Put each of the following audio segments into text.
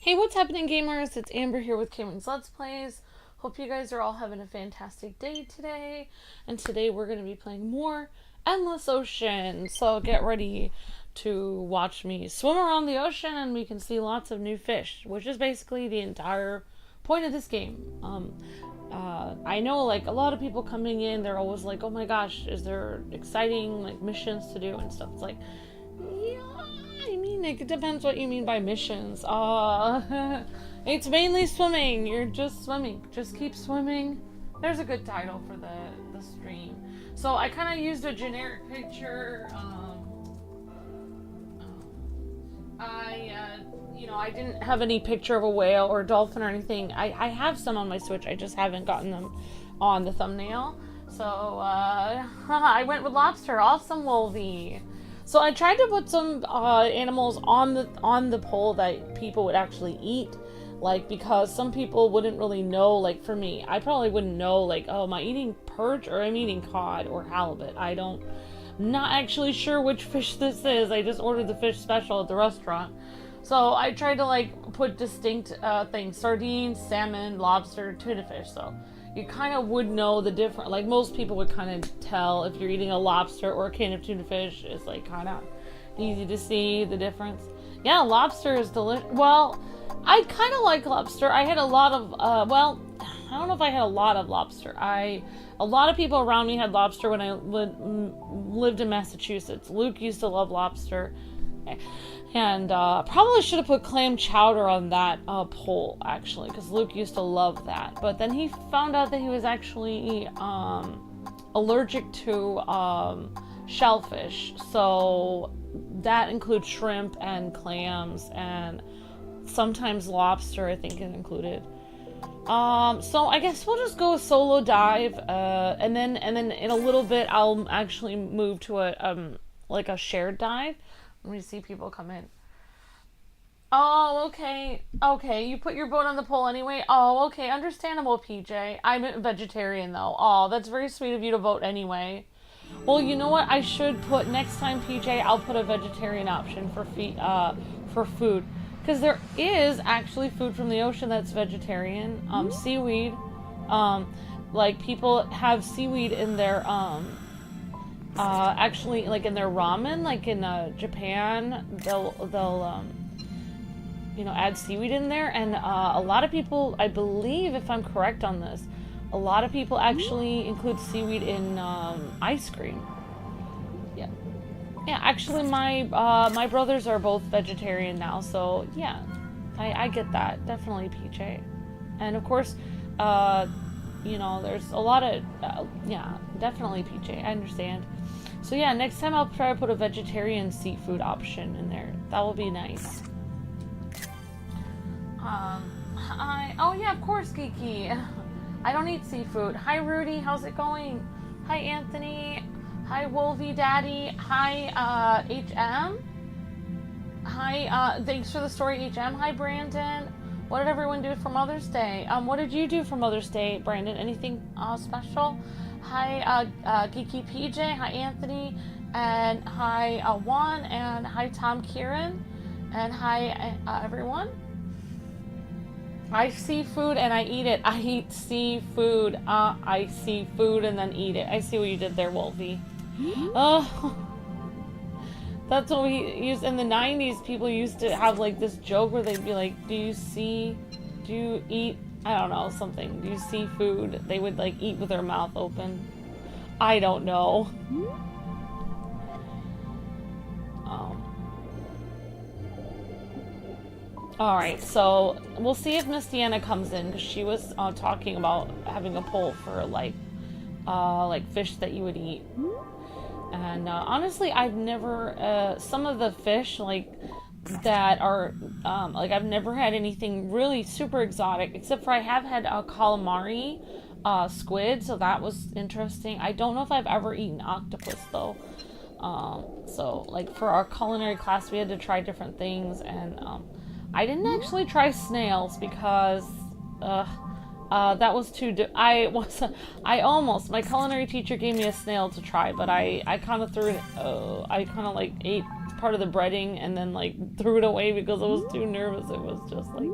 Hey, what's happening, gamers? It's Amber here with KwingsLetsPlays. Hope you guys are all having a fantastic day today. And today we're going to be playing more Endless Ocean. So get ready to watch me swim around the ocean and we can see lots of new fish, which is basically the entire point of this game. I know, like, a lot of people coming in, they're always like, oh my gosh, is there exciting, like, missions to do and stuff. It's like, yeah, I mean, it depends what you mean by missions. It's mainly swimming. You're just swimming. Just keep swimming. There's a good title for the stream. So I kind of used a generic picture. I didn't have any picture of a whale or a dolphin or anything. I have some on my Switch. I just haven't gotten them on the thumbnail. So I went with lobster. Awesome, Wolvie. So I tried to put some animals on the pole that people would actually eat, like, because some people wouldn't really know. Like, for me, I probably wouldn't know, like, oh, am I eating perch or I'm eating cod or halibut? Not actually sure which fish this is. I just ordered the fish special at the restaurant. So I tried to, like, put distinct things: sardines, salmon, lobster, tuna fish. So you kind of would know the difference. Like, most people would kind of tell if you're eating a lobster or a can of tuna fish. It's, like, kind of easy to see the difference. Yeah, lobster is delicious. Well, I kind of like lobster. I had a lot of, I don't know if I had a lot of lobster. A lot of people around me had lobster when I lived in Massachusetts. Luke used to love lobster. And probably should have put clam chowder on that poll, actually, because Luke used to love that. But then he found out that he was actually allergic to shellfish. So that includes shrimp and clams and sometimes lobster, I think, is included. So I guess we'll just go a solo dive, and then in a little bit I'll actually move to a shared dive. Let me see people come in. Oh, okay. Okay, you put your boat on the pole anyway? Oh, okay. Understandable, PJ. I'm a vegetarian, though. Oh, that's very sweet of you to vote anyway. Well, you know what? I should put, next time, PJ, I'll put a vegetarian option for food. Because there is actually food from the ocean that's vegetarian. Seaweed. Like, people have seaweed in their, actually, like, in their ramen, like in Japan, they'll add seaweed in there, and a lot of people, I believe, if I'm correct on this, a lot of people actually include seaweed in ice cream. Yeah, yeah. Actually, my brothers are both vegetarian now, so yeah, I get that, definitely, PJ, and of course, there's a lot of yeah, definitely, PJ. I understand. So yeah, next time I'll try to put a vegetarian seafood option in there. That will be nice. Hi. Oh yeah, of course, Geeky. I don't eat seafood. Hi, Rudy. How's it going? Hi, Anthony. Hi, Wolvie Daddy. Hi, HM. Hi, thanks for the story, HM. Hi, Brandon. What did everyone do for Mother's Day? What did you do for Mother's Day, Brandon? Anything special? Hi, Geeky PJ. Hi, Anthony. And hi, Juan. And hi, Tom Kieran. And hi, everyone. I see food and I eat it. I eat seafood. I see food and then eat it. I see what you did there, Wolfie. Oh, that's what we used in the 90s. People used to have, like, this joke where they'd be like, do you eat, I don't know, something. Do you see food? They would, like, eat with their mouth open. I don't know. Alright, so we'll see if Miss Deanna comes in, because she was talking about having a poll for, like fish that you would eat. And honestly, I've never, some of the fish, like, that are, like, I've never had anything really super exotic, except for I have had calamari, squid, so that was interesting. I don't know if I've ever eaten octopus, though. So, like, for our culinary class, we had to try different things, and, I didn't actually try snails because, That was I almost, my culinary teacher gave me a snail to try, but I kind of threw it, I kind of like ate part of the breading and then like threw it away because I was too nervous. It was just like,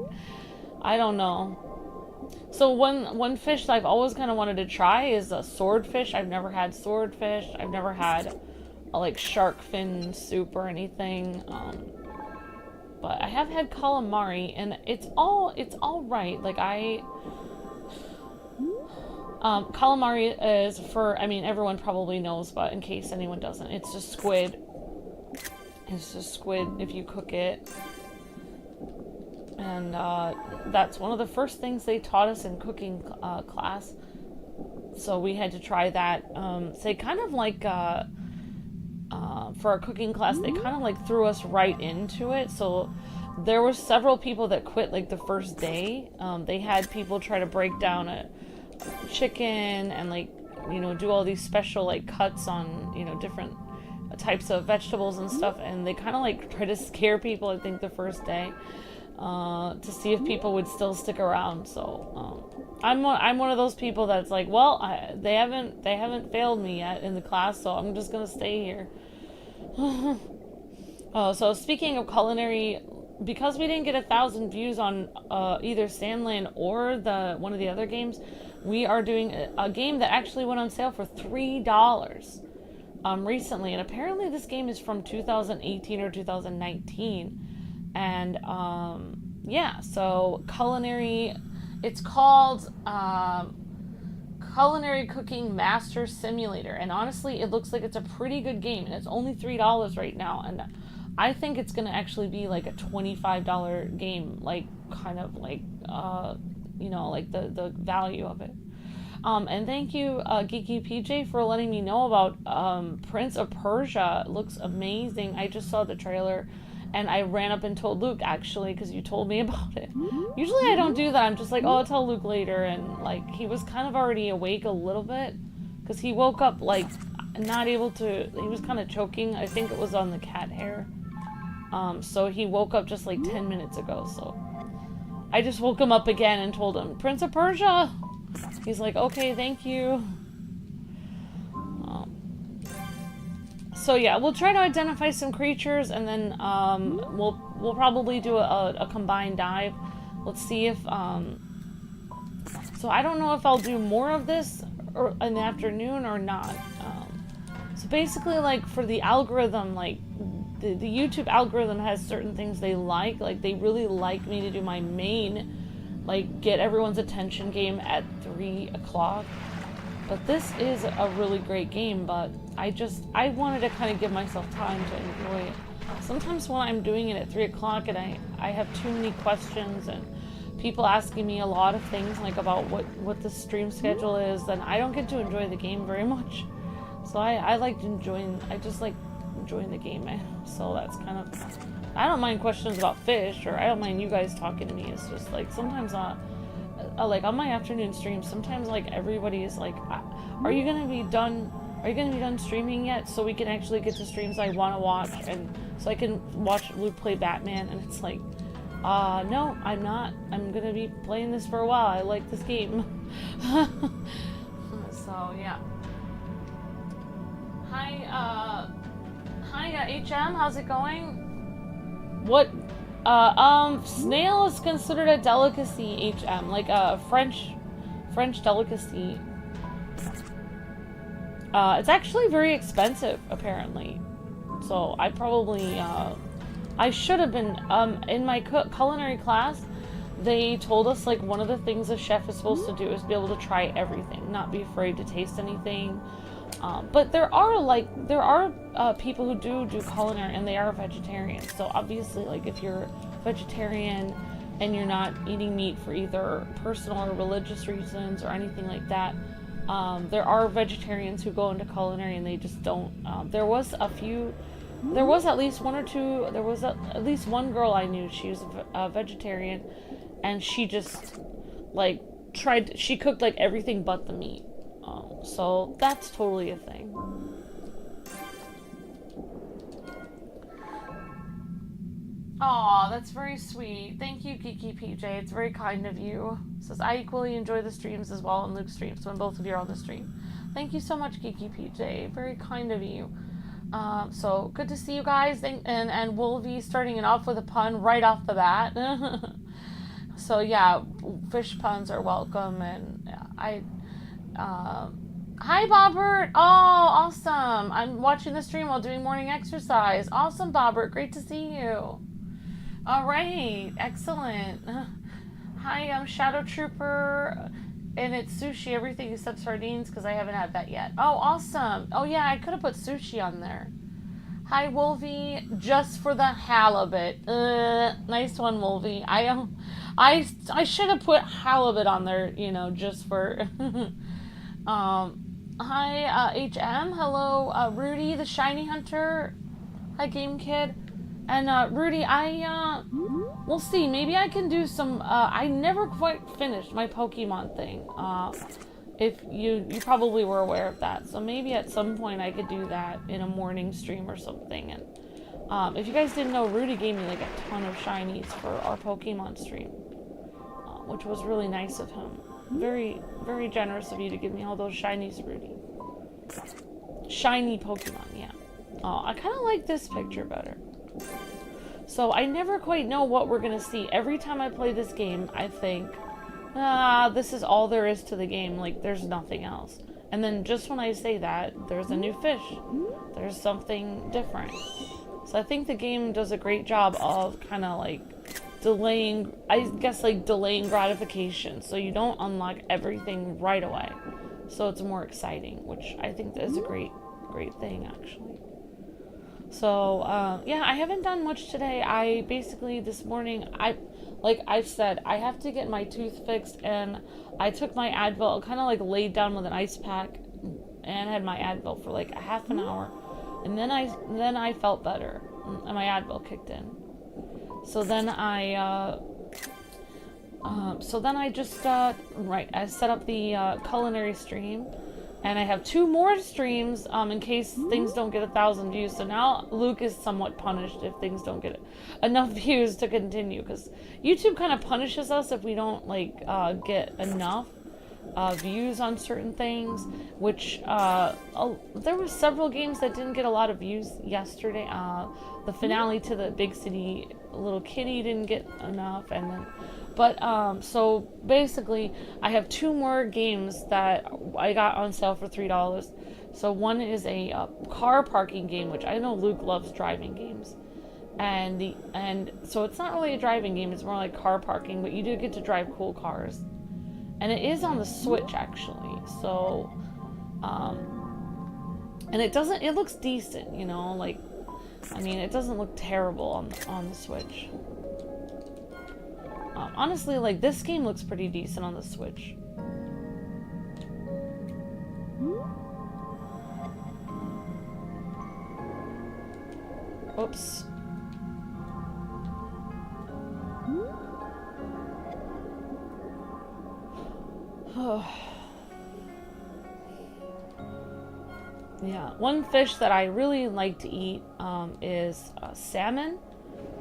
I don't know. So one fish that I've always kind of wanted to try is a swordfish. I've never had swordfish. I've never had a like shark fin soup or anything. But I have had calamari, and it's all right. Like calamari is for, I mean, everyone probably knows, but in case anyone doesn't, it's just squid. It's just squid if you cook it. And that's one of the first things they taught us in cooking class. So we had to try that. So they kind of like, for our cooking class, they kind of like threw us right into it. So there were several people that quit like the first day. They had people try to break down a chicken and like, you know, do all these special like cuts on, you know, different types of vegetables and stuff. And they kind of like try to scare people, I think, the first day. To see if people would still stick around. So I'm one of those people that's like, well, they haven't failed me yet in the class, so I'm just gonna stay here. So speaking of culinary, because we didn't get 1,000 views on either Sandland or one of the other games, we are doing a game that actually went on sale for $3 recently, and apparently this game is from 2018 or 2019. And yeah, so culinary, it's called Culinary Cooking Master Simulator, and honestly it looks like it's a pretty good game, and it's only $3 right now, and I think it's gonna actually be like a $25 game, like kind of like you know, like the value of it. And thank you, Geeky PJ, for letting me know about Prince of Persia. It looks amazing. I just saw the trailer. And I ran up and told Luke, actually, because you told me about it. Usually I don't do that. I'm just like, oh, I'll tell Luke later. And, like, he was kind of already awake a little bit. Because he woke up, like, not able to... He was kind of choking. I think it was on the cat hair. So he woke up just, like, 10 minutes ago. So I just woke him up again and told him, Prince of Persia! He's like, okay, thank you. So yeah, we'll try to identify some creatures, and then we'll probably do a combined dive. Let's see if so I don't know if I'll do more of this in the afternoon or not. So basically, like, for the algorithm, like the YouTube algorithm has certain things they like they really like me to do my main, like, get everyone's attention game at 3 o'clock. But this is a really great game, but I wanted to kind of give myself time to enjoy it. Sometimes when I'm doing it at 3 o'clock and I have too many questions and people asking me a lot of things, like about what the stream schedule is, then I don't get to enjoy the game very much. So I just like enjoying the game. So that's kind of, I don't mind questions about fish, or I don't mind you guys talking to me. It's just like sometimes like on my afternoon stream, sometimes like everybody is like, are you gonna be done streaming yet, so we can actually get to streams I want to watch, and so I can watch Luke play Batman? And it's like, no, I'm not. I'm gonna be playing this for a while. I like this game. So yeah. Hi HM, how's it going? What? Snail is considered a delicacy, HM, like a French delicacy. It's actually very expensive, apparently. So I probably, I should have been, in my culinary class, they told us, like, one of the things a chef is supposed to do is be able to try everything, not be afraid to taste anything. But there are people who do culinary, and they are vegetarians. So obviously, like, if you're vegetarian and you're not eating meat for either personal or religious reasons or anything like that, there are vegetarians who go into culinary and they just don't. There was at least at least one girl I knew. She was a vegetarian, and she just, like, she cooked, like, everything but the meat. So that's totally a thing. Aw, that's very sweet. Thank you, Geeky PJ. It's very kind of you. Says, I equally enjoy the streams as well and Luke's streams when both of you are on the stream. Thank you so much, Geeky PJ. Very kind of you. So, good to see you guys. And Wolvie starting it off with a pun right off the bat. So, yeah, fish puns are welcome. And hi, Bobbert. Oh, awesome. I'm watching the stream while doing morning exercise. Awesome, Bobbert. Great to see you. All right, excellent. Hi, I'm Shadow Trooper, and it's sushi, everything except sardines, because I haven't had that yet. Oh, awesome. Oh, yeah, I could have put sushi on there. Hi, Wolvie, just for the halibut. Nice one, Wolvie. I should have put halibut on there, you know, just for... Hi, HM. Hello, Rudy, the shiny hunter. Hi, Game Kid. And, Rudy, we'll see. Maybe I can do some, I never quite finished my Pokemon thing. If you probably were aware of that. So maybe at some point I could do that in a morning stream or something. And, if you guys didn't know, Rudy gave me, like, a ton of shinies for our Pokemon stream. Which was really nice of him. Very, very generous of you to give me all those shinies, Rudy. Shiny Pokemon, yeah. I kind of like this picture better. So I never quite know what we're gonna see. Every time I play this game, I think, this is all there is to the game. Like, there's nothing else. And then just when I say that, there's a new fish. There's something different. So I think the game does a great job of kind of like delaying, I guess, like delaying gratification. So you don't unlock everything right away. So it's more exciting, which I think is a great thing, actually. So, yeah, I haven't done much today. I basically, this morning, like I've said, I have to get my tooth fixed, and I took my Advil, kind of like laid down with an ice pack, and had my Advil for like a half an hour, and then I felt better, and my Advil kicked in. So then I just, I set up the, culinary stream. And I have 2 more streams in case things don't get 1,000 views. So now Luke is somewhat punished if things don't get enough views to continue. Because YouTube kind of punishes us if we don't like get enough views on certain things. Which there were several games that didn't get a lot of views yesterday. The finale to the Big City Little Kitty didn't get enough, and then. But, so basically, I have 2 more games that I got on sale for $3. So one is a car parking game, which I know Luke loves driving games. And so it's not really a driving game, it's more like car parking, but you do get to drive cool cars. And it is on the Switch, actually. So, and it looks decent, you know, like, I mean, it doesn't look terrible on the Switch. Honestly, like, this game looks pretty decent on the Switch. Oops. Yeah, one fish that I really like to eat is salmon.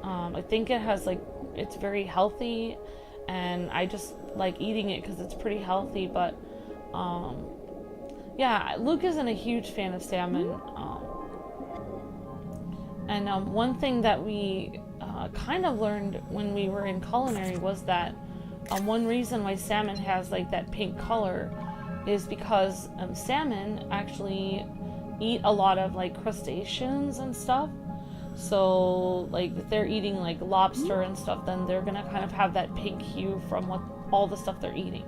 I think it has, like, it's very healthy, and I just like eating it because it's pretty healthy. But yeah, Luke isn't a huge fan of salmon. And one thing that we kind of learned when we were in culinary was that one reason why salmon has like that pink color is because salmon actually eat a lot of like crustaceans and stuff. So, like, if they're eating, like, lobster and stuff, then they're gonna kind of have that pink hue from what all the stuff they're eating.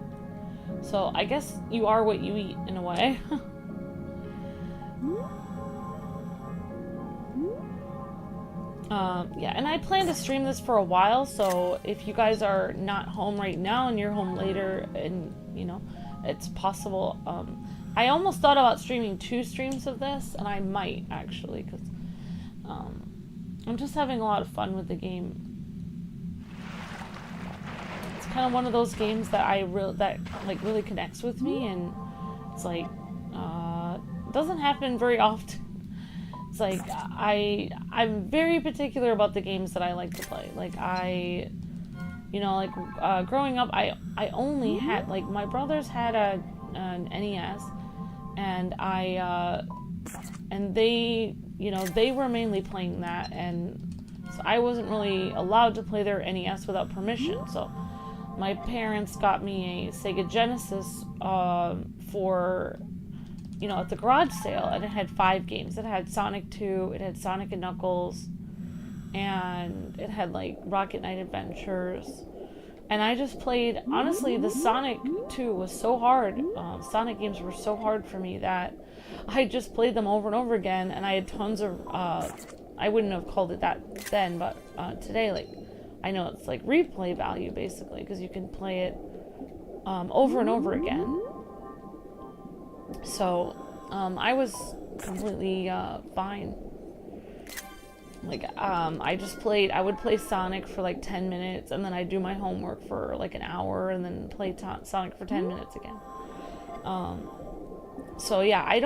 So, I guess you are what you eat, in a way. Yeah, and I plan to stream this for a while, so if you guys are not home right now and you're home later, and, you know, it's possible. I almost thought about streaming 2 streams of this, and I might, actually, because, I'm just having a lot of fun with the game. It's kind of one of those games that really connects with me, and it's like, it doesn't happen very often. It's like, I'm very particular about the games that I like to play. Like, you know, like, growing up, I only had, like, my brothers had an NES, and and they, you know, they were mainly playing that, and so I wasn't really allowed to play their NES without permission. So my parents got me a Sega Genesis for, you know, at the garage sale, and it had 5 games. It had Sonic 2, it had Sonic and Knuckles, and it had like Rocket Knight Adventures. And I just played, honestly, the Sonic 2 was so hard. Sonic games were so hard for me that I just played them over and over again, and I had tons of, I wouldn't have called it that then, but today, like, I know it's like replay value, basically, because you can play it over and over again. So, I was completely fine. Like, I would play Sonic for like 10 minutes, and then I'd do my homework for like an hour, and then play Sonic for 10 minutes again. So yeah, I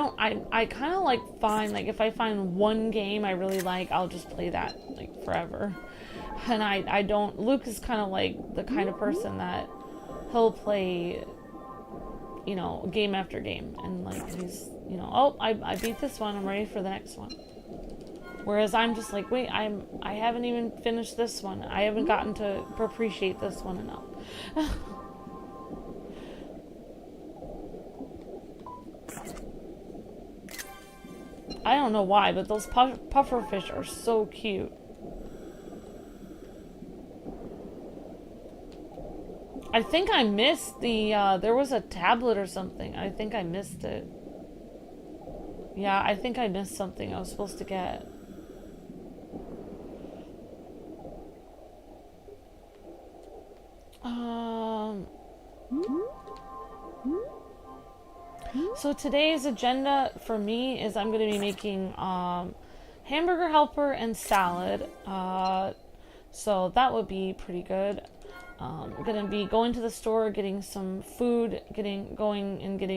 kind of like like, if I find one game I really like, I'll just play that like forever. And I don't, Luke is kind of like the kind of person that he'll play, you know, game after game, and like, he's, you know, oh, I beat this one, I'm ready for the next one. Whereas I'm just like, wait, I haven't even finished this one. I haven't gotten to appreciate this one enough. I don't know why, but those pufferfish are so cute. I think I missed the, there was a tablet or something. I think I missed it. Yeah, I think I missed something I was supposed to get. So today's agenda for me is I'm going to be making hamburger helper and salad. So that would be pretty good. I'm going to be going to the store, getting some food, getting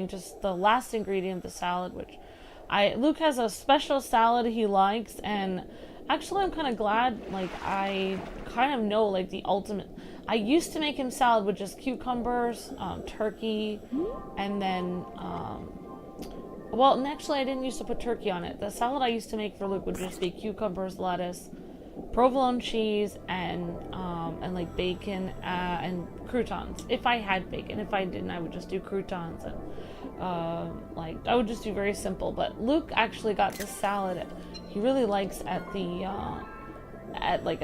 just the last ingredient of the salad, which Luke has a special salad he likes, and actually I'm kind of glad, like, I kind of know, like, the ultimate. I used to make him salad with just cucumbers, turkey, and then, well, and actually I didn't used to put turkey on it. The salad I used to make for Luke would just be cucumbers, lettuce, provolone cheese, and like bacon, and croutons. If I had bacon. If I didn't, I would just do croutons, and like, I would just do very simple. But Luke actually got this salad he really likes at the at like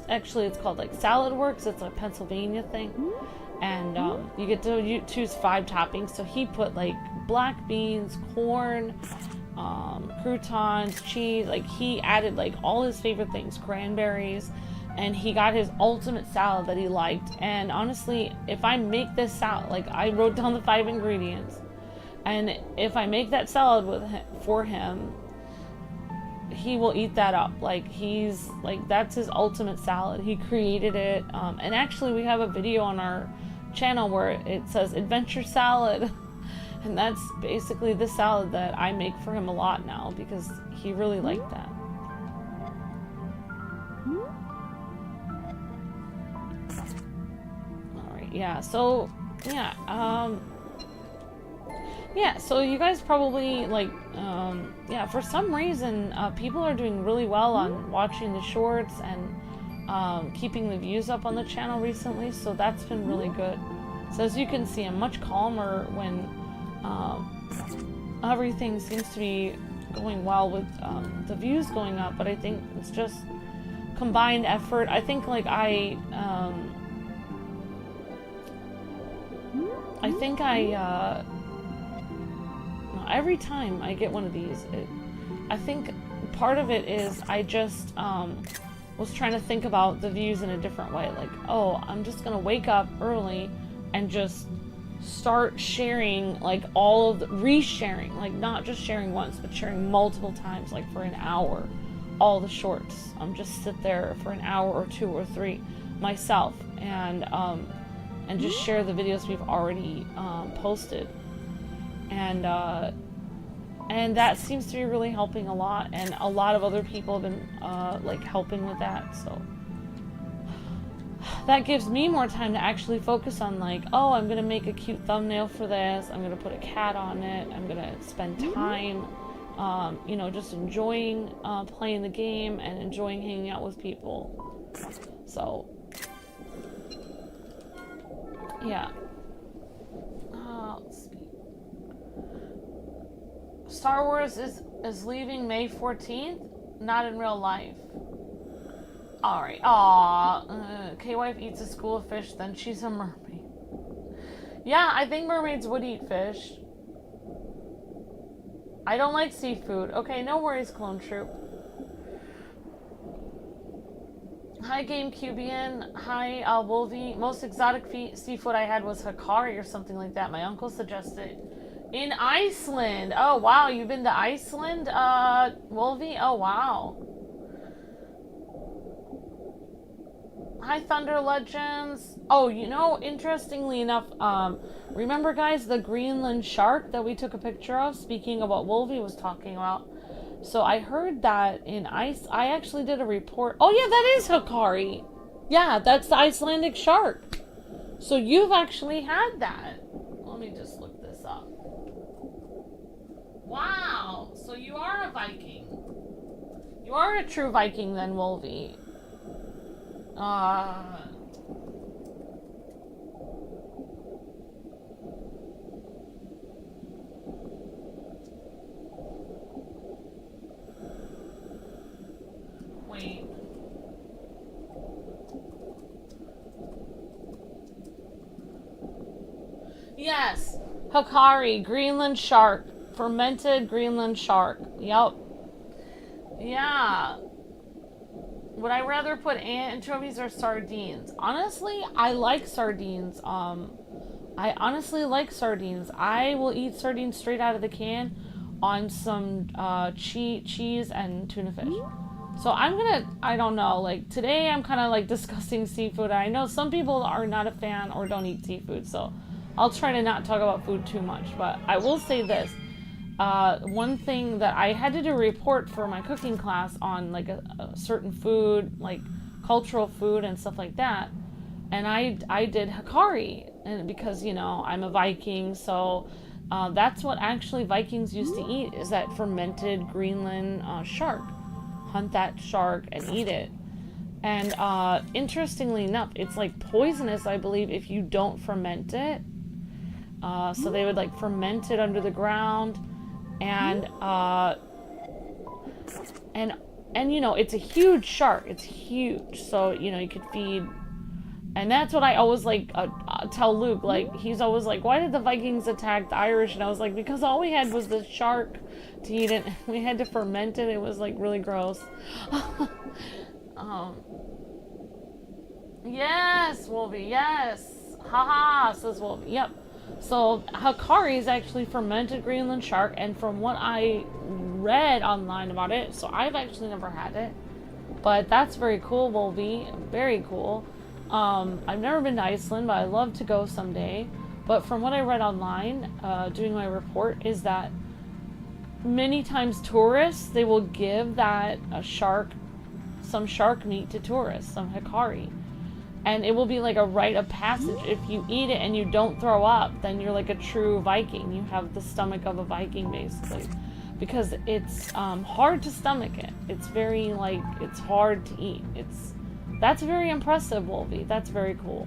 actually it's called like Salad Works. It's a Pennsylvania thing, and you get to choose 5 toppings. So he put like black beans, corn, croutons, cheese. Like, he added like all his favorite things, cranberries, and he got his ultimate salad that he liked. And honestly, if I make this salad, like, I wrote down the 5 ingredients, and if I make that salad for him, he will eat that up. Like, he's like, that's his ultimate salad. He created it, and actually we have a video on our channel where it says adventure salad, and that's basically the salad that I make for him a lot now, because he really liked that. Alright, yeah, so yeah, yeah, so you guys probably, like, yeah, for some reason, people are doing really well on watching the shorts and keeping the views up on the channel recently, so that's been really good. So as you can see, I'm much calmer when everything seems to be going well with the views going up, but I think it's just combined effort. I think, like, every time I get one of these, I think part of it is I just was trying to think about the views in a different way. Like, oh, I'm just gonna wake up early and just start sharing, like, all of the resharing, like, not just sharing once, but sharing multiple times, like for an hour, all the shorts. Just sit there for an hour or 2 or 3 myself, and just share the videos we've already posted. And And that seems to be really helping a lot, and a lot of other people have been like helping with that, so that gives me more time to actually focus on like, oh, I'm gonna make a cute thumbnail for this, I'm gonna put a cat on it, I'm gonna spend time you know, just enjoying playing the game and enjoying hanging out with people. So yeah. Let's see. Star Wars is leaving May 14th? Not in real life. Alright. Aww. K-Wife eats a school of fish, then she's a mermaid. Yeah, I think mermaids would eat fish. I don't like seafood. Okay, no worries, Clone Troop. Hi, GameCubian. Hi, Wolvie. Most exotic seafood I had was Hakari or something like that. My uncle suggested. In Iceland. Oh, wow. You've been to Iceland, Wolvie? Oh, wow. Hi, Thunder Legends. Oh, you know, interestingly enough, remember, guys, the Greenland shark that we took a picture of? Speaking of what Wolvie was talking about. So I heard that in I actually did a report. Oh, yeah, that is Hakari. Yeah, that's the Icelandic shark. So you've actually had that. Let me just look this up. Wow. So you are a Viking. You are a true Viking then, Wolvie. Wait. Yes. Hakari, Greenland shark. Fermented Greenland shark. Yep. Yeah. Would I rather put anchovies or sardines? Honestly, I like sardines. I honestly like sardines. I will eat sardines straight out of the can on some cheese and tuna fish. So I don't know, like today I'm kind of like discussing seafood. I know some people are not a fan or don't eat seafood, so I'll try to not talk about food too much. But I will say this. One thing that I had to do a report for my cooking class on like a certain food, like cultural food and stuff like that. And I did Hakari, and because, you know, I'm a Viking, so that's what actually Vikings used to eat, is that fermented Greenland shark. Hunt that shark and eat it. And interestingly enough, it's like poisonous, I believe, if you don't ferment it. So they would like ferment it under the ground. And you know, it's a huge shark. It's huge. So, you know, you could feed. And that's what I always like tell Luke. Like, he's always like, why did the Vikings attack the Irish? And I was like, because all we had was the shark to eat it. We had to ferment it. It was like really gross. Yes, Wolvie. Yes. Haha, says Wolvie. Yep. So Hakari is actually fermented Greenland shark, and from what I read online about it, so I've actually never had it, but that's very cool, Wolvie. Very cool. I've never been to Iceland, but I'd love to go someday. But from what I read online, doing my report, is that many times tourists, they will give that some shark meat to tourists, some Hakari. And it will be like a rite of passage. If you eat it and you don't throw up, then you're like a true Viking. You have the stomach of a Viking, basically. Because it's hard to stomach it. It's very, like, it's hard to eat. That's very impressive, Wolvie. That's very cool.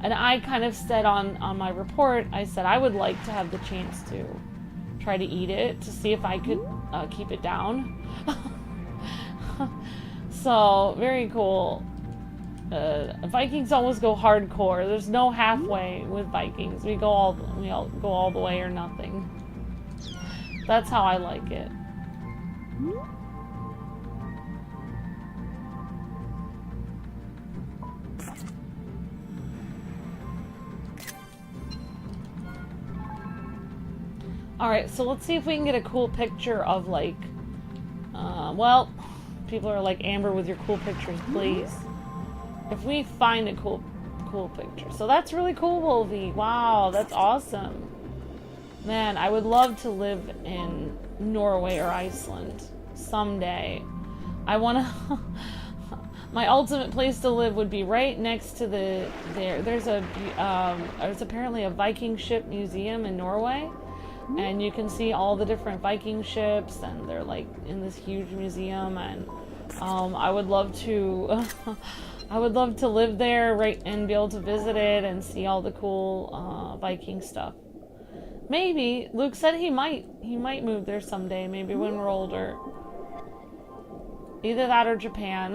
And I kind of said on my report, I said I would like to have the chance to try to eat it, to see if I could keep it down. So, very cool. Vikings always go hardcore. There's no halfway with Vikings. We all go all the way or nothing. That's how I like it. Alright, so let's see if we can get a cool picture of like, well, people are like, Amber, with your cool pictures, please. If we find a cool picture. So that's really cool, Wolvie. Wow, that's awesome. Man, I would love to live in Norway or Iceland someday. I want to... My ultimate place to live would be right next to there's apparently a Viking ship museum in Norway, and you can see all the different Viking ships, and they're like in this huge museum, and I would love to I would love to live there, right, and be able to visit it and see all the cool Viking stuff. Maybe Luke said he might move there someday, maybe when we're older. Either that or Japan.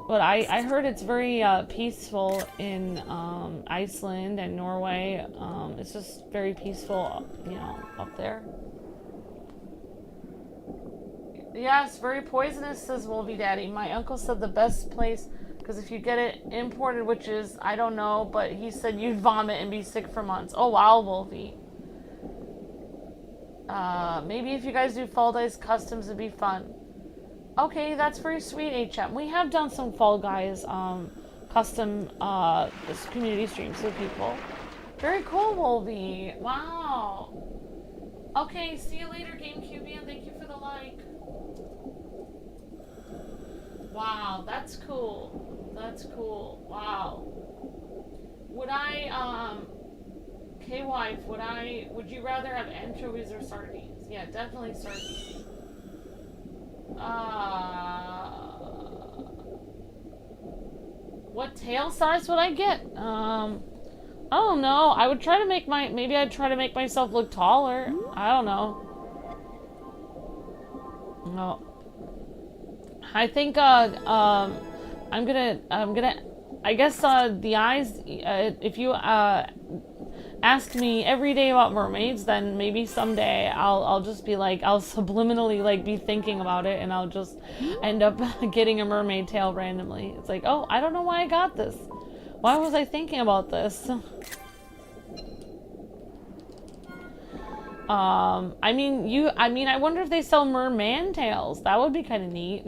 But I heard it's very peaceful in Iceland and Norway. It's just very peaceful, you know, up there. Yes, very poisonous, says Wolvie Daddy. My uncle said the best place, because if you get it imported, which is, I don't know, but he said you'd vomit and be sick for months. Oh, wow, Wolvie. Maybe if you guys do Fall Guys customs, it'd be fun. Okay, that's very sweet, HM. We have done some Fall Guys custom community streams with people. Very cool, Wolvie. Wow. Okay, see you later, GameCubian. Thank you for the like. Wow, that's cool. That's cool. Wow. Would I, K-Wife, would you rather have anchovies or sardines? Yeah, definitely sardines. What tail size would I get? I don't know. I would try to make maybe I'd try to make myself look taller. I don't know. No. I think, I guess, the eyes, if you, ask me every day about mermaids, then maybe someday I'll just be like, I'll subliminally like be thinking about it, and I'll just end up getting a mermaid tail randomly. It's like, oh, I don't know why I got this. Why was I thinking about this? I mean, I wonder if they sell merman tails. That would be kind of neat.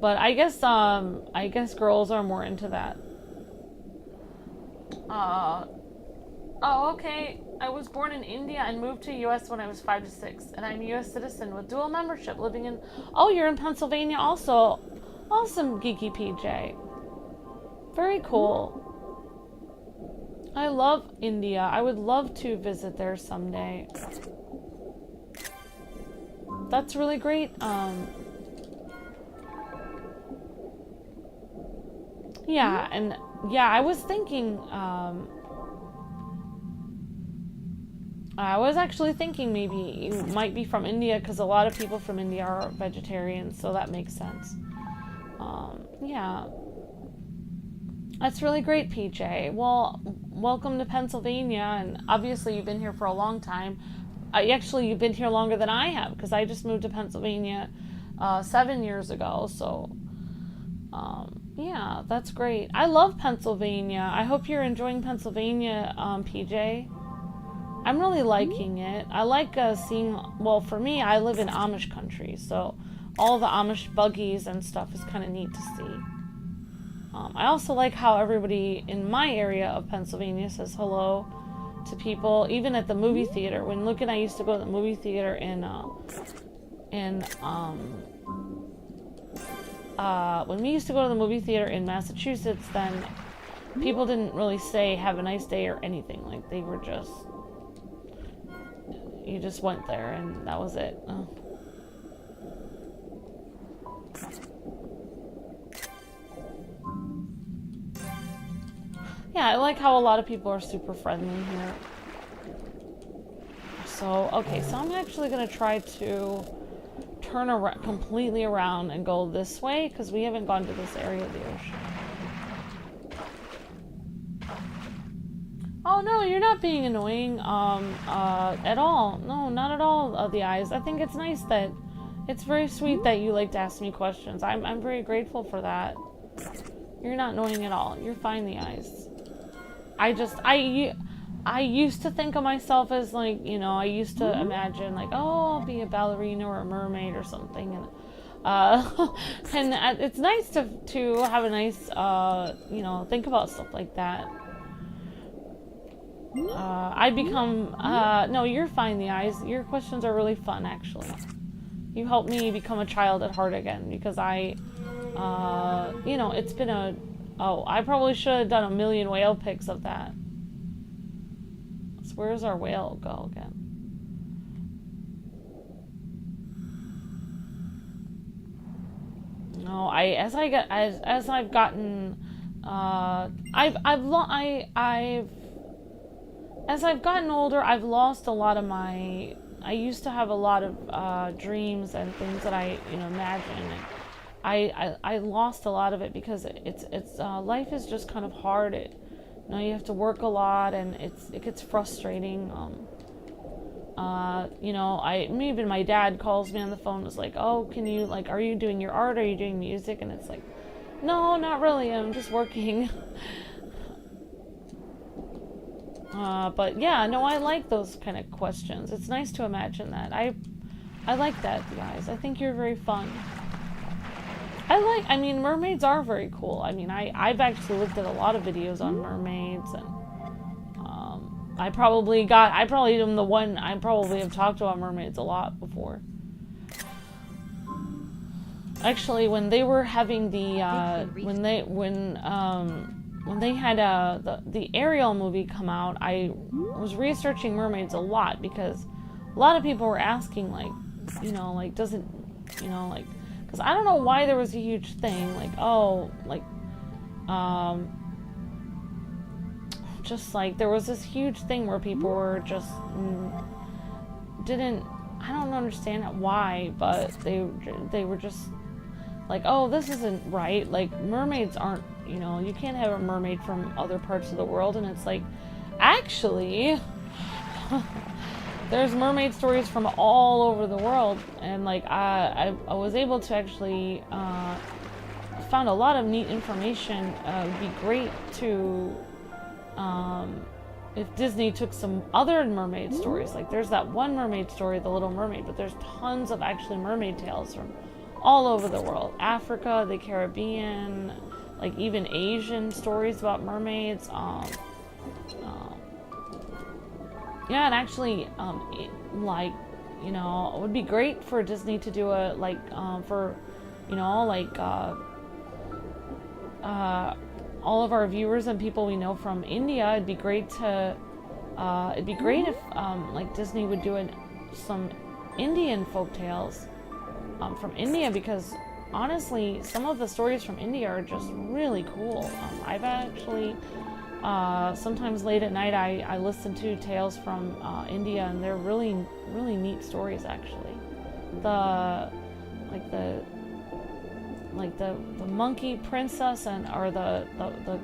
But I guess girls are more into that. Oh, okay. I was born in India and moved to US when I was 5 to 6, and I'm a US citizen with dual membership living in... Oh, you're in Pennsylvania also. Awesome, Geeky PJ. Very cool. I love India. I would love to visit there someday. That's really great. Yeah, and yeah, I was thinking, I was actually thinking maybe you might be from India, because a lot of people from India are vegetarians, so that makes sense. Yeah. That's really great, PJ. Well, welcome to Pennsylvania, and obviously you've been here for a long time. Actually, you've been here longer than I have, because I just moved to Pennsylvania 7 years ago, so... yeah, that's great. I love Pennsylvania. I hope you're enjoying Pennsylvania, PJ. I'm really liking it. I like seeing, well, for me, I live in Amish country, so all the Amish buggies and stuff is kind of neat to see. I also like how everybody in my area of Pennsylvania says hello to people, even at the movie theater. When Luke and I used to go to the movie theater when we used to go to the movie theater in Massachusetts, then people didn't really say have a nice day or anything. Like, they were just, you just went there and that was it. Yeah, I like how a lot of people are super friendly here. So, okay, so I'm actually going to try to turn around, completely around and go this way, because we haven't gone to this area of the ocean. Oh, no, you're not being annoying, at all. No, not at all, the eyes. I think it's nice that, it's very sweet that you like to ask me questions. I'm very grateful for that. You're not annoying at all. You're fine, the eyes. I used to think of myself as, like, you know, I used to imagine, like, oh, I'll be a ballerina or a mermaid or something, and and it's nice to have a nice, you know, think about stuff like that. I become, no, you're fine, the eyes. Your questions are really fun, actually. You helped me become a child at heart again, because you know, it's been oh, I probably should have done a million whale pics of that. So where's our whale go again? No, as I've gotten, as I've gotten older, I've lost a lot of my. I used to have a lot of dreams and things that I, you know, imagine. And I lost a lot of it because it's life is just kind of hard. You know, you have to work a lot, and it gets frustrating. You know, even my dad calls me on the phone and was like, oh, can you, like, are you doing your art? Are you doing music? And it's like, no, not really. I'm just working. But yeah, no, I like those kind of questions. It's nice to imagine that. I like that, guys. I think you're very fun. I mean, mermaids are very cool. I mean, I've actually looked at a lot of videos on mermaids, and I probably am the one, I probably have talked about mermaids a lot before. Actually, when they were having the, when they had the Ariel movie come out, I was researching mermaids a lot, because a lot of people were asking, like, you know, like, does it, you know, like, because I don't know why there was a huge thing, like, oh, like, just like, there was this huge thing where people were just, I don't understand why, but they were just like, oh, this isn't right, like, mermaids aren't, you know, you can't have a mermaid from other parts of the world. And it's like, actually, there's mermaid stories from all over the world, and like I was able to actually found a lot of neat information. It would be great to if Disney took some other mermaid stories. Like, there's that one mermaid story, The Little Mermaid, but there's tons of actually mermaid tales from all over the world. Africa, the Caribbean, like even Asian stories about mermaids. Yeah, and actually, like, you know, it would be great for Disney to do a, like, for, you know, like, all of our viewers and people we know from India, it'd be great to, if, like, Disney would do some Indian folktales, from India, because honestly, some of the stories from India are just really cool. I've actually, sometimes late at night, I listen to tales from India, and they're really, really neat stories, actually. The monkey princess, or the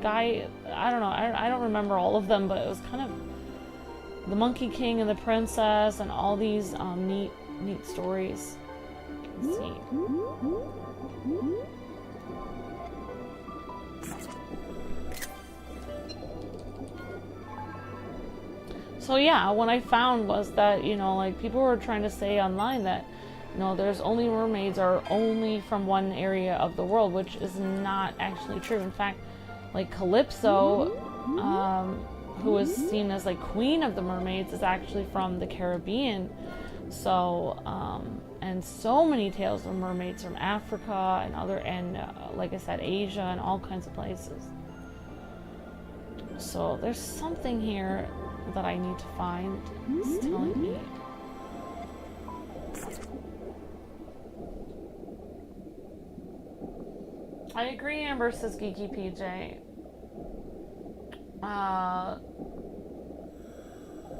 guy, I don't know, I don't remember all of them, but it was kind of the Monkey King and the princess, and all these neat stories. Let's see. So yeah, what I found was that, you know, like, people were trying to say online that, you know, there's only mermaids are only from one area of the world, which is not actually true. In fact, like, Calypso, who is seen as like queen of the mermaids, is actually from the Caribbean. So, and so many tales of mermaids from Africa and like I said, Asia and all kinds of places. So there's something here that I need to find. It's telling me. I agree, Amber, says Geeky PJ.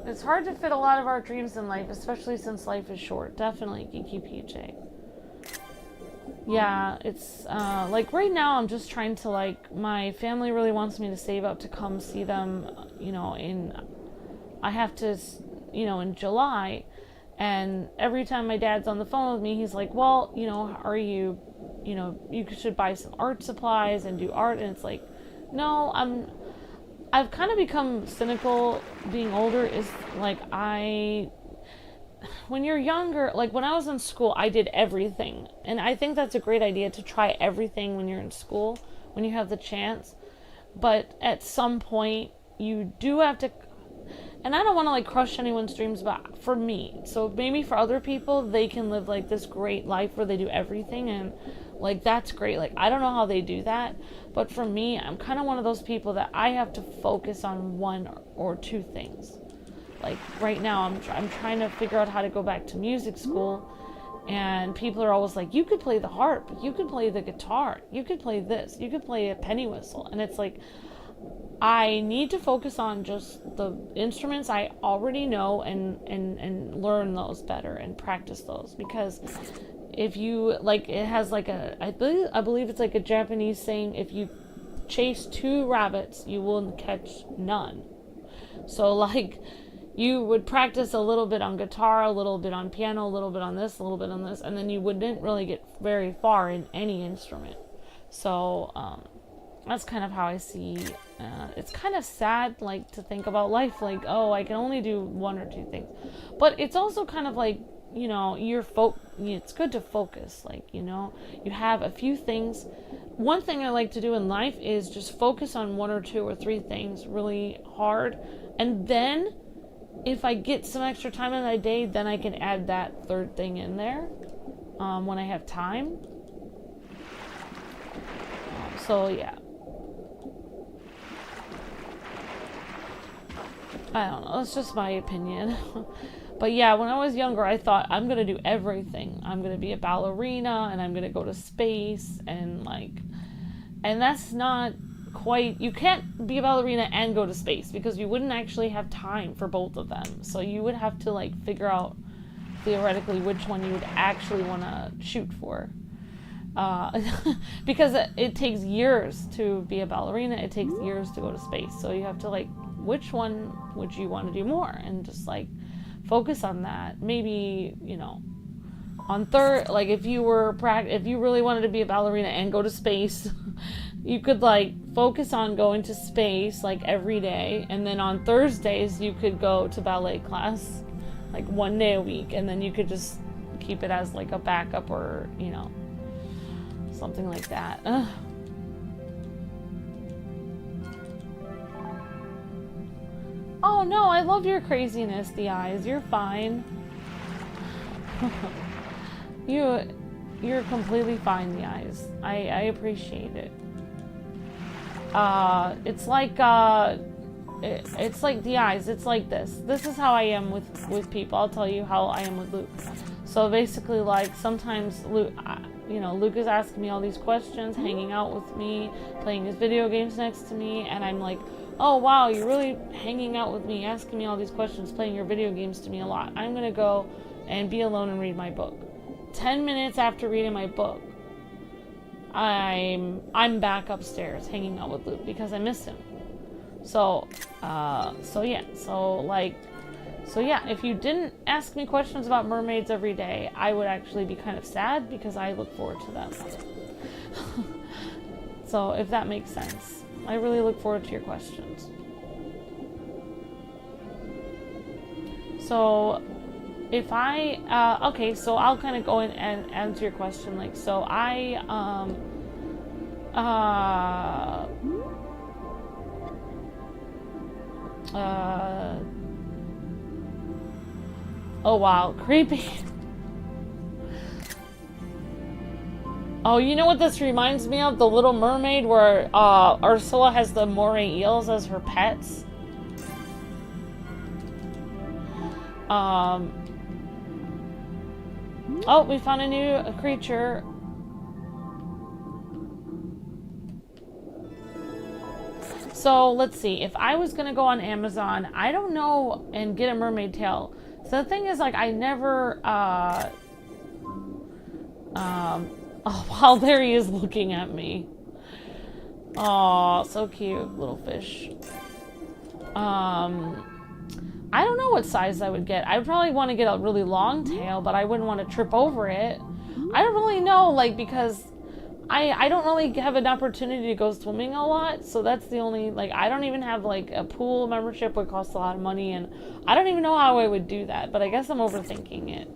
It's hard to fit a lot of our dreams in life, especially since life is short. Definitely, Geeky PJ. Yeah, it's, like, right now I'm just trying to, like, my family really wants me to save up to come see them, you know, I have to, you know, in July. And every time my dad's on the phone with me, he's like, well, you know, you know, you should buy some art supplies and do art. And it's like, no, I've kind of become cynical being older. Is like, when you're younger, like when I was in school, I did everything. And I think that's a great idea, to try everything when you're in school, when you have the chance. But at some point, you do have to, and I don't want to like crush anyone's dreams, but for me, so maybe for other people, they can live like this great life where they do everything, and like that's great. Like I don't know how they do that, but for me, I'm kind of one of those people that I have to focus on one or two things. Like right now, I'm trying to figure out how to go back to music school, and people are always like, you could play the harp, you could play the guitar, you could play this, you could play a penny whistle, and it's like, I need to focus on just the instruments I already know and learn those better and practice those, because if you like, it has like I believe it's like a Japanese saying, if you chase 2 rabbits, you will catch none. So like, you would practice a little bit on guitar, a little bit on piano, a little bit on this, a little bit on this, and then you wouldn't really get very far in any instrument. So that's kind of how I see. It's kind of sad, like, to think about life, like, oh, I can only do 1 or 2 things. But it's also kind of like, you know, it's good to focus, like, you know, you have a few things. One thing I like to do in life is just focus on 1 or 2 or 3 things really hard, and then if I get some extra time in my day, then I can add that 3rd thing in there when I have time. So yeah, I don't know, that's just my opinion. But yeah, when I was younger, I thought, I'm gonna do everything. I'm gonna be a ballerina, and I'm gonna go to space, and like, and that's not quite, you can't be a ballerina and go to space, because you wouldn't actually have time for both of them. So you would have to like figure out theoretically which one you would actually want to shoot for. Because it takes years to be a ballerina, it takes years to go to space. So you have to like, which one would you want to do more, and just like focus on that. Maybe, you know, on third, like if you really wanted to be a ballerina and go to space, you could like focus on going to space like every day, and then on Thursdays you could go to ballet class like 1 day a week, and then you could just keep it as like a backup, or you know, something like that. Ugh. Oh no, I love your craziness, the eyes. You're fine. You're completely fine, the eyes. I appreciate it. It's like the eyes. It's like this. This is how I am with people. I'll tell you how I am with Luke. So basically, like sometimes Luke, you know, Luke is asking me all these questions, hanging out with me, playing his video games next to me, and I'm like, oh wow, you're really hanging out with me, asking me all these questions, playing your video games to me a lot. I'm gonna go and be alone and read my book. 10 minutes after reading my book, I'm back upstairs hanging out with Luke because I miss him. So yeah, if you didn't ask me questions about mermaids every day, I would actually be kind of sad, because I look forward to them. So if that makes sense, I really look forward to your questions. So if okay, so I'll kind of go in and answer your question. Like, so oh wow, creepy. Oh, you know what this reminds me of? The Little Mermaid, where Ursula has the moray eels as her pets. Oh, we found a new creature. So let's see. If I was gonna go on Amazon, I don't know, and get a mermaid tail. So the thing is, like, I never oh wow, there he is looking at me. Oh, so cute, little fish. I don't know what size I would get. I would probably want to get a really long tail, but I wouldn't want to trip over it. I don't really know, like, because I don't really have an opportunity to go swimming a lot, so that's the only, like, I don't even have, like, a pool membership, would cost a lot of money, and I don't even know how I would do that, but I guess I'm overthinking it.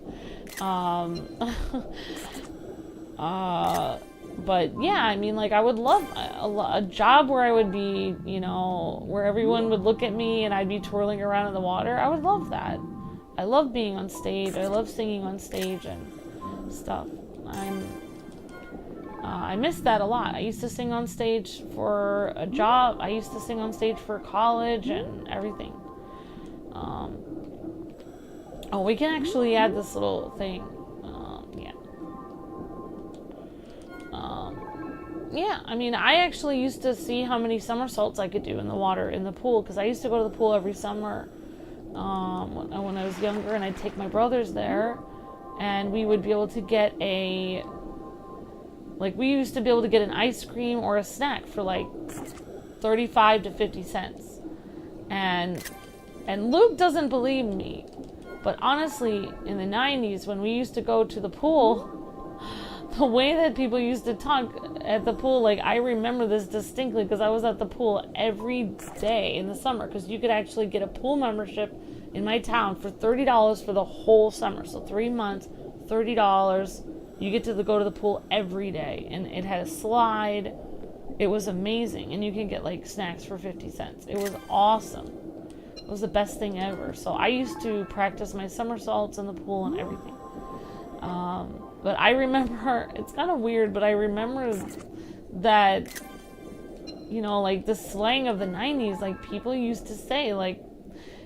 But yeah, I mean, like, I would love a job where I would be, you know, where everyone would look at me and I'd be twirling around in the water. I would love that. I love being on stage. I love singing on stage and stuff. I miss that a lot. I used to sing on stage for a job. I used to sing on stage for college and everything. Oh, we can actually add this little thing. Yeah, I mean, I actually used to see how many somersaults I could do in the water, in the pool, because I used to go to the pool every summer when I was younger, and I'd take my brothers there, and we would be able to get we used to be able to get an ice cream or a snack for like 35 to 50 cents. And Luke doesn't believe me, but honestly, in the 90s, when we used to go to the pool, the way that people used to talk at the pool, like, I remember this distinctly because I was at the pool every day in the summer, because you could actually get a pool membership in my town for $30 for the whole summer. So 3 months, $30. You get to go to the pool every day, and it had a slide. It was amazing, and you can get like snacks for 50 cents. It was awesome. It was the best thing ever. So I used to practice my somersaults in the pool and everything. But I remember, it's kind of weird, but I remember that, you know, like the slang of the 90s, like people used to say, like,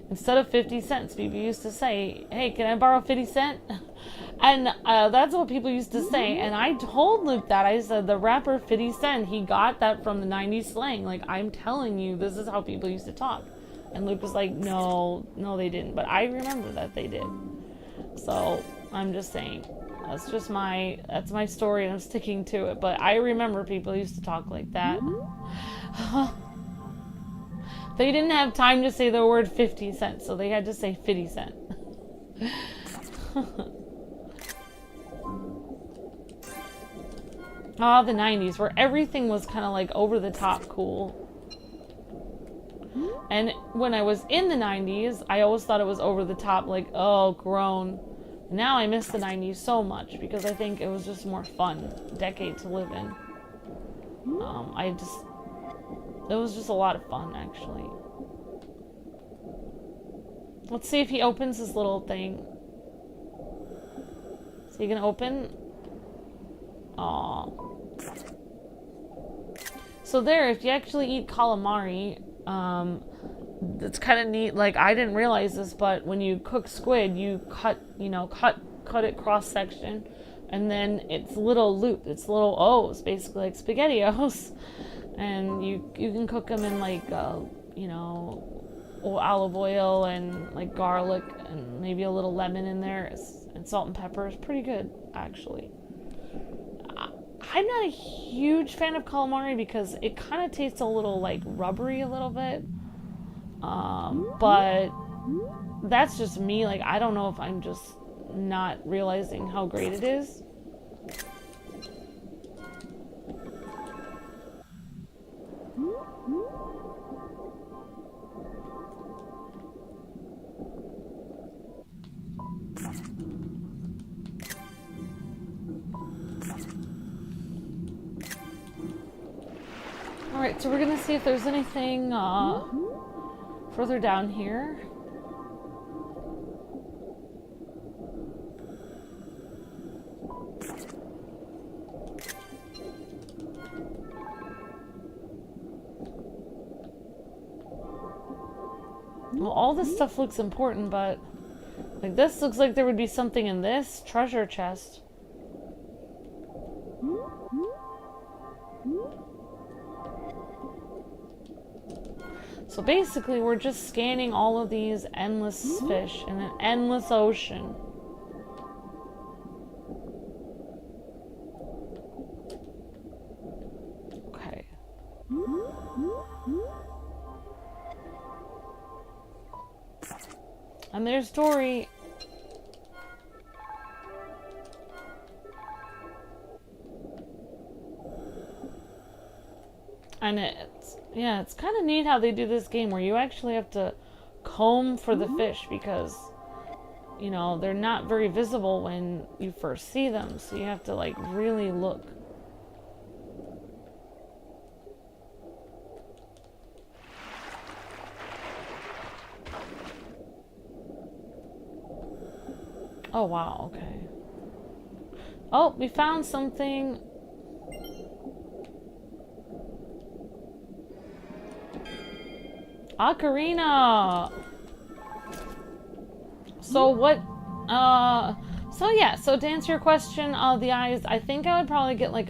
instead of 50 cents, people used to say, hey, can I borrow 50 cents? And that's what people used to say. And I told Luke that. I said, the rapper 50 Cent, he got that from the 90s slang. Like, I'm telling you, this is how people used to talk. And Luke was like, no, they didn't. But I remember that they did. So, I'm just saying. That's my story, and I'm sticking to it. But I remember people used to talk like that. They didn't have time to say the word 50 cents, so they had to say 50 cent. Ah, the 90s, where everything was kind of like over the top cool. And when I was in the 90s, I always thought it was over the top, like, oh, grown. Now I miss the 90s so much because I think it was just more fun decade to live in. It was just a lot of fun, actually. Let's see if he opens his little thing. Is he gonna open? Aww. So there, if you actually eat calamari, it's kind of neat. Like, I didn't realize this, but when you cook squid, you cut it cross section, and then it's little loop, it's little O's, basically like SpaghettiOs, and you can cook them in like olive oil and like garlic and maybe a little lemon in there, and salt and pepper. It's pretty good, actually. I'm not a huge fan of calamari because it kind of tastes a little like rubbery a little bit. But that's just me. Like, I don't know if I'm just not realizing how great it is. Alright, so we're gonna see if there's anything further down here. Well, all this stuff looks important, but like this looks like there would be something in this treasure chest. So basically, we're just scanning all of these endless fish in an endless ocean. Okay. And there's Dory. And it's kind of neat how they do this game where you actually have to comb for the fish because, you know, they're not very visible when you first see them. So you have to, like, really look. Oh, wow, okay. Oh, we found something. Ocarina! So what, so yeah, so to answer your question, the eyes, I think I would probably get like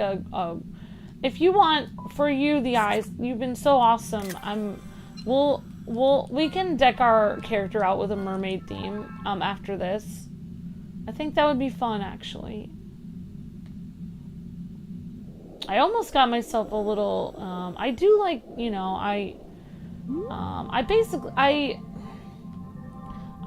if you want, for you, the eyes, you've been so awesome, we can deck our character out with a mermaid theme, after this. I think that would be fun, actually. I almost got myself a little, I do like, you know, I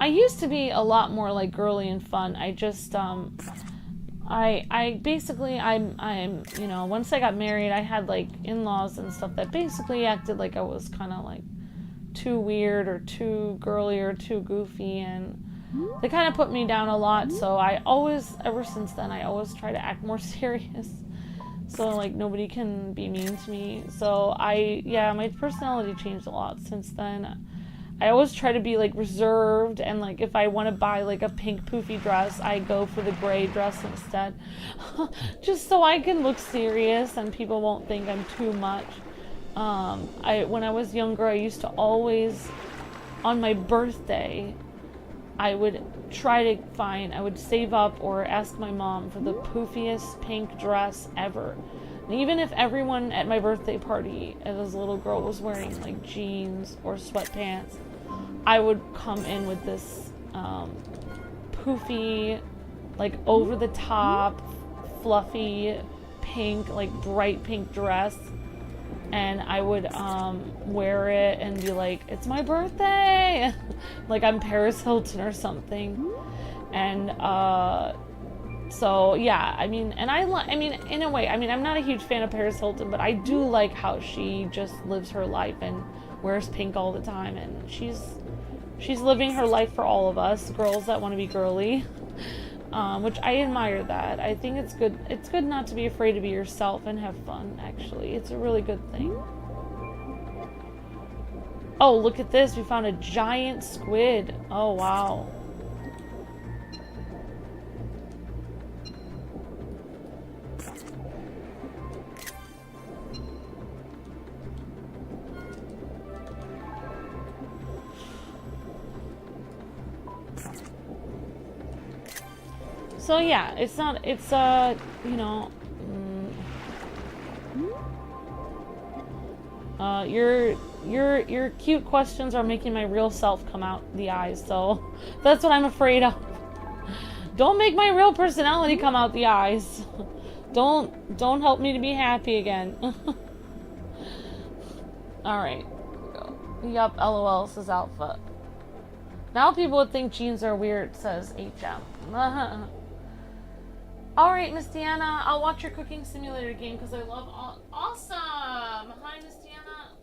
used to be a lot more like girly and fun. I just, I basically, I'm, you know, once I got married, I had like in-laws and stuff that basically acted like I was kind of like too weird or too girly or too goofy, and they kind of put me down a lot. So I always, ever since then, I always try to act more serious. So like nobody can be mean to me. So yeah, my personality changed a lot since then. I always try to be like reserved, and like if I want to buy like a pink poofy dress, I go for the gray dress instead. Just so I can look serious and people won't think I'm too much. When I was younger, I used to always, on my birthday, I would I would save up or ask my mom for the poofiest pink dress ever. And even if everyone at my birthday party as a little girl was wearing like jeans or sweatpants, I would come in with this poofy, like over the top, fluffy, pink, like bright pink dress. And I would wear it and be like, it's my birthday! Like I'm Paris Hilton or something. And so yeah, I mean, and I mean, in a way, I mean, I'm not a huge fan of Paris Hilton, but I do like how she just lives her life and wears pink all the time, and she's living her life for all of us girls that want to be girly. Which I admire that. I think it's good. It's good not to be afraid to be yourself and have fun, actually. It's a really good thing. Oh, look at this. We found a giant squid. Oh, wow. So yeah, it's you know, your cute questions are making my real self come out the eyes, so that's what I'm afraid of. Don't make my real personality come out the eyes. Don't help me to be happy again. Alright. Yup, LOL says Alpha. Now people would think jeans are weird, says HM. Alright, Miss Deanna, I'll watch your cooking simulator game because I love awesome! Hi, Miss Deanna.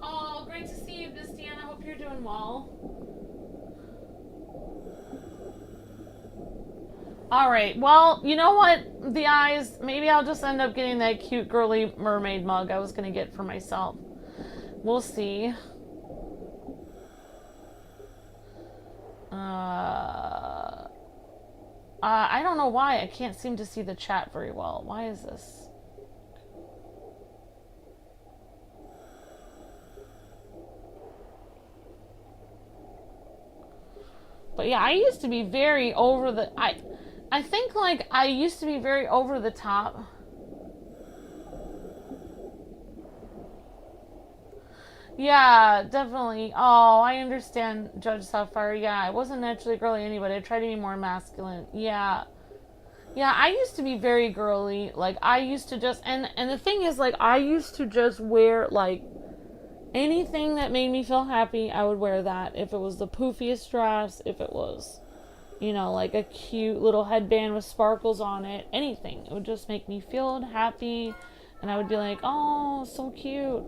Oh, great to see you, Miss Deanna. Hope you're doing well. Alright, well, you know what, the eyes, maybe I'll just end up getting that cute girly mermaid mug I was going to get for myself. We'll see. I don't know why I can't seem to see the chat very well. Why is this? But yeah, I used to be very over the... I think, like, I used to be very over the top. Yeah, definitely. Oh, I understand, Judge Sapphire. Yeah, I wasn't naturally girly anyway. I tried to be more masculine. Yeah. Yeah, I used to be very girly. Like, I used to just... And the thing is, like, I used to just wear, like... anything that made me feel happy, I would wear that. If it was the poofiest dress, if it was... you know, like a cute little headband with sparkles on it, anything. It would just make me feel happy, and I would be like, oh, so cute.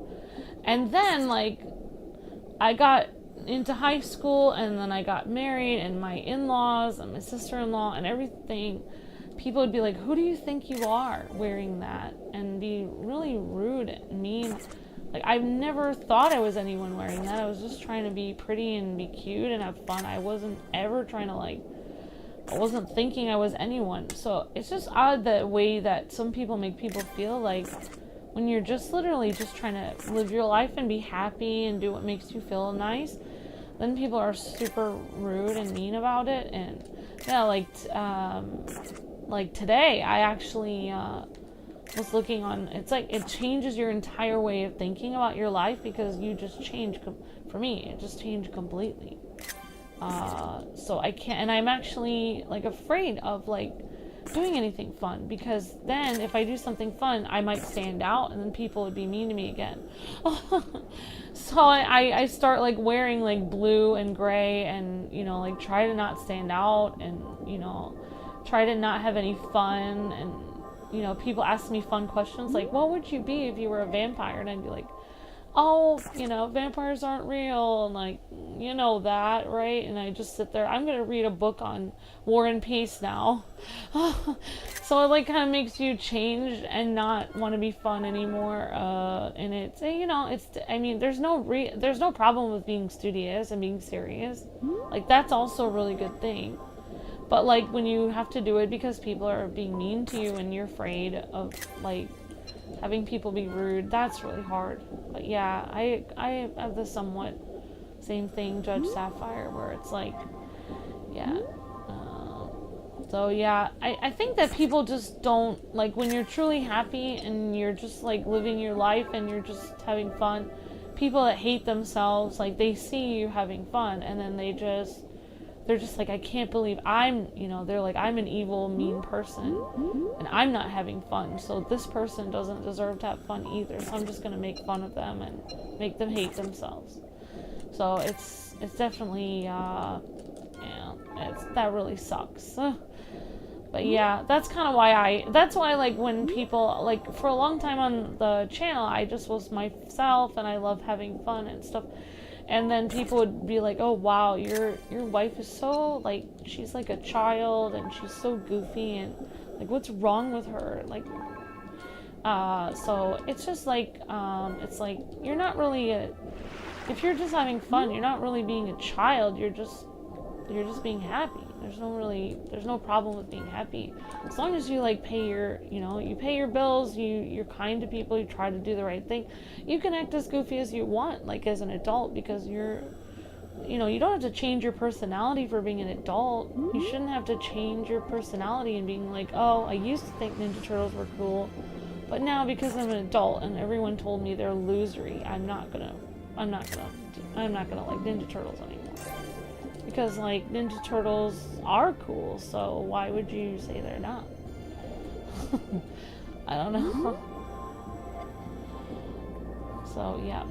And then, like, I got into high school, and then I got married, and my in-laws and my sister-in-law and everything people would be like, who do you think you are wearing that? And be really rude and mean. Like, I've never thought I was anyone wearing that. I was just trying to be pretty and be cute and have fun. I wasn't ever trying to, like, I wasn't thinking I was anyone. So it's just odd the way that some people make people feel, like, when you're just literally just trying to live your life and be happy and do what makes you feel nice, then people are super rude and mean about it. And yeah, like today, I actually was looking on, it's like it changes your entire way of thinking about your life, because you just change, for me, it just changed completely. So I can't, and I'm actually like afraid of like doing anything fun, because then if I do something fun, I might stand out and then people would be mean to me again. So I start like wearing like blue and gray and, you know, like try to not stand out and, you know, try to not have any fun. And, you know, people ask me fun questions like, what would you be if you were a vampire? And I'd be like, oh, you know, vampires aren't real, and like, you know that, right? And I just sit there. I'm gonna read a book on War and Peace now. So it like kind of makes you change and not want to be fun anymore. And it's, you know, it's, I mean, there's no problem with being studious and being serious. Like, that's also a really good thing. But like when you have to do it because people are being mean to you and you're afraid of like having people be rude, that's really hard. But yeah, I have the somewhat same thing, Judge Sapphire, where it's like, yeah. So yeah, I think that people just don't, like, when you're truly happy and you're just like living your life and you're just having fun, people that hate themselves, like, they see you having fun and then they're just like, I can't believe they're like, I'm an evil, mean person and I'm not having fun, so this person doesn't deserve to have fun either, so I'm just gonna make fun of them and make them hate themselves. So it's definitely, that really sucks. But yeah, that's kind of why like when people, like, for a long time on the channel, I just was myself and I love having fun and stuff. And then people would be like, oh wow, your wife is so, like, she's like a child and she's so goofy and like, what's wrong with her? Like, so it's just like, it's like, you're not really if you're just having fun, you're not really being a child, you're just being happy. There's no problem with being happy. As long as you like pay your bills, you're kind to people, you try to do the right thing, you can act as goofy as you want, like, as an adult, because you don't have to change your personality for being an adult. You shouldn't have to change your personality and being like, oh, I used to think Ninja Turtles were cool, but now because I'm an adult and everyone told me they're losery, I'm not gonna like Ninja Turtles anymore. Because, like, Ninja Turtles are cool, so why would you say they're not? I don't know. So, yeah.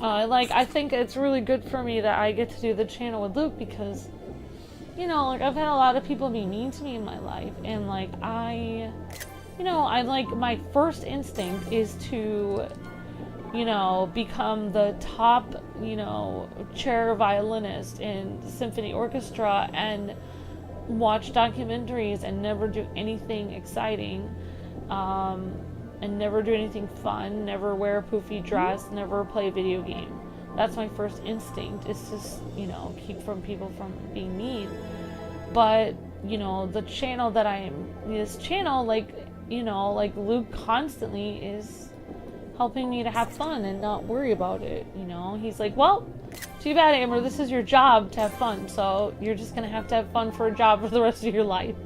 I think it's really good for me that I get to do the channel with Luke, because, you know, like, I've had a lot of people be mean to me in my life, and, like, I like, my first instinct is to, you know, become the top, you know, chair violinist in the symphony orchestra and watch documentaries and never do anything exciting, and never do anything fun, never wear a poofy dress, never play a video game. That's my first instinct, is just, you know, keep people from being mean. But, you know, this channel, like, you know, like, Luke constantly is helping me to have fun and not worry about it, you know. He's like, well, too bad, Amber, this is your job to have fun, so you're just gonna have to have fun for a job for the rest of your life.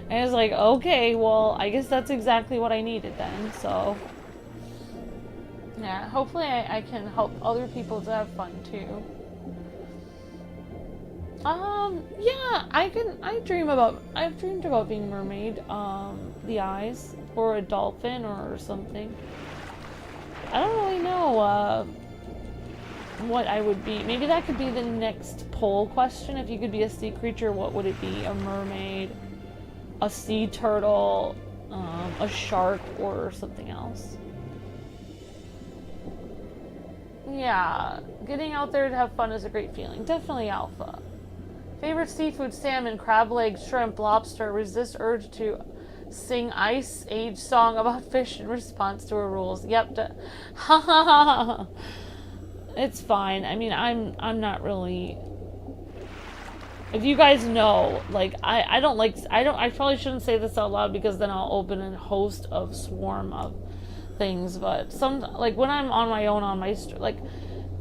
And I was like, okay, well, I guess that's exactly what I needed then. So yeah, hopefully I can help other people to have fun too. Yeah, I've dreamed about being a mermaid, the eyes, or a dolphin or something. I don't really know what I would be. Maybe that could be the next poll question. If you could be a sea creature, what would it be? A mermaid, a sea turtle, a shark, or something else? Yeah, getting out there to have fun is a great feeling. Definitely alpha. Favorite seafood: salmon, crab legs, shrimp, lobster. Resist urge to sing Ice Age song about fish in response to her rules. Yep. It's fine. I mean, I'm not really. If you guys know, like, I probably shouldn't say this out loud because then I'll open a host of swarm of things, but like, when I'm on my own on my, like,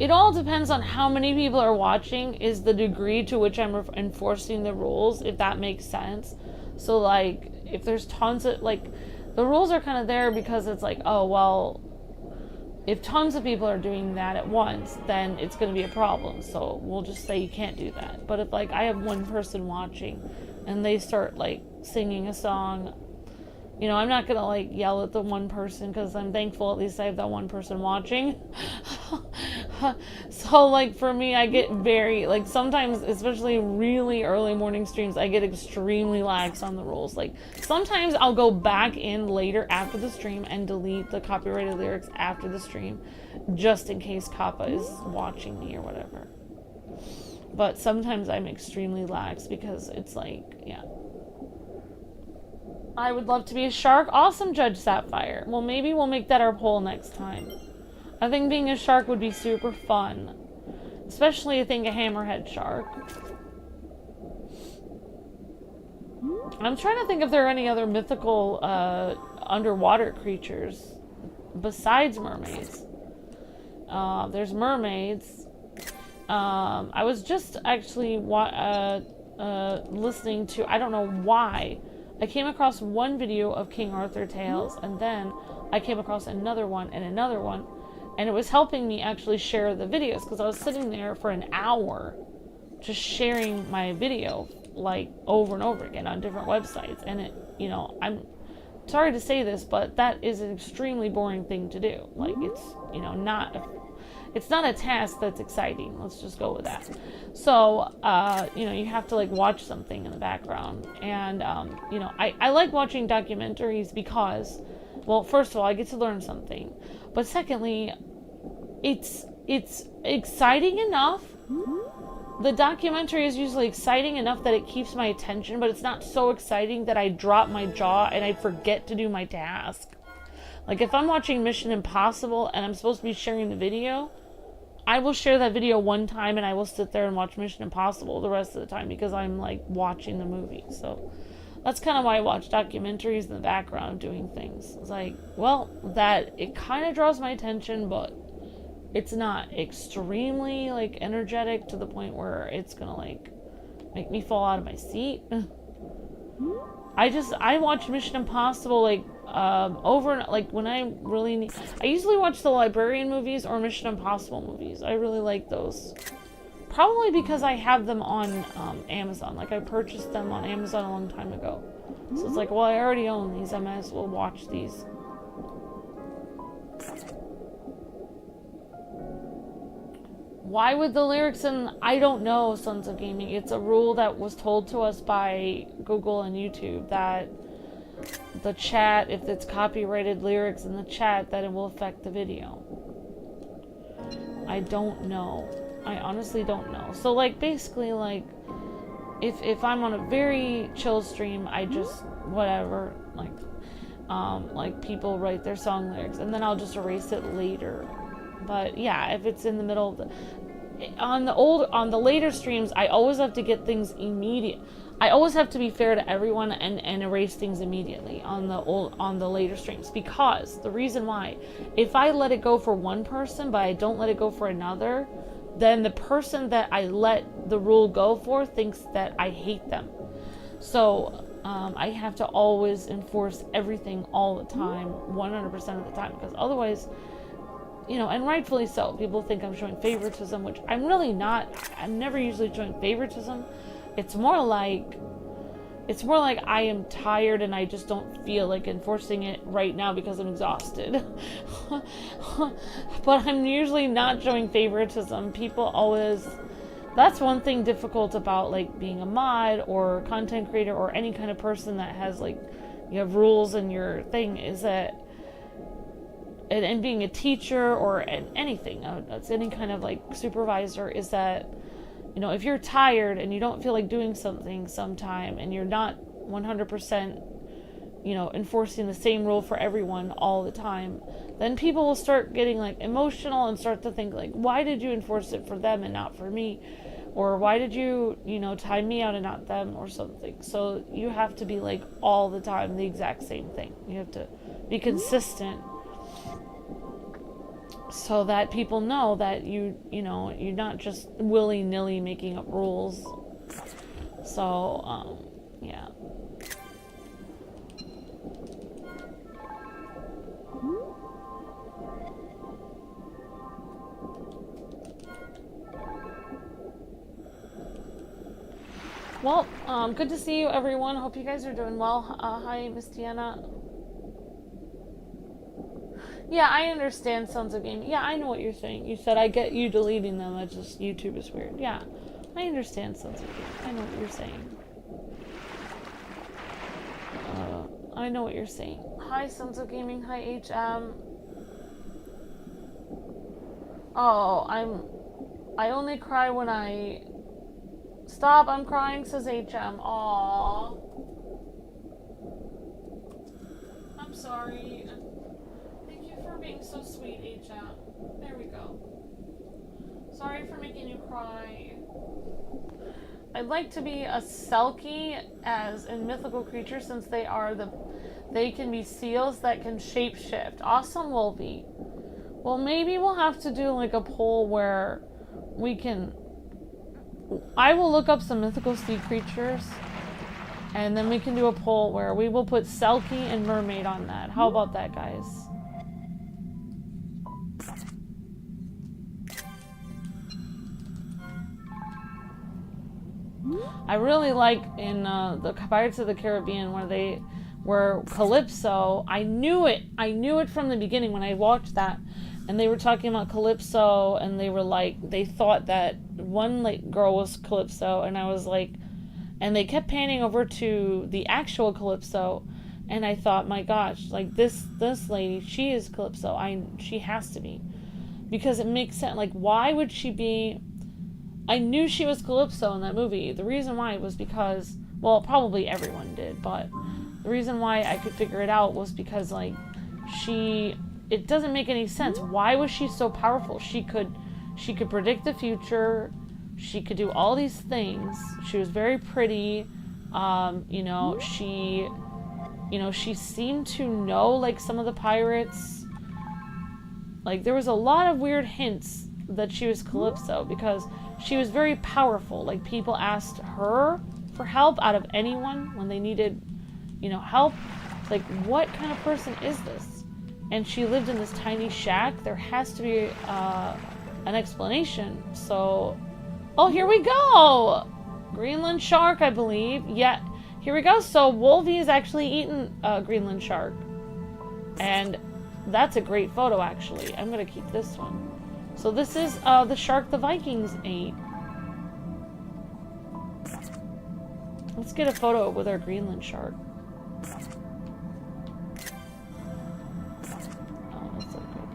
it all depends on how many people are watching, is the degree to which I'm enforcing the rules, if that makes sense. So, like, if there's tons of, like, the rules are kind of there because it's like, oh, well, if tons of people are doing that at once, then it's going to be a problem. So we'll just say you can't do that. But if, like, I have one person watching and they start, like, singing a song, you know, I'm not going to, like, yell at the one person because I'm thankful at least I have that one person watching. So, like, for me, I get very, like, sometimes, especially really early morning streams, I get extremely lax on the rules. Like, sometimes I'll go back in later after the stream and delete the copyrighted lyrics after the stream, just in case Kappa is watching me or whatever. But sometimes I'm extremely lax because it's like, yeah. I would love to be a shark. Awesome, Judge Sapphire. Well, maybe we'll make that our poll next time. I think being a shark would be super fun. Especially, I think, a hammerhead shark. I'm trying to think if there are any other mythical underwater creatures besides mermaids. There's mermaids. I was just actually listening to, I don't know why, I came across one video of King Arthur tales, and then I came across another one and another one, and it was helping me actually share the videos, because I was sitting there for an hour just sharing my video, like, over and over again on different websites, and it, you know, I'm sorry to say this, but that is an extremely boring thing to do. Like, it's, you know, it's not a task that's exciting. Let's just go with that. So, you know, you have to, like, watch something in the background. And, you know, I like watching documentaries because, well, first of all, I get to learn something. But secondly, it's exciting enough. The documentary is usually exciting enough that it keeps my attention, but it's not so exciting that I drop my jaw and I forget to do my task. Like, if I'm watching Mission Impossible and I'm supposed to be sharing the video, I will share that video one time and I will sit there and watch Mission Impossible the rest of the time because I'm, like, watching the movie. So that's kind of why I watch documentaries in the background doing things. It's like, well, that it kind of draws my attention, but it's not extremely, like, energetic to the point where it's gonna, like, make me fall out of my seat. I watch Mission Impossible, like, over and, like, when I really need, I usually watch the Librarian movies or Mission Impossible movies. I really like those. Probably because I have them on Amazon. Like, I purchased them on Amazon a long time ago. So it's like, well, I already own these. I might as well watch these. Why would the lyrics in, I don't know, Sons of Gaming. It's a rule that was told to us by Google and YouTube that the chat, if it's copyrighted lyrics in the chat, that it will affect the video. I don't know. I honestly don't know. So, like, basically, like, if I'm on a very chill stream, I just, whatever, like people write their song lyrics, and then I'll just erase it later. But yeah, if it's in the middle of on the later streams, I always have to get things immediate. I always have to be fair to everyone and erase things immediately on the later streams, because the reason why, if I let it go for one person but I don't let it go for another, then the person that I let the rule go for thinks that I hate them. So I have to always enforce everything all the time, 100% of the time, because otherwise, you know, and rightfully so, people think I'm showing favoritism, which I'm really not. I'm never usually showing favoritism. It's more like I am tired and I just don't feel like enforcing it right now because I'm exhausted. But I'm usually not showing favoritism. People always, that's one thing difficult about, like, being a mod or content creator or any kind of person that has, like, you have rules in your thing, is that, and being a teacher or anything, it's any kind of, like, supervisor, is that you know, if you're tired and you don't feel like doing something sometime and you're not 100%, you know, enforcing the same rule for everyone all the time, then people will start getting like emotional and start to think like, why did you enforce it for them and not for me? Or why did you, you know, time me out and not them or something? So you have to be like all the time the exact same thing. You have to be consistent so that people know that you know, you're not just willy-nilly making up rules. So, yeah. Well, good to see you, everyone. Hope you guys are doing well. Hi, Miss Deanna. Yeah, I understand Sons of Gaming. Yeah, I know what you're saying. You said I get you deleting them. It's just YouTube is weird. Yeah, I understand Sons of Gaming. I know what you're saying. I know what you're saying. Hi, Sons of Gaming. Hi, HM. Oh, I only cry when I... Stop, I'm crying, says HM. Aww. I'm sorry. Thank you for being so sweet, HM. There we go. Sorry for making you cry. I'd like to be a Selkie as in mythical creatures since they can be seals that can shapeshift. Awesome, Wolvie. Well, maybe we'll have to do like a poll where we can... I will look up some mythical sea creatures and then we can do a poll where we will put Selkie and Mermaid on that. How about that, guys? I really like in the Pirates of the Caribbean where Calypso, I knew it from the beginning when I watched that, and they were talking about Calypso, and they were like, they thought that one like girl was Calypso, and I was like, and they kept panning over to the actual Calypso, and I thought, my gosh, like this lady, she is Calypso. She has to be, because it makes sense. Like, why would she be? I knew she was Calypso in that movie. The reason why was because, well, probably everyone did, but the reason why I could figure it out was because, like, it doesn't make any sense. Why was she so powerful? She could predict the future. She could do all these things. She was very pretty. You know, she seemed to know, like, some of the pirates. Like, there was a lot of weird hints that she was Calypso because she was very powerful. Like, people asked her for help out of anyone when they needed, you know, help. Like, what kind of person is this? And she lived in this tiny shack. There has to be an explanation. So, oh, here we go! Greenland shark, I believe. Yeah, here we go. So, Wolvie is actually eating a Greenland shark. And that's a great photo, actually. I'm going to keep this one. So this is the shark the Vikings ate. Let's get a photo with our Greenland shark. Oh, that's so good.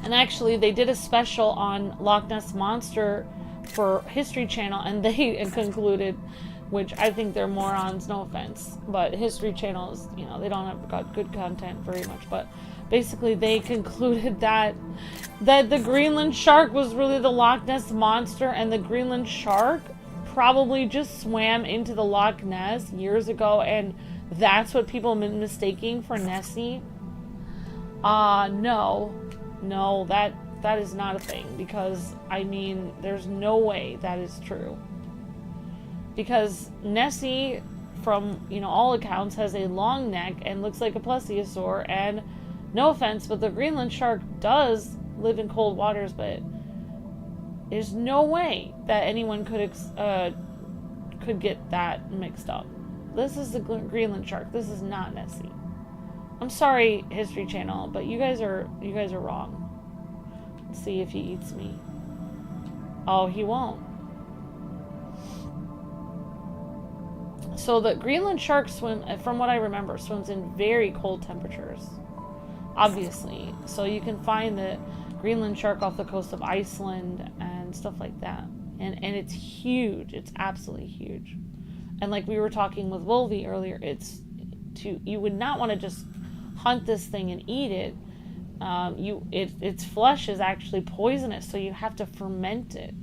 And actually, they did a special on Loch Ness Monster for History Channel, and they concluded, which I think they're morons, no offense, but History Channel is, you know, they don't have got good content very much, but basically they concluded that the Greenland shark was really the Loch Ness Monster, and the Greenland shark probably just swam into the Loch Ness years ago, and that's what people have been mistaking for Nessie. No, that is not a thing, because, I mean, there's no way that is true. Because Nessie, from, you know, all accounts, has a long neck and looks like a plesiosaur, and no offense, but the Greenland shark does live in cold waters, but there's no way that anyone could get that mixed up. This is the Greenland shark. This is not Nessie. I'm sorry, History Channel, but you guys are wrong. Let's see if he eats me. Oh, he won't. So the Greenland shark from what I remember, swims in very cold temperatures. Obviously. So you can find the Greenland shark off the coast of Iceland and stuff like that. and it's huge. It's absolutely huge. And like we were talking with Wolvie earlier, you would not want to just hunt this thing and eat it. Its flesh is actually poisonous, so you have to ferment it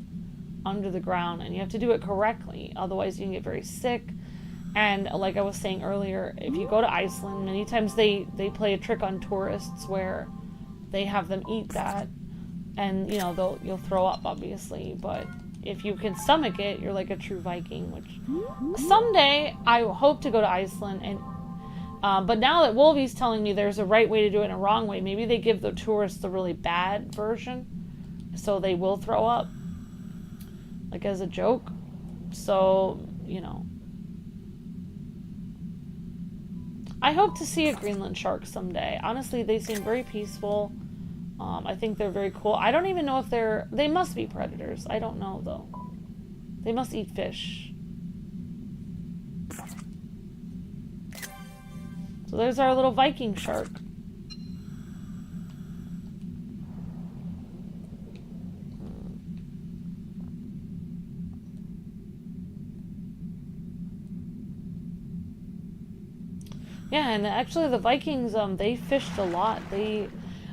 under the ground, and you have to do it correctly, otherwise you can get very sick. And like I was saying earlier, if you go to Iceland, many times they play a trick on tourists where they have them eat that, and you know you'll throw up, obviously, but if you can stomach it, you're like a true Viking. Which someday I hope to go to Iceland, and but now that Wolvie's telling me there's a right way to do it and a wrong way, maybe they give the tourists the really bad version, so they will throw up, like as a joke. So, you know, I hope to see a Greenland shark someday. Honestly, they seem very peaceful. I think they're very cool. I don't even know if they must be predators. I don't know though. They must eat fish. So there's our little Viking shark. Yeah, and actually the Vikings, they fished a lot.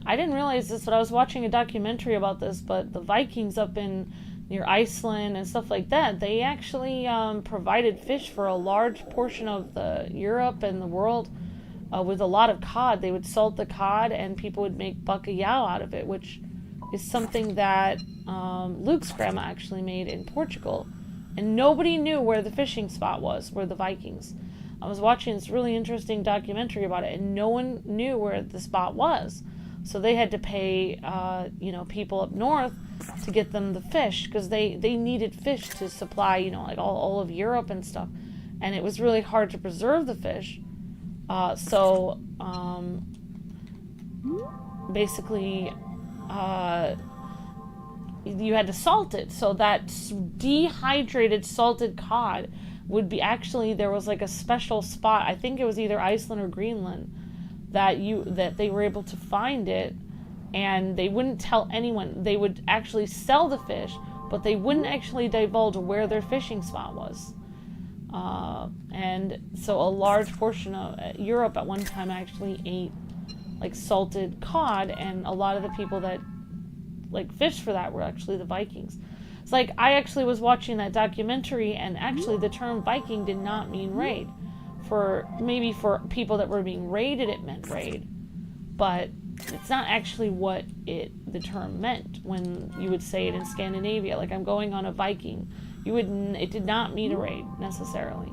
I didn't realize this, but I was watching a documentary about this, but the Vikings up near Iceland and stuff like that, they actually provided fish for a large portion of Europe and the world with a lot of cod. They would salt the cod, and people would make bacalhau out of it, which is something that Luke's grandma actually made in Portugal. And nobody knew where the fishing spot was, where the Vikings. I was watching this really interesting documentary about it, and no one knew where the spot was. So they had to pay, people up north to get them the fish, because they needed fish to supply, like all of Europe and stuff. And it was really hard to preserve the fish. Basically, you had to salt it. So that dehydrated salted cod would be there was like a special spot, I think it was either Iceland or Greenland, that they were able to find it, and they wouldn't tell anyone. They would actually sell the fish, but they wouldn't actually divulge where their fishing spot was. And so a large portion of Europe at one time actually ate like salted cod, and a lot of the people that like fished for that were actually the Vikings. It's like I actually was watching that documentary, and actually the term Viking did not mean raid. For people that were being raided, it meant raid, but it's not actually what the term meant when you would say it in Scandinavia. Like, I'm going on a Viking. It did not mean a raid necessarily.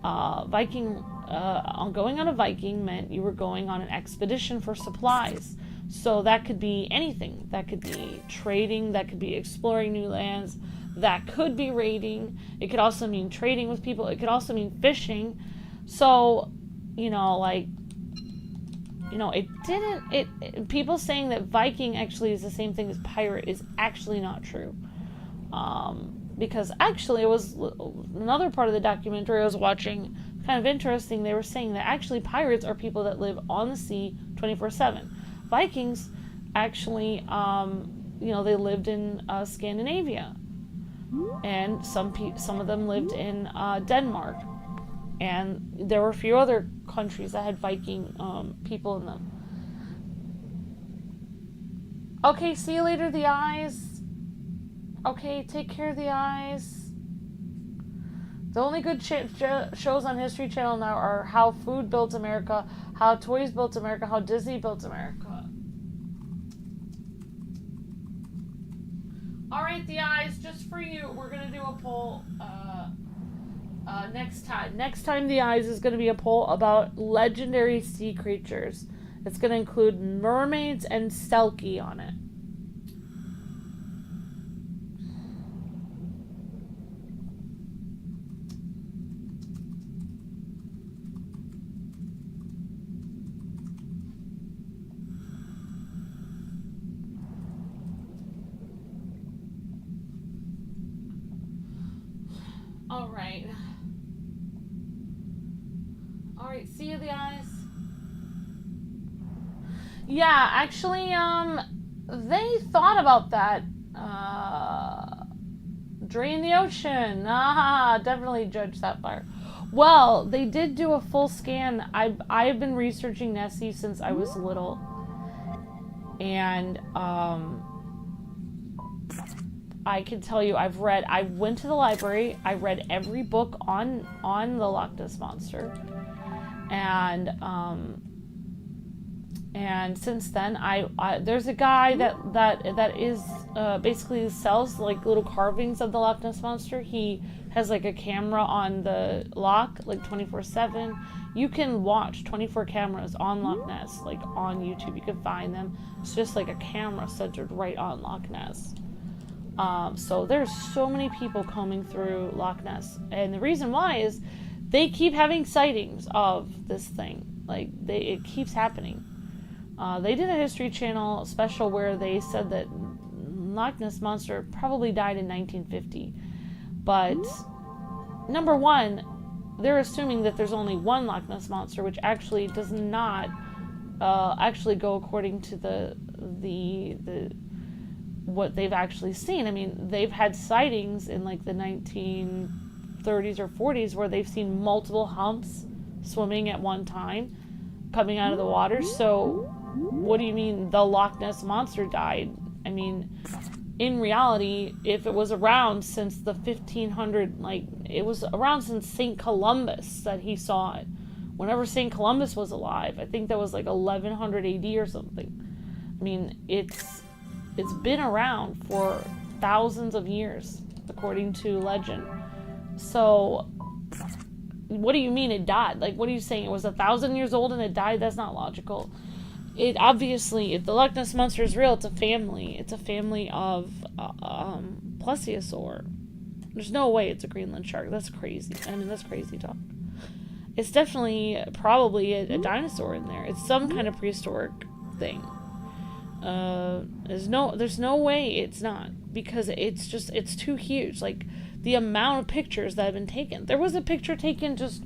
Going on a Viking meant you were going on an expedition for supplies. So that could be anything. That could be trading. That could be exploring new lands. That could be raiding. It could also mean trading with people. It could also mean fishing. So, people saying that Viking actually is the same thing as pirate is actually not true. Because actually it was another part of the documentary I was watching, kind of interesting. They were saying that actually pirates are people that live on the sea 24/7. Vikings actually, they lived in Scandinavia, and some of them lived in Denmark, and there were a few other countries that had Viking people in them. Okay, see you later, the eyes. Okay, take care of the eyes. The only good shows on History Channel now are How Food Built America, How Toys Built America, How Disney Built America. Alright, the eyes, just for you, we're going to do a poll next time. Next time, the eyes is going to be a poll about legendary sea creatures. It's going to include mermaids and selkie on it. Alright, see you, the eyes. Yeah, actually, they thought about that drain the ocean. Ah, definitely Judge Sapphire. Well, they did do a full scan. I've been researching Nessie since I was little. And, I can tell you, I went to the library, I read every book on the Loch Ness Monster. And since then, there's a guy that is basically sells like little carvings of the Loch Ness Monster. He has like a camera on the loch, like 24/7. You can watch 24 cameras on Loch Ness, like on YouTube. You can find them. It's just like a camera centered right on Loch Ness. So there's so many people combing through Loch Ness, and the reason why is they keep having sightings of this thing. Like it keeps happening. They did a History Channel special where they said that Loch Ness Monster probably died in 1950. But, number one, they're assuming that there's only one Loch Ness Monster, which actually does not actually go according to the what they've actually seen. I mean, they've had sightings in like the 1930s or 40s where they've seen multiple humps swimming at one time coming out of the water. So what do you mean the Loch Ness Monster died? I mean, in reality, if it was around since the 1500, like it was around since St. Columbus that he saw it. Whenever St. Columbus was alive, I think that was like 1100 AD or something. I mean, it's been around for thousands of years, according to legend. So what do you mean it died? Like, what are you saying? It was 1,000 years old and it died? That's not logical. It obviously, if the Loch Ness Monster is real, it's a family. It's a family of plesiosaur. There's no way it's a Greenland shark. That's crazy. I mean, that's crazy talk. It's definitely probably a dinosaur in there. It's some kind of prehistoric thing. There's no way it's not, because it's too huge. Like, the amount of pictures that have been taken. There was a picture taken just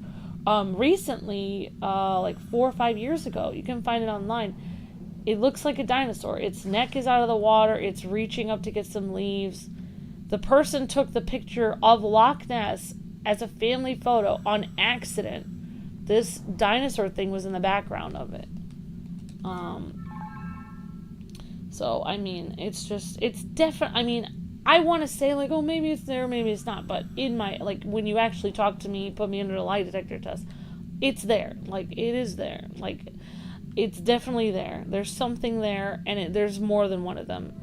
recently, like 4 or 5 years ago. You can find it online. It looks like a dinosaur. Its neck is out of the water. It's reaching up to get some leaves. The person took the picture of Loch Ness as a family photo on accident. This dinosaur thing was in the background of it. So, I mean, it's definitely, I mean, I want to say, like, oh, maybe it's there, maybe it's not, but in my, like, when you actually talk to me, put me under a lie detector test, it's there. Like, it is there. Like, it's definitely there. There's something there, and there's more than one of them.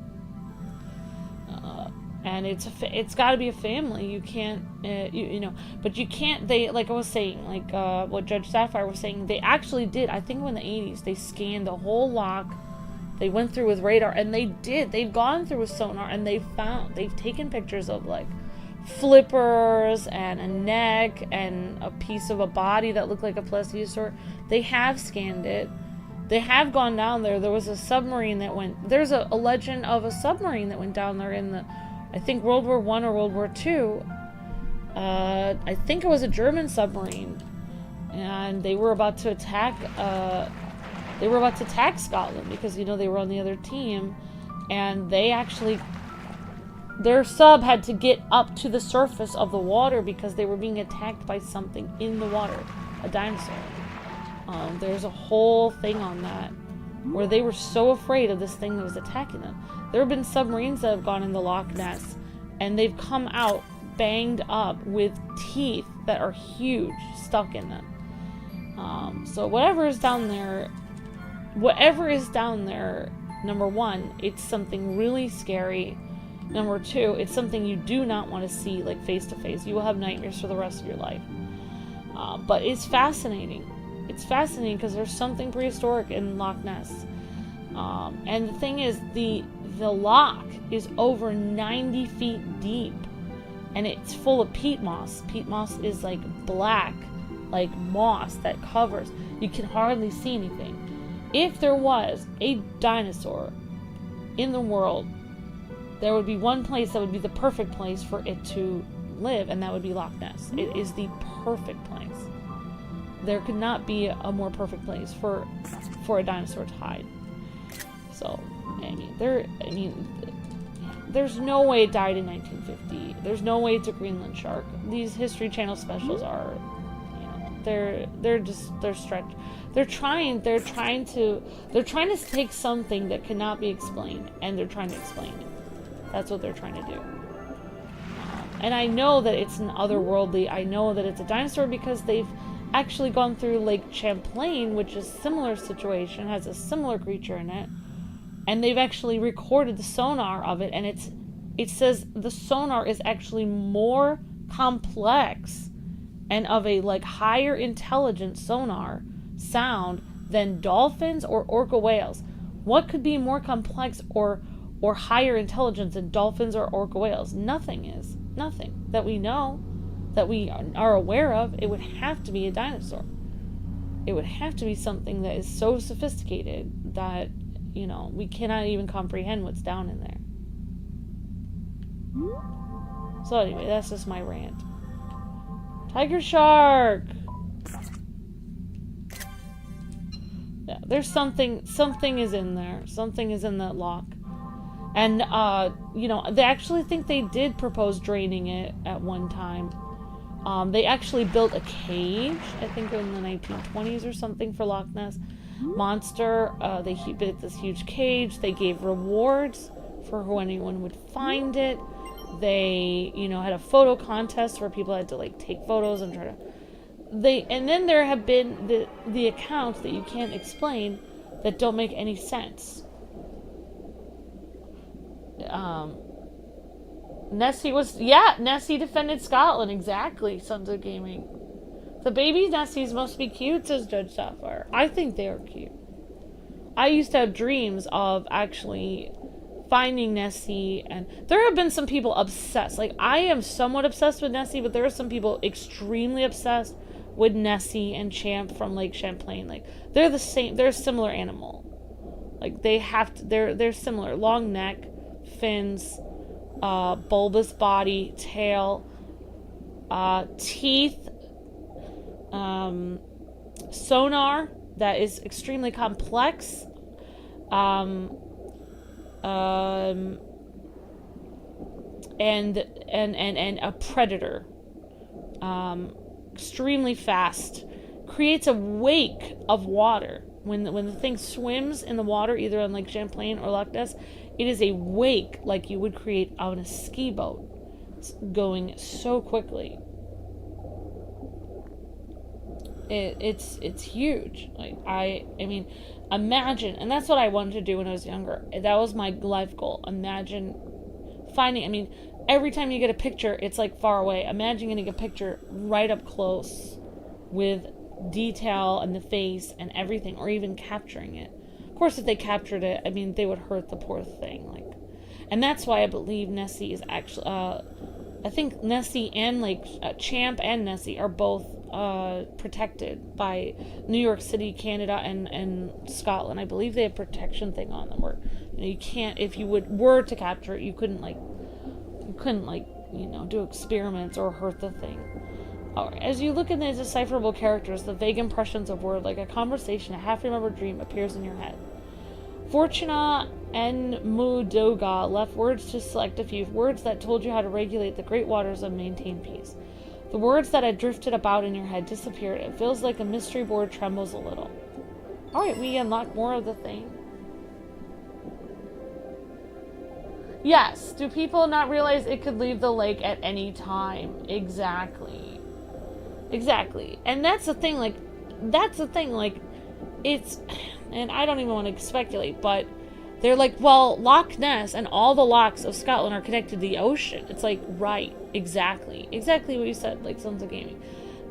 And it's got to be a family. You can't, you know, but you can't, they, like I was saying, like, what Judge Sapphire was saying, they actually did, I think in the 80s, they scanned the whole loch. They went through with radar, and they've gone through with sonar, and they've taken pictures of, like, flippers, and a neck, and a piece of a body that looked like a plesiosaur. They have scanned it. They have gone down there. There was a submarine that there's a legend of a submarine that went down there in I think World War I or World War II. I think it was a German submarine, and they were about to attack, Scotland because, you know, they were on the other team, and their sub had to get up to the surface of the water because they were being attacked by something in the water, a dinosaur. There's a whole thing on that where they were so afraid of this thing that was attacking them. There have been submarines that have gone in the Loch Ness, and they've come out banged up with teeth that are huge stuck in them. So whatever is down there, number one, it's something really scary. Number two, it's something you do not want to see, like, face to face. You will have nightmares for the rest of your life. But it's fascinating. It's fascinating because there's something prehistoric in Loch Ness. And the thing is, the loch is over 90 feet deep, and it's full of peat moss. Peat moss is like black, like moss that covers. You can hardly see anything. If there was a dinosaur in the world, there would be one place that would be the perfect place for it to live, and that would be Loch Ness. It is the perfect place. There could not be a more perfect place for a dinosaur to hide. So, I mean, there's no way it died in 1950. There's no way it's a Greenland shark. These History Channel specials are, you know, they're stretched. They're trying to take something that cannot be explained, and they're trying to explain it. That's what they're trying to do. And I know that it's an otherworldly. I know that it's a dinosaur because they've actually gone through Lake Champlain, which is a similar situation, has a similar creature in it, and they've actually recorded the sonar of it, and it says the sonar is actually more complex and of a like higher intelligence sonar sound than dolphins or orca whales. What could be more complex or higher intelligence than dolphins or orca whales? Nothing is. Nothing that we know, that we are aware of. It would have to be a dinosaur. It would have to be something that is so sophisticated that, you know, we cannot even comprehend what's down in there. So anyway, that's just my rant. Tiger shark! Yeah, there's something is in there. Something is in that lock. And, you know, they actually think they did propose draining it at one time. They actually built a cage, I think in the 1920s or something, for Loch Ness Monster. They built this huge cage. They gave rewards for who anyone would find it. They, you know, had a photo contest where people had to, like, take photos and try to... And then there have been the accounts that you can't explain that don't make any sense. Nessie defended Scotland, exactly, Sons of Gaming. The baby Nessies must be cute, says Judge Sapphire. I think they are cute. I used to have dreams of actually finding Nessie, and there have been some people obsessed. Like, I am somewhat obsessed with Nessie, but there are some people extremely obsessed with Nessie and Champ from Lake Champlain. Like, they're the same, they're a similar animal. Like, they're similar. Long neck, fins, bulbous body, tail, teeth, sonar that is extremely complex, and a predator, extremely fast, creates a wake of water when the thing swims in the water, either on Lake Champlain or Loch Ness. It is a wake like you would create on a ski boat. It's going so quickly. It's huge. Like, I mean, imagine, and that's what I wanted to do when I was younger. That was my life goal. Imagine finding, I mean, every time you get a picture, it's like far away. Imagine getting a picture right up close with detail and the face and everything, or even capturing it. Of course, if they captured it, I mean, they would hurt the poor thing. Like, and that's why I believe Nessie is actually, I think Nessie and Champ and Nessie are both protected by New York City, Canada, and Scotland. I believe they have protection thing on them where, you know, you can't, if you were to capture it, you couldn't do experiments or hurt the thing. As you look at these decipherable characters, the vague impressions of word, like a conversation, a half-remembered dream, appears in your head. Fortuna and Mudoga left words to select a few words that told you how to regulate the great waters and maintain peace. The words that had drifted about in your head disappeared. It feels like a mystery board trembles a little. Alright, we unlock more of the thing. Yes, do people not realize it could leave the lake at any time? Exactly. Exactly. And that's the thing, it's, and I don't even want to speculate, but they're like, well, Loch Ness and all the lochs of Scotland are connected to the ocean. It's like, right, exactly what you said, like Sons of Gaming.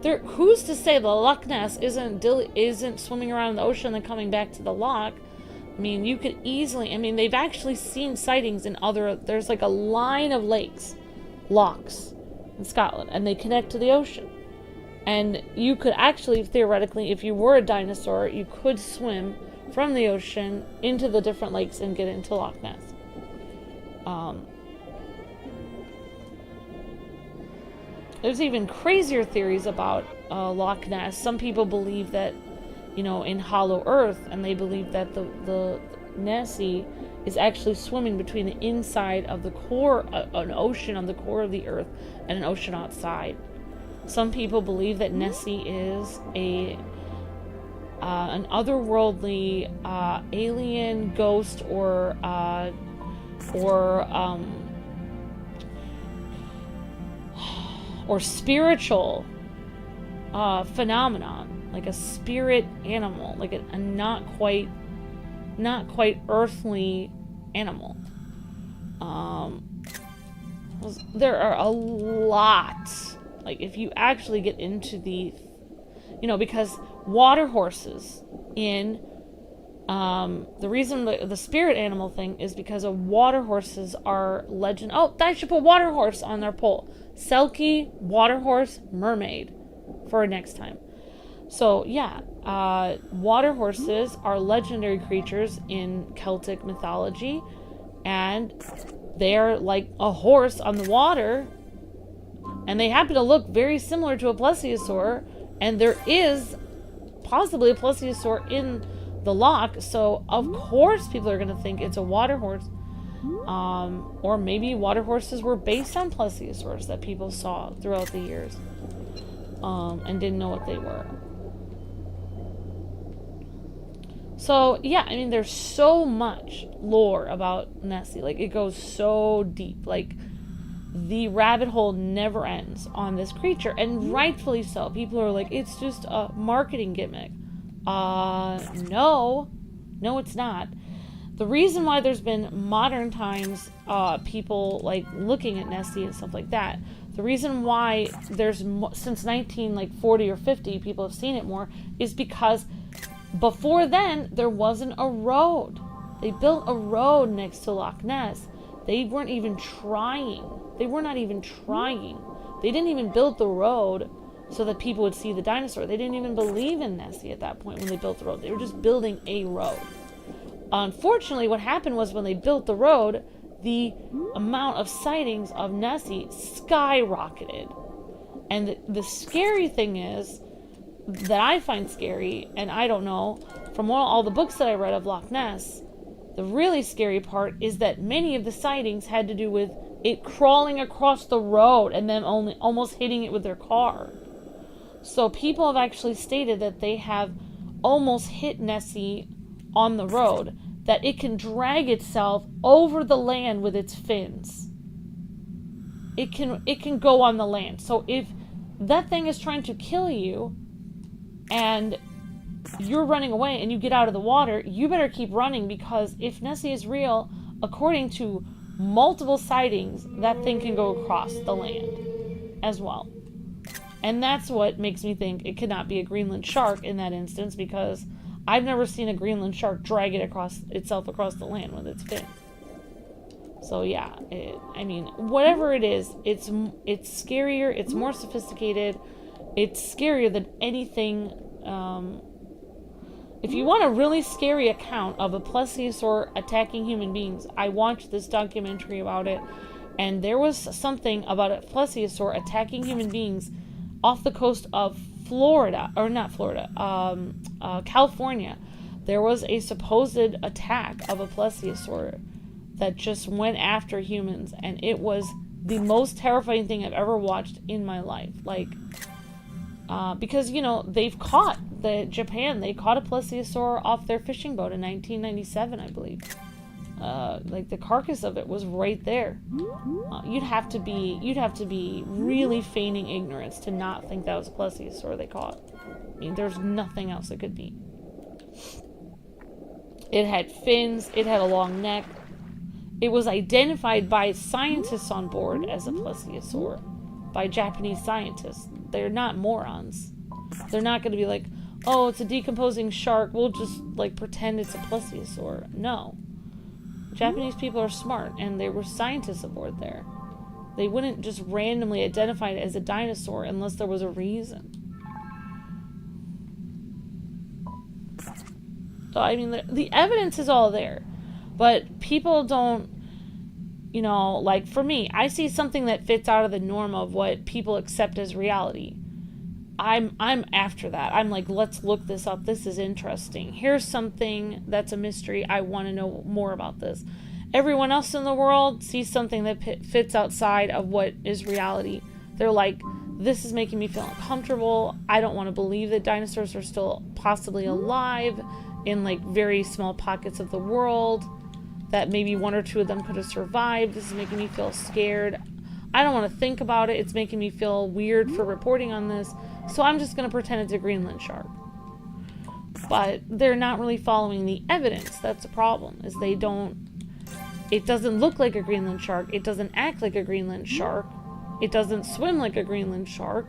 Who's to say the Loch Ness isn't swimming around in the ocean and then coming back to the loch? I mean, you could easily, I mean, they've actually seen sightings in there's like a line of lochs in Scotland, and they connect to the ocean. And you could actually, theoretically, if you were a dinosaur, you could swim from the ocean into the different lakes and get into Loch Ness. There's even crazier theories about Loch Ness. Some people believe that, you know, in Hollow Earth, and they believe that Nessie is actually swimming between the inside of the core, an ocean on the core of the Earth, and an ocean outside. Some people believe that Nessie is an otherworldly alien ghost or spiritual phenomenon, like a spirit animal, like a not quite earthly animal. There are a lot, like if you actually get into the, because water horses in, the reason the spirit animal thing is because of water horses are legend. Oh, I should put water horse on their poll. Selkie, water horse, mermaid for next time. So yeah, water horses are legendary creatures in Celtic mythology, and they're like a horse on the water, and they happen to look very similar to a plesiosaur, and there is possibly a plesiosaur in the loch, so of course people are going to think it's a water horse. Or maybe water horses were based on plesiosaurs that people saw throughout the years, and didn't know what they were. So yeah, I mean, there's so much lore about Nessie. Like, it goes so deep. Like, the rabbit hole never ends on this creature, and rightfully so. People are like, it's just a marketing gimmick. No, it's not. The reason why there's been modern times people like looking at Nessie and stuff like that, the reason why there's since 1940 or 50 people have seen it more, is because before then there wasn't a road. They built a road next to Loch Ness. They weren't even trying. They were not even trying. They didn't even build the road so that people would see the dinosaur. They didn't even believe in Nessie at that point when they built the road. They were just building a road. Unfortunately, what happened was when they built the road, the amount of sightings of Nessie skyrocketed. And the scary thing is, that I find scary, and I don't know, from all the books that I read of Loch Ness, the really scary part is that many of the sightings had to do with it crawling across the road and then almost hitting it with their car. So people have actually stated that they have almost hit Nessie on the road, that it can drag itself over the land with its fins. It can go on the land. So if that thing is trying to kill you and you're running away and you get out of the water, you better keep running, because if Nessie is real, according to multiple sightings, that thing can go across the land as well. And that's what makes me think it could not be a Greenland shark in that instance, because I've never seen a Greenland shark drag itself across the land with its fins. So yeah, I mean, whatever it is, it's scarier, it's more sophisticated, it's scarier than anything. If you want a really scary account of a plesiosaur attacking human beings, I watched this documentary about it, and there was something about a plesiosaur attacking human beings off the coast of Florida, or not Florida, California. There was a supposed attack of a plesiosaur that just went after humans, and it was the most terrifying thing I've ever watched in my life. Like, because, they've caught, Japan, they caught a plesiosaur off their fishing boat in 1997, I believe. Like, the carcass of it was right there. You'd have to be really feigning ignorance to not think that was a plesiosaur they caught. I mean, there's nothing else it could be. It had fins, it had a long neck. It was identified by scientists on board as a plesiosaur, by Japanese scientists. They're not morons. They're not going to be like, oh, it's a decomposing shark, we'll just, pretend it's a plesiosaur. No. Japanese people are smart, and there were scientists aboard there. They wouldn't just randomly identify it as a dinosaur unless there was a reason. So, I mean, the evidence is all there. But people don't, for me, I see something that fits out of the norm of what people accept as reality. I'm after that. I'm like, let's look this up. This is interesting. Here's something that's a mystery. I want to know more about this. Everyone else in the world sees something that fits outside of what is reality. They're like, this is making me feel uncomfortable. I don't want to believe that dinosaurs are still possibly alive in like very small pockets of the world, that maybe one or two of them could have survived. This is making me feel scared. I don't want to think about it. It's making me feel weird for reporting on this. So I'm just going to pretend it's a Greenland shark. But they're not really following the evidence. That's the problem, is they don't... It doesn't look like a Greenland shark. It doesn't act like a Greenland shark. It doesn't swim like a Greenland shark.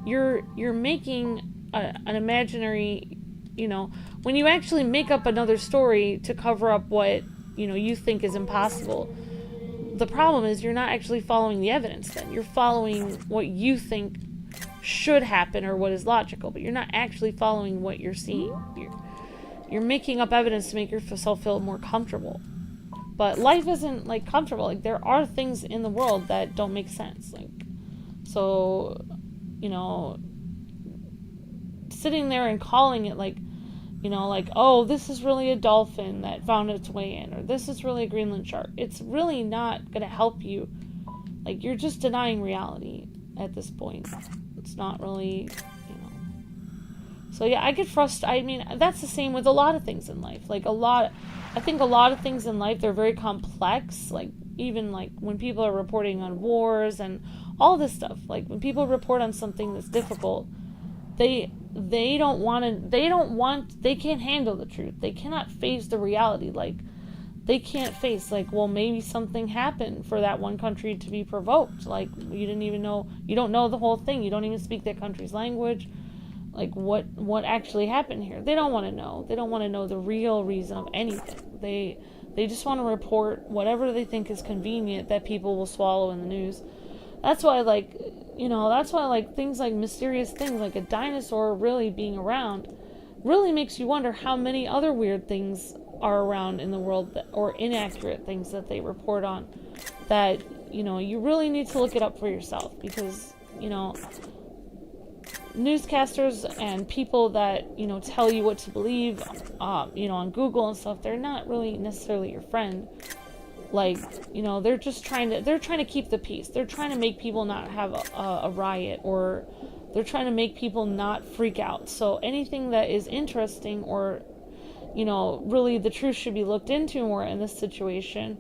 You're making an imaginary... You know, when you actually make up another story to cover up what, you know, you think is impossible... The problem is you're not actually following the evidence then. You're following what you think should happen or what is logical, but you're not actually following what you're seeing. You're making up evidence to make yourself feel more comfortable. But life isn't like comfortable. Like, there are things in the world that don't make sense. Like, so, you know, sitting there and calling it like, you know, like, oh, this is really a dolphin that found its way in, or this is really a Greenland shark. It's really not going to help you. Like, you're just denying reality at this point. It's not really, you know. So, yeah, I get frustrated. I mean, that's the same with a lot of things in life. Like, I think a lot of things in life, they're very complex. Like, even, like, when people are reporting on wars and all this stuff. Like, when people report on something that's difficult, they can't handle the truth. They cannot face the reality. Like, they can't face, like, well, maybe something happened for that one country to be provoked. Like, you don't know the whole thing. You don't even speak that country's language. Like, what actually happened here? They don't want to know. They don't want to know the real reason of anything. They just want to report whatever they think is convenient that people will swallow in the news. That's why, like, you know, things like mysterious things, like a dinosaur really being around, really makes you wonder how many other weird things are around in the world, or inaccurate things that they report on, that, you know, you really need to look it up for yourself, because, you know, newscasters and people that, you know, tell you what to believe, you know, on Google and stuff, they're not really necessarily your friend. Like, you know, they're trying to keep the peace. They're trying to make people not have a riot, or they're trying to make people not freak out. So anything that is interesting, or, you know, really the truth should be looked into more in this situation,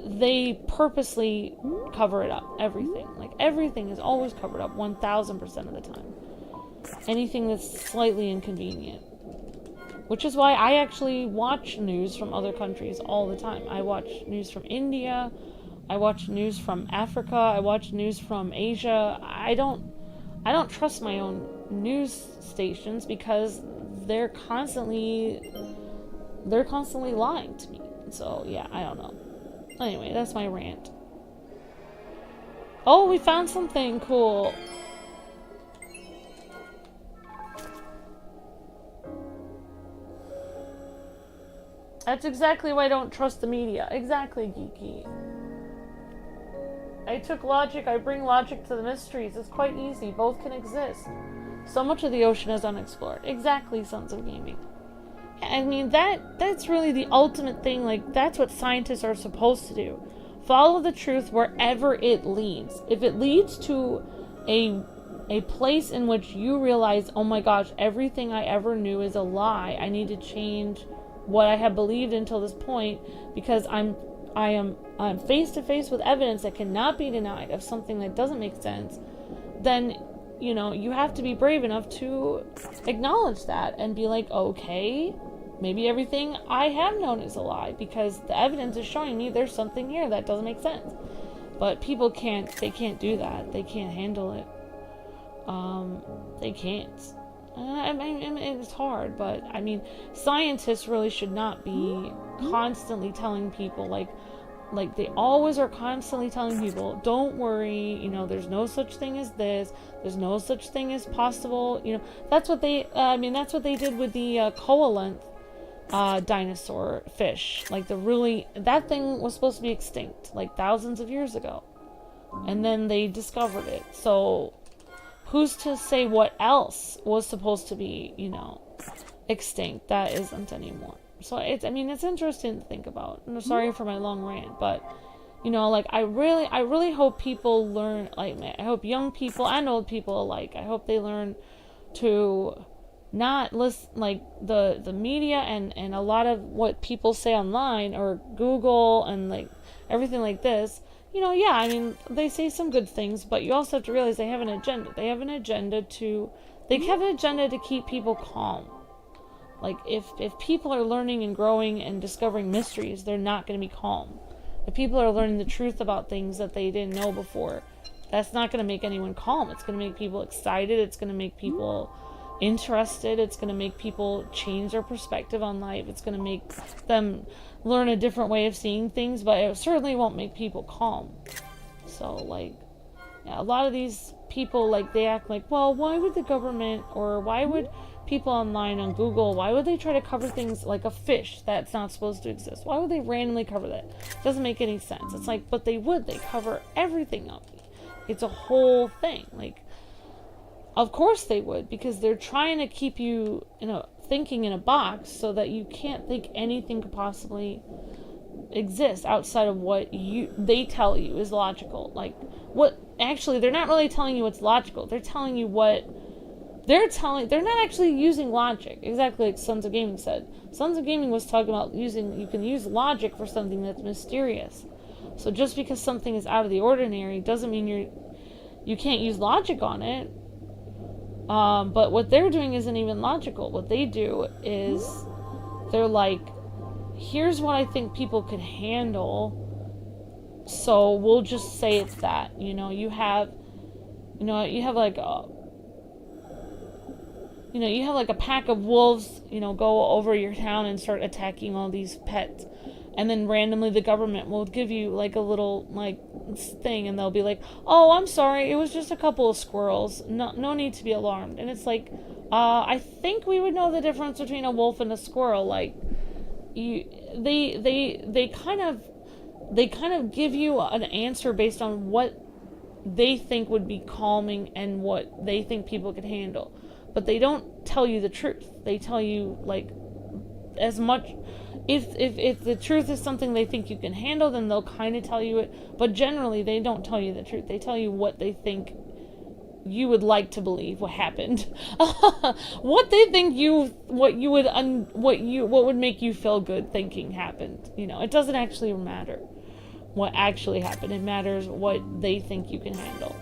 they purposely cover it up. Everything. Like, everything is always covered up 1000% of the time. Anything that's slightly inconvenient. Which is why I actually watch news from other countries all the time. I watch news from India. I watch news from Africa. I watch news from Asia. I don't trust my own news stations, because they're constantly lying to me. So, yeah, I don't know. Anyway, that's my rant. Oh, we found something cool. That's exactly why I don't trust the media. Exactly, Geeky. I took logic, I bring logic to the mysteries. It's quite easy. Both can exist. So much of the ocean is unexplored. Exactly, Sons of Gaming. I mean, that's really the ultimate thing. Like, that's what scientists are supposed to do. Follow the truth wherever it leads. If it leads to a place in which you realize, oh my gosh, everything I ever knew is a lie, I need to change what I have believed until this point, because I'm face to face with evidence that cannot be denied of something that doesn't make sense, then, you know, you have to be brave enough to acknowledge that and be like, okay, maybe everything I have known is a lie, because the evidence is showing me there's something here that doesn't make sense. But people can't do that. They can't handle it. They can't. I mean, it's hard, but I mean, scientists really should not be constantly telling people, like they always are constantly telling people, don't worry, you know, there's no such thing as this, there's no such thing as possible, you know. That's what they did with the coelacanth dinosaur fish. Like, that thing was supposed to be extinct like thousands of years ago, and then they discovered it. So who's to say what else was supposed to be, you know, extinct that isn't anymore? So it's, I mean, it's interesting to think about. I'm sorry for my long rant, but you know, like, I really hope people learn, like, I hope young people and old people alike, I hope they learn to not listen, like, the media and a lot of what people say online or Google and, like, everything like this. You know, yeah, I mean, they say some good things, but you also have to realize they have an agenda. They have an agenda to keep people calm. Like, if people are learning and growing and discovering mysteries, they're not going to be calm. If people are learning the truth about things that they didn't know before, that's not going to make anyone calm. It's going to make people excited. It's going to make people interested. It's going to make people change their perspective on life. It's going to make them learn a different way of seeing things, but it certainly won't make people calm. So, like, yeah, a lot of these people, like, they act like, well, why would the government, or why would people online on Google, why would they try to cover things like a fish that's not supposed to exist? Why would they randomly cover that? It doesn't make any sense. It's like, but they cover everything up. It's a whole thing. Like, of course they would, because they're trying to keep you, you know, thinking in a box so that you can't think anything could possibly exist outside of what they tell you is logical. Like, what actually, they're not really telling you what's logical. They're telling you what they're not actually using logic. Exactly like Sons of Gaming said. Sons of Gaming was talking about you can use logic for something that's mysterious. So just because something is out of the ordinary doesn't mean you can't use logic on it. But what they're doing isn't even logical. What they do is they're like, here's what I think people could handle, so we'll just say it's that. You know, you have like a pack of wolves, you know, go over your town and start attacking all these pets. And then randomly the government will give you like a little like thing, and they'll be like, oh, I'm sorry, it was just a couple of squirrels. No need to be alarmed. And it's like, I think we would know the difference between a wolf and a squirrel. Like, they kind of give you an answer based on what they think would be calming and what they think people could handle. But they don't tell you the truth. They tell you, like, as much. If the truth is something they think you can handle, then they'll kind of tell you it. But generally, they don't tell you the truth. They tell you what they think you would like to believe what happened. What they think what would make you feel good thinking happened. You know, it doesn't actually matter what actually happened. It matters what they think you can handle.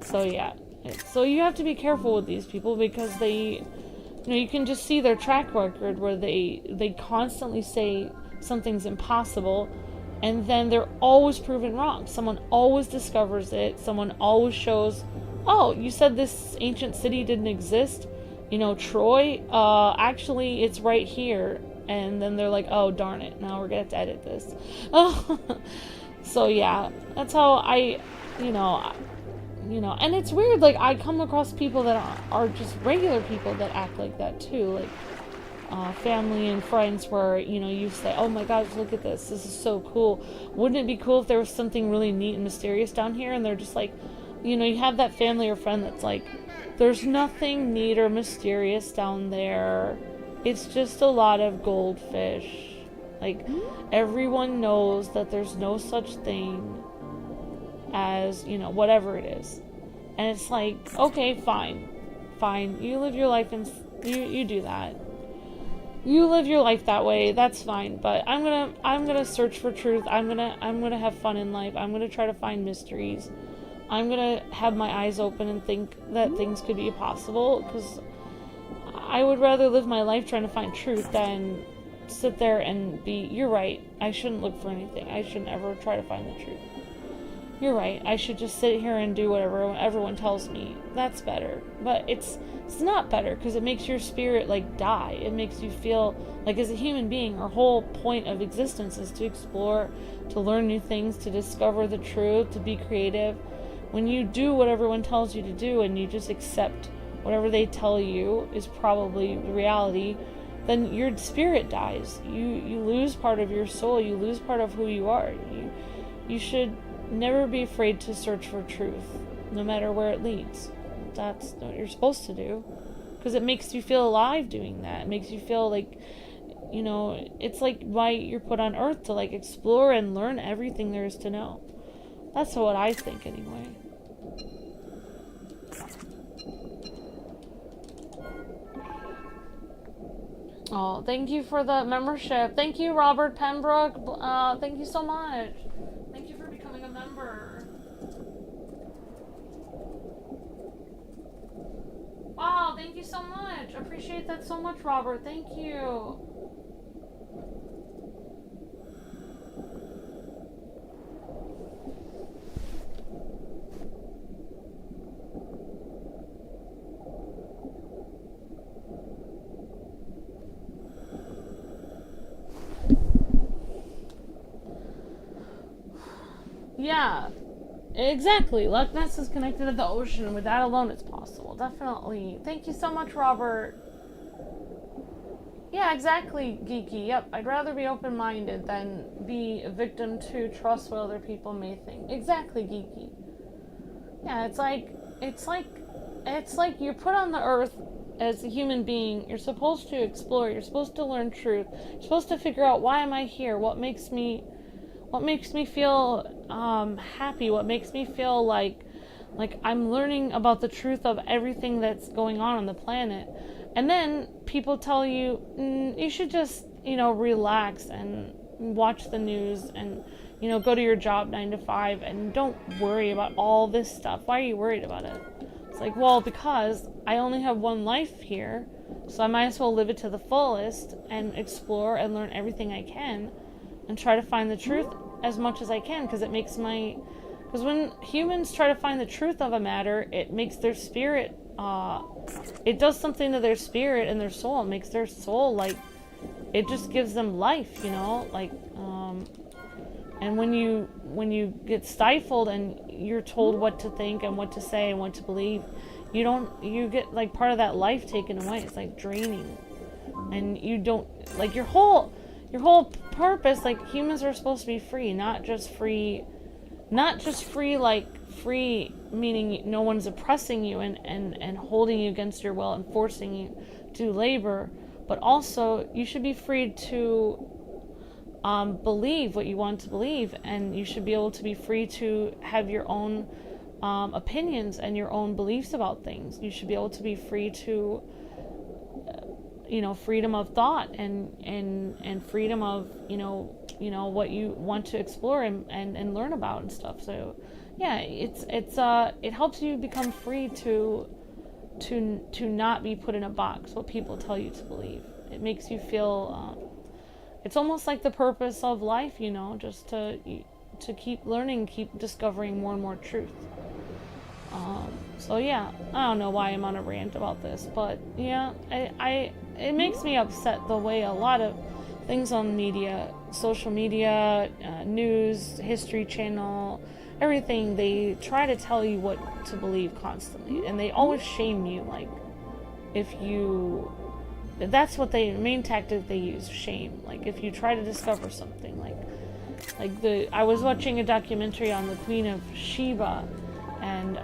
So yeah. So you have to be careful with these people, because they, you know, you can just see their track record where they constantly say something's impossible, and then they're always proven wrong. Someone always discovers it. Someone always shows, oh, you said this ancient city didn't exist, you know, Troy, actually it's right here. And then they're like, oh, darn it, now we're gonna have to edit this. So yeah, that's how and it's weird, like, I come across people that are just regular people that act like that too, like family and friends, where, you know, you say, oh my gosh, look at this is so cool, wouldn't it be cool if there was something really neat and mysterious down here? And they're just like, you know, you have that family or friend that's like, there's nothing neat or mysterious down there, it's just a lot of goldfish. Like, everyone knows that there's no such thing as, you know, whatever it is. And it's like, okay, fine, you live your life and you do that, you live your life that way, that's fine. But I'm gonna search for truth. I'm gonna have fun in life. I'm gonna try to find mysteries. I'm gonna have my eyes open and think that things could be possible, because I would rather live my life trying to find truth than sit there and be, you're right, I shouldn't look for anything, I shouldn't ever try to find the truth. You're right, I should just sit here and do whatever everyone tells me. That's better. But it's not better, because it makes your spirit, like, die. It makes you feel like, as a human being, our whole point of existence is to explore, to learn new things, to discover the truth, to be creative. When you do what everyone tells you to do, and you just accept whatever they tell you is probably the reality, then your spirit dies. You lose part of your soul. You lose part of who you are. You should never be afraid to search for truth. no matter where it leads. That's what you're supposed to do, because it makes you feel alive doing that. It makes you feel like, you know, it's like why you're put on Earth, to like explore and learn everything there is to know. That's what I think anyway. Oh, thank you for the membership. Thank you, Robert Pembroke. Thank you so much. Thank you for becoming a member. Wow, thank you so much. Appreciate that so much, Robert. Thank you. Yeah, exactly. Loch Ness is connected to the ocean, and with that alone, it's possible. Definitely. Thank you so much, Robert. Yeah, exactly, Geeky. Yep, I'd rather be open-minded than be a victim to trust what other people may think. Exactly, Geeky. Yeah, it's like you're put on the earth as a human being. You're supposed to explore. You're supposed to learn truth. You're supposed to figure out, why am I here? What makes me feel happy? What makes me feel like I'm learning about the truth of everything that's going on the planet? And then people tell you, you should just, relax and watch the news and, go to your job 9 to 5 and don't worry about all this stuff. Why are you worried about it? It's like, well, because I only have one life here, so I might as well live it to the fullest and explore and learn everything I can and try to find the truth as much as I can, because because when humans try to find the truth of a matter, it makes their spirit, it does something to their spirit and their soul. It makes their soul, it just gives them life, and when you get stifled and you're told what to think and what to say and what to believe, you get part of that life taken away. It's draining, and you don't, your whole purpose, humans are supposed to be free, not just free free meaning no one's oppressing you and holding you against your will and forcing you to labor, but also you should be free to believe what you want to believe, and you should be able to be free to have your own opinions and your own beliefs about things. You should be able to be free to freedom of thought and freedom of what you want to explore and learn about and stuff. So yeah, it helps you become free to not be put in a box, what people tell you to believe. It makes you feel it's almost like the purpose of life, just to keep learning, keep discovering more and more truth. So yeah, I don't know why I'm on a rant about this, but yeah, it makes me upset the way a lot of things on media, social media, news, History Channel, everything, they try to tell you what to believe constantly, and they always shame you, that's what main tactic they use, shame. If you try to discover something, I was watching a documentary on the Queen of Sheba, and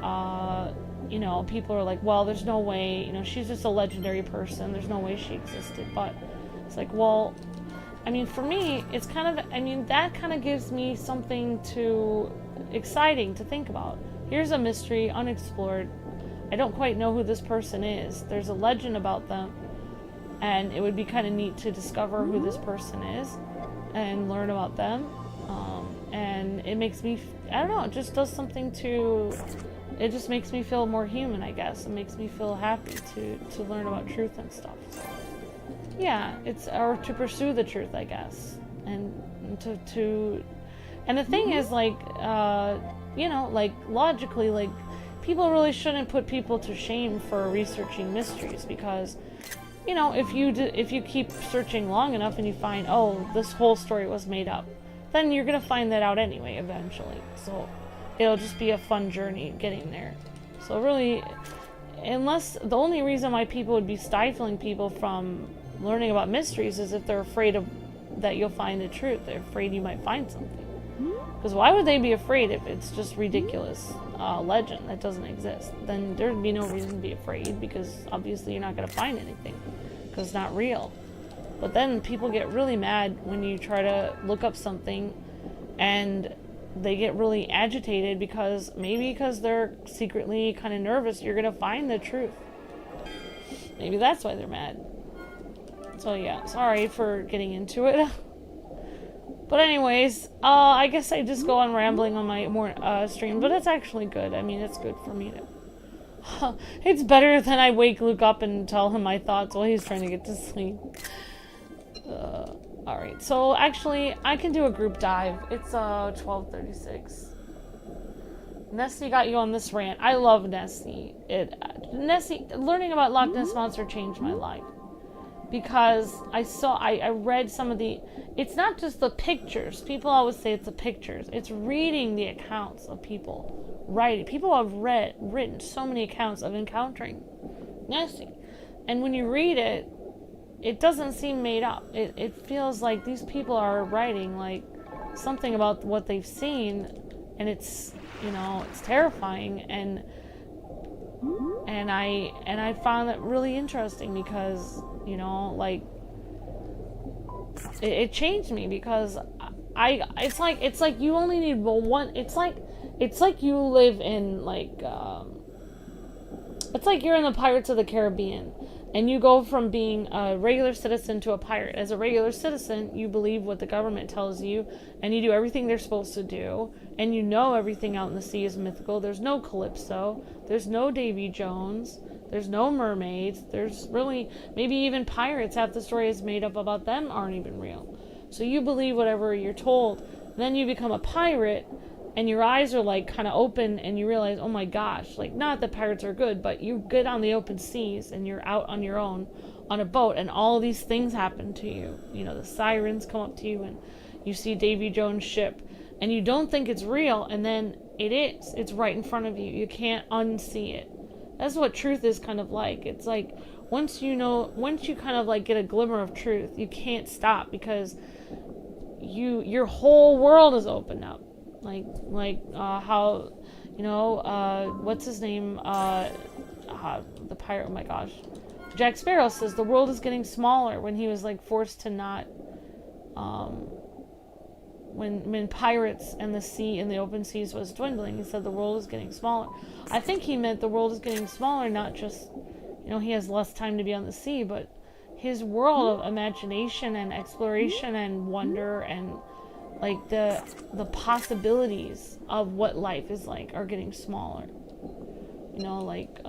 people are like, well, there's no way, she's just a legendary person, there's no way she existed. But it's well, for me, it's that kind of gives me something exciting to think about. Here's a mystery, unexplored. I don't quite know who this person is. There's a legend about them, and it would be kind of neat to discover who this person is and learn about them. And it makes me, I don't know, it just does something it just makes me feel more human, I guess. It makes me feel happy to learn about truth and stuff. So, yeah, or to pursue the truth, I guess. And and the thing is, logically, people really shouldn't put people to shame for researching mysteries, because if you keep searching long enough and you find, oh, this whole story was made up, then you're gonna find that out anyway eventually. So it'll just be a fun journey getting there. So really, unless the only reason why people would be stifling people from learning about mysteries is if they're afraid that you'll find the truth. They're afraid you might find something. Because why would they be afraid if it's just ridiculous legend that doesn't exist? Then there'd be no reason to be afraid, because obviously you're not going to find anything because it's not real. But then people get really mad when you try to look up something, and they get really agitated because they're secretly kind of nervous you're going to find the truth. Maybe that's why they're mad. So yeah, sorry for getting into it. But anyways, I guess I just go on rambling on my stream, but it's actually good. I mean, it's good for me to... It's better than I wake Luke up and tell him my thoughts while he's trying to get to sleep. Alright, so actually, I can do a group dive. It's 12:36. Nessie got you on this rant. I love Nessie. Nessie, learning about Loch Ness Monster changed my life. Because I read some of the... It's not just the pictures. People always say it's the pictures. It's reading the accounts of people writing. People have written so many accounts of encountering Nessie. And when you read it, it doesn't seem made up. It feels like these people are writing like something about what they've seen, and it's, you know, it's terrifying, and I found that really interesting because, you know, like it changed me, because it's like you only need one. It's like you live in like it's like you're in the Pirates of the Caribbean. And you go from being a regular citizen to a pirate. As a regular citizen, you believe what the government tells you, and you do everything they're supposed to do, and you know everything out in the sea is mythical. There's no Calypso, there's no Davy Jones, there's no mermaids, there's really, maybe even pirates, half the story is made up about them aren't even real. So you believe whatever you're told. Then you become a pirate, and your eyes are like kind of open, and you realize, oh my gosh, like, not that pirates are good, but you get on the open seas and you're out on your own on a boat, and all these things happen to you. You know, the sirens come up to you, and you see Davy Jones' ship, and you don't think it's real, and then it is. It's right in front of you. You can't unsee it. That's what truth is kind of like. It's like once you kind of like get a glimmer of truth, you can't stop, because your whole world is opened up. Like how, you know, what's his name, the pirate, oh my gosh, Jack Sparrow says the world is getting smaller when he was like forced to not, when pirates and the sea and the open seas was dwindling, he said the world is getting smaller. I think he meant the world is getting smaller, not just, you know, he has less time to be on the sea, but his world of imagination and exploration and wonder and like the possibilities of what life is like are getting smaller. You know, like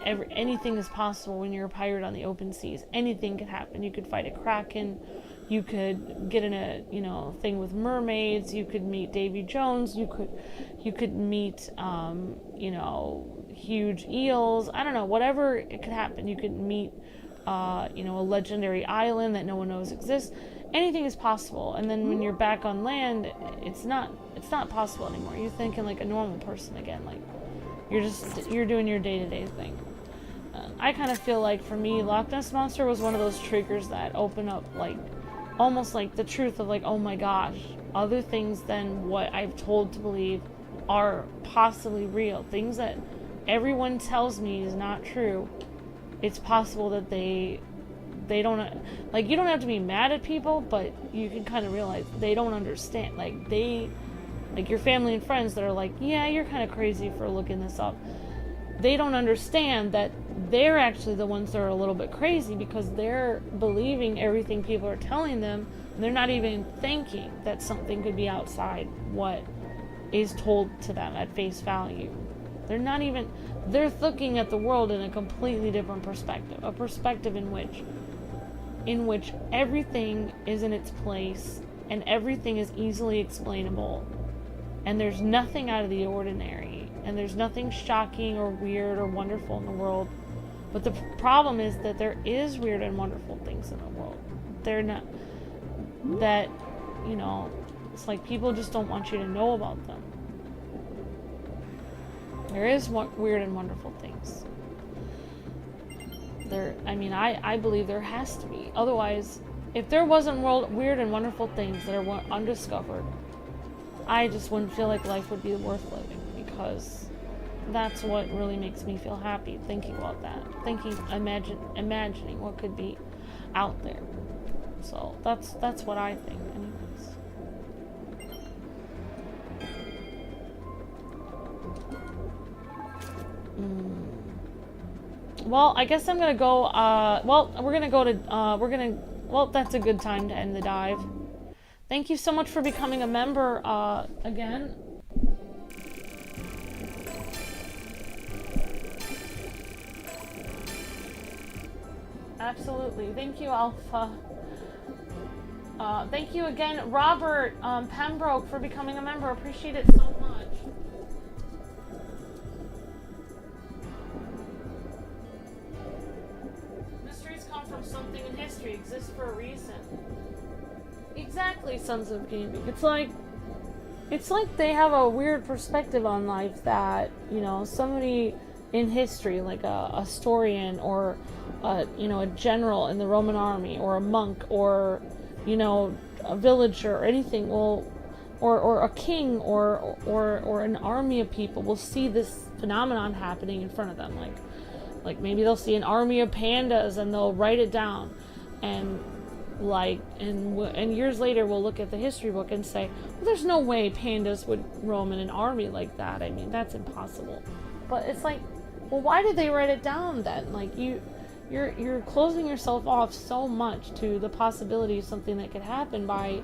anything is possible when you're a pirate on the open seas. Anything could happen. You could fight a kraken. You could get in a, you know, thing with mermaids. You could meet Davy Jones. You could meet, you know, huge eels. I don't know, whatever it could happen. You could meet, you know, a legendary island that no one knows exists. Anything is possible. And then when you're back on land, it's not possible anymore. You're thinking like a normal person again. Like you're doing your day-to-day thing. I kind of feel like for me, Loch Ness Monster was one of those triggers that open up like almost like the truth of like, oh my gosh, other things than what I've told to believe are possibly real. Things that everyone tells me is not true. It's possible that they don't, like, you don't have to be mad at people, but you can kind of realize they don't understand. Like your family and friends that are like, yeah, you're kind of crazy for looking this up. They don't understand that they're actually the ones that are a little bit crazy, because they're believing everything people are telling them, and they're not even thinking that something could be outside what is told to them at face value. They're looking at the world in a completely different perspective, a perspective in which everything is in its place and everything is easily explainable, and there's nothing out of the ordinary, and there's nothing shocking or weird or wonderful in the world. But the problem is that there is weird and wonderful things in the world. They're not, that, you know, it's like people just don't want you to know about them. There is weird and wonderful things. I believe there has to be. Otherwise, if there wasn't weird and wonderful things that are undiscovered, I just wouldn't feel like life would be worth living, because that's what really makes me feel happy, thinking about that. Imagining what could be out there. So that's what I think, anyways. Well, I guess I'm gonna go, well, we're gonna go to, well, that's a good time to end the dive. Thank you so much for becoming a member, again. Absolutely. Thank you, Alpha. Thank you again, Robert, Pembroke, for becoming a member. Appreciate it so much. Mysteries come from something in history, exist for a reason. Exactly, Sons of Gaming. It's like they have a weird perspective on life that, you know, somebody in history, like a historian or you know, a general in the Roman army, or a monk, or, you know, a villager, or anything will, or a king, or an army of people will see this phenomenon happening in front of them. Like maybe they'll see an army of pandas and they'll write it down, and and years later we'll look at the history book and say, well, there's no way pandas would roam in an army like that. I mean, that's impossible. But it's like, well, why did they write it down then? Like, you're closing yourself off so much to the possibility of something that could happen by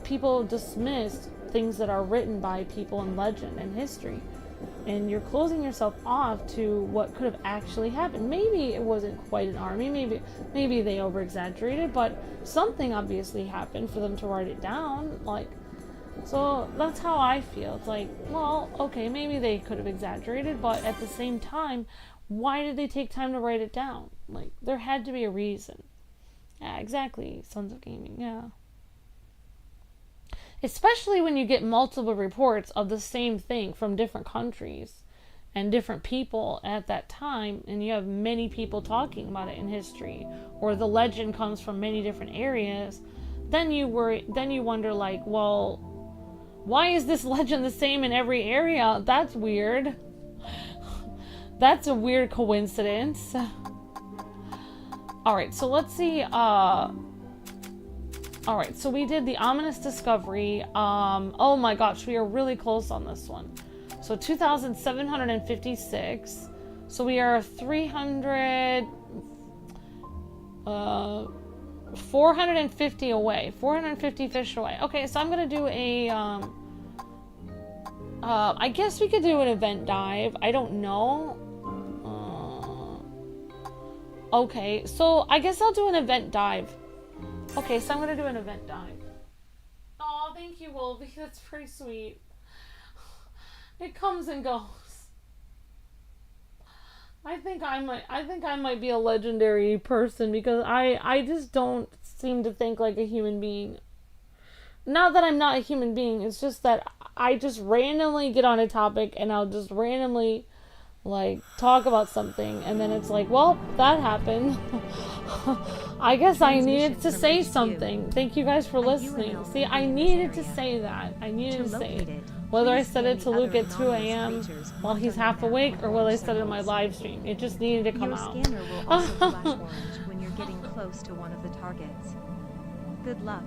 people dismiss things that are written by people in legend and history. And you're closing yourself off to what could have actually happened. Maybe it wasn't quite an army, maybe they over-exaggerated, but something obviously happened for them to write it down. Like, so that's how I feel. It's like, well, okay, maybe they could have exaggerated, but at the same time, why did they take time to write it down? Like, there had to be a reason. Yeah, exactly, Sons of Gaming, yeah. Especially when you get multiple reports of the same thing from different countries and different people at that time, and you have many people talking about it in history, or the legend comes from many different areas, then you wonder, like, well, why is this legend the same in every area? That's weird. That's a weird coincidence. Alright, so let's see, alright, so we did the ominous discovery. Oh my gosh, we are really close on this one. So 2,756. So we are 450 away. 450 fish away. Okay, so I'm gonna do a, I guess we could do an event dive. I don't know. Okay, so I guess I'll do an event dive. Okay, so I'm gonna do an event dive. Oh, thank you, Wolvie. That's pretty sweet. It comes and goes. I think I might be a legendary person, because I just don't seem to think like a human being. Not that I'm not a human being, it's just that I just randomly get on a topic and I'll just randomly, like, talk about something, and then it's like, well, that happened. I guess I needed to say something. Thank you guys for listening. See, I needed to say that. I needed to say it. Whether I said it to Luke at 2 a.m. while he's half awake, or whether I said it in my live stream. It just needed to come out. Your scanner will also flash orange when you're getting close to one of the targets. Good luck.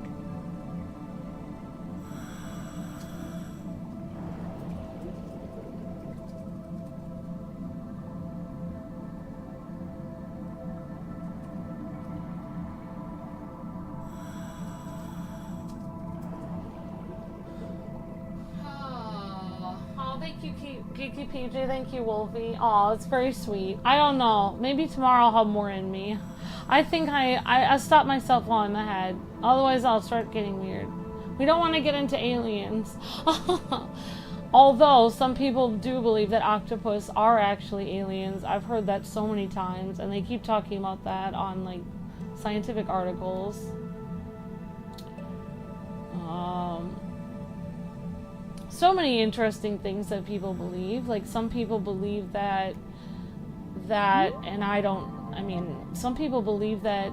Geeky PJ, thank you, Wolfie. Aw, it's very sweet. I don't know. Maybe tomorrow I'll have more in me. I think I stopped myself while I'm ahead. Otherwise, I'll start getting weird. We don't want to get into aliens. Although, some people do believe that octopus are actually aliens. I've heard that so many times, and they keep talking about that on, like, scientific articles. So many interesting things that people believe. Like, some people believe that, and I don't, I mean, some people believe that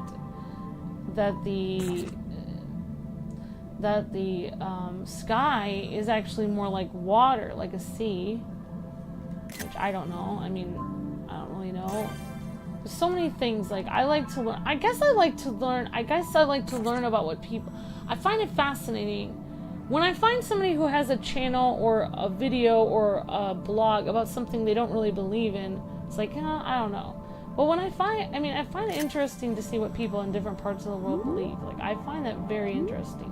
sky is actually more like water, like a sea, which I don't know. I mean, I don't really know. There's so many things. Like, I like to learn. I guess I like to learn about what people. I find it fascinating when I find somebody who has a channel or a video or a blog about something they don't really believe in. It's like, I don't know. But when I find it interesting to see what people in different parts of the world believe. Like, I find that very interesting.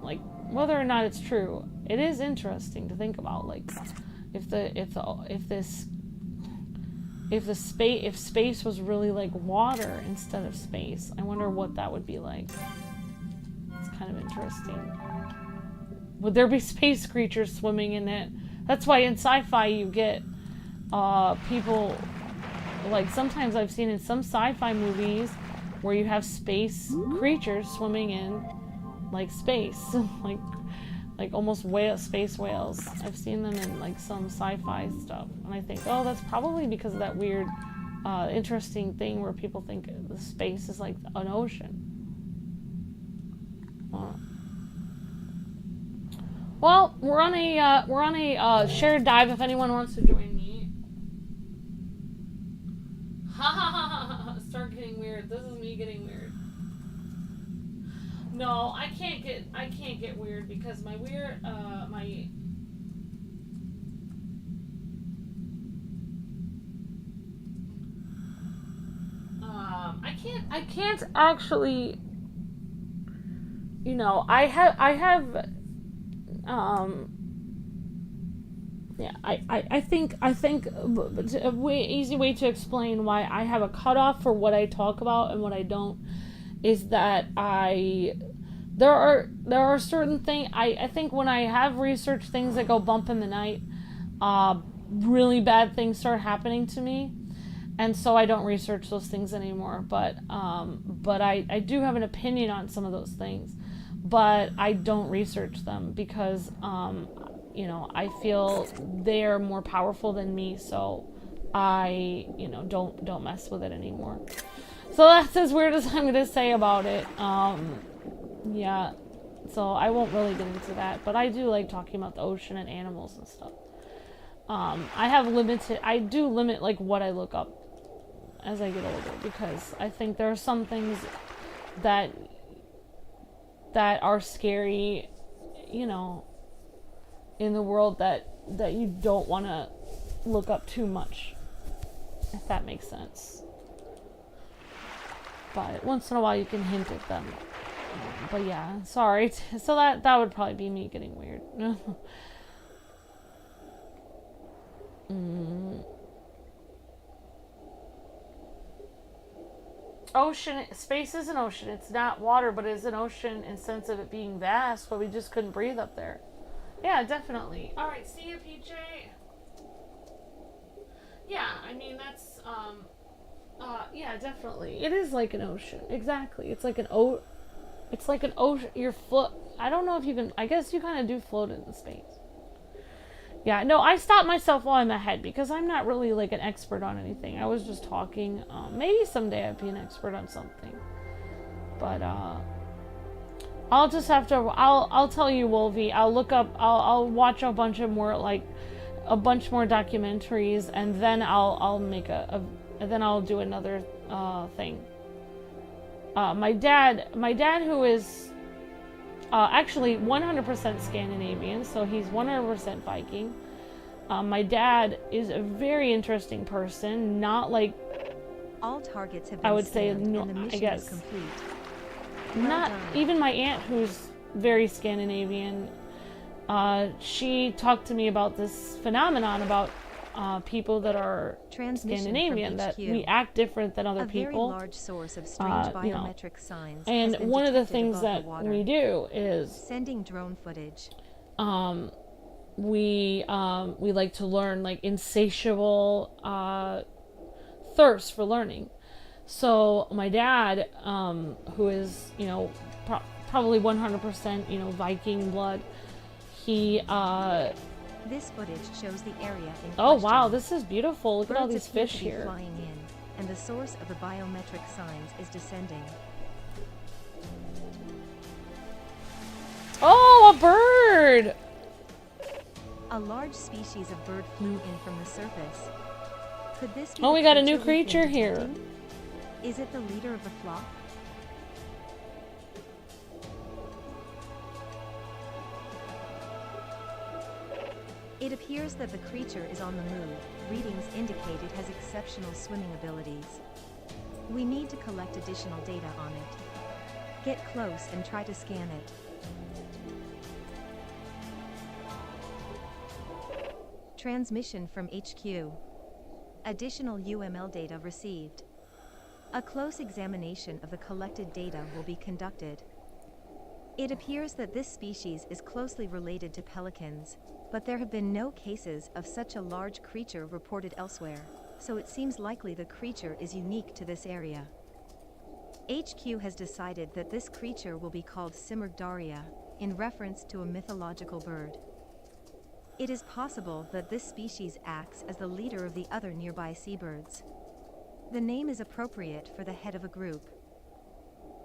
Like, whether or not it's true, it is interesting to think about. Like, if space was really like water instead of space, I wonder what that would be like. It's kind of interesting. Would there be space creatures swimming in it? That's why in sci-fi you get people, like sometimes I've seen in some sci-fi movies where you have space creatures swimming in like space, like almost space whales. I've seen them in like some sci-fi stuff, and I think, oh, that's probably because of that weird, interesting thing where people think the space is like an ocean. Well, we're on a shared dive. If anyone wants to join me. Start getting weird. This is me getting weird. No, I can't get weird because my weird I can't actually, you know, I have yeah, I think a easy way to explain why I have a cutoff for what I talk about and what I don't is that there are certain things I think when I have researched things that go bump in the night, really bad things start happening to me, and so I don't research those things anymore. But I do have an opinion on some of those things, but I don't research them because you know, I feel they're more powerful than me, so I, you know, don't mess with it anymore. So that's as weird as I'm gonna say about it. Yeah, so I won't really get into that, but I do like talking about the ocean and animals and stuff. I do limit like what I look up as I get older, because I think there are some things that are scary, you know, in the world that you don't want to look up too much, if that makes sense. But once in a while you can hint at them. But yeah, sorry. So that would probably be me getting weird. Ocean, space is an ocean. It's not water, but it is an ocean in sense of it being vast, but we just couldn't breathe up there. Yeah, definitely. All right, see you, PJ. Yeah, I mean that's yeah, definitely. It is like an ocean. Exactly. It's like an ocean. You're I don't know if you can. I guess you kind of do float in space. Yeah. No, I stopped myself while I'm ahead because I'm not really like an expert on anything. I was just talking. Maybe someday I'd be an expert on something. But I'll just have to. I'll tell you, Wolvie. I'll look up. I'll watch a bunch more documentaries, and then I'll make and then I'll do another thing. My dad who is actually 100% Scandinavian, so he's 100% Viking. My dad is a very interesting person, not like all targets have been I would say no, and the mission I guess is complete. Not even my aunt, who's very Scandinavian. She talked to me about this phenomenon about people that are Scandinavian, that we act different than other people. A very large source of strange biometric signs. And one of the things that we do is sending drone footage. We like to learn, like insatiable thirst for learning. So my dad, who is, you know, probably 100%, you know, Viking blood, he this footage shows the area in oh question. wow, this is beautiful. Look Birds at all these appear fish to be here. flying in, and the source of the biometric signs is descending. Oh, a bird! A large species of bird flew in from the surface. Could this be Oh, the we got a new we've been creature here. detecting? Is it the leader of the flock? It appears that the creature is on the move. Readings indicate it has exceptional swimming abilities. We need to collect additional data on it. Get close and try to scan it. Transmission from HQ. Additional UML data received. A close examination of the collected data will be conducted. It appears that this species is closely related to pelicans, but there have been no cases of such a large creature reported elsewhere, so it seems likely the creature is unique to this area. HQ has decided that this creature will be called Simurgdaria, in reference to a mythological bird. It is possible that this species acts as the leader of the other nearby seabirds. The name is appropriate for the head of a group.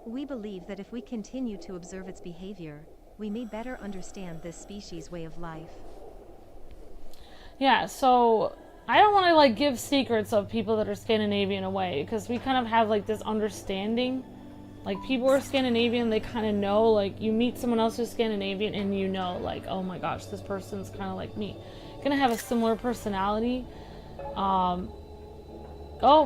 We believe that if we continue to observe its behavior, we may better understand this species' way of life. Yeah, so I don't want to like give secrets of people that are Scandinavian away, because we kind of have like this understanding. Like, people who are Scandinavian, they kind of know, like, you meet someone else who's Scandinavian and you know, like, oh my gosh, this person's kind of like me. Gonna have a similar personality. Oh,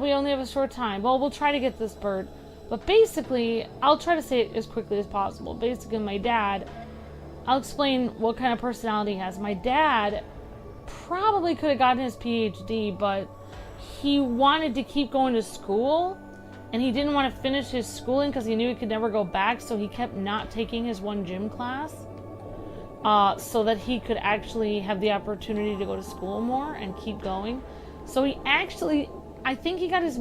we only have a short time. Well, we'll try to get this bird. But basically, I'll try to say it as quickly as possible. Basically, my dad, I'll explain what kind of personality he has. My dad probably could have gotten his PhD, but he wanted to keep going to school, and he didn't want to finish his schooling because he knew he could never go back, so he kept not taking his one gym class, so that he could actually have the opportunity to go to school more and keep going. So he actually, I think he got his,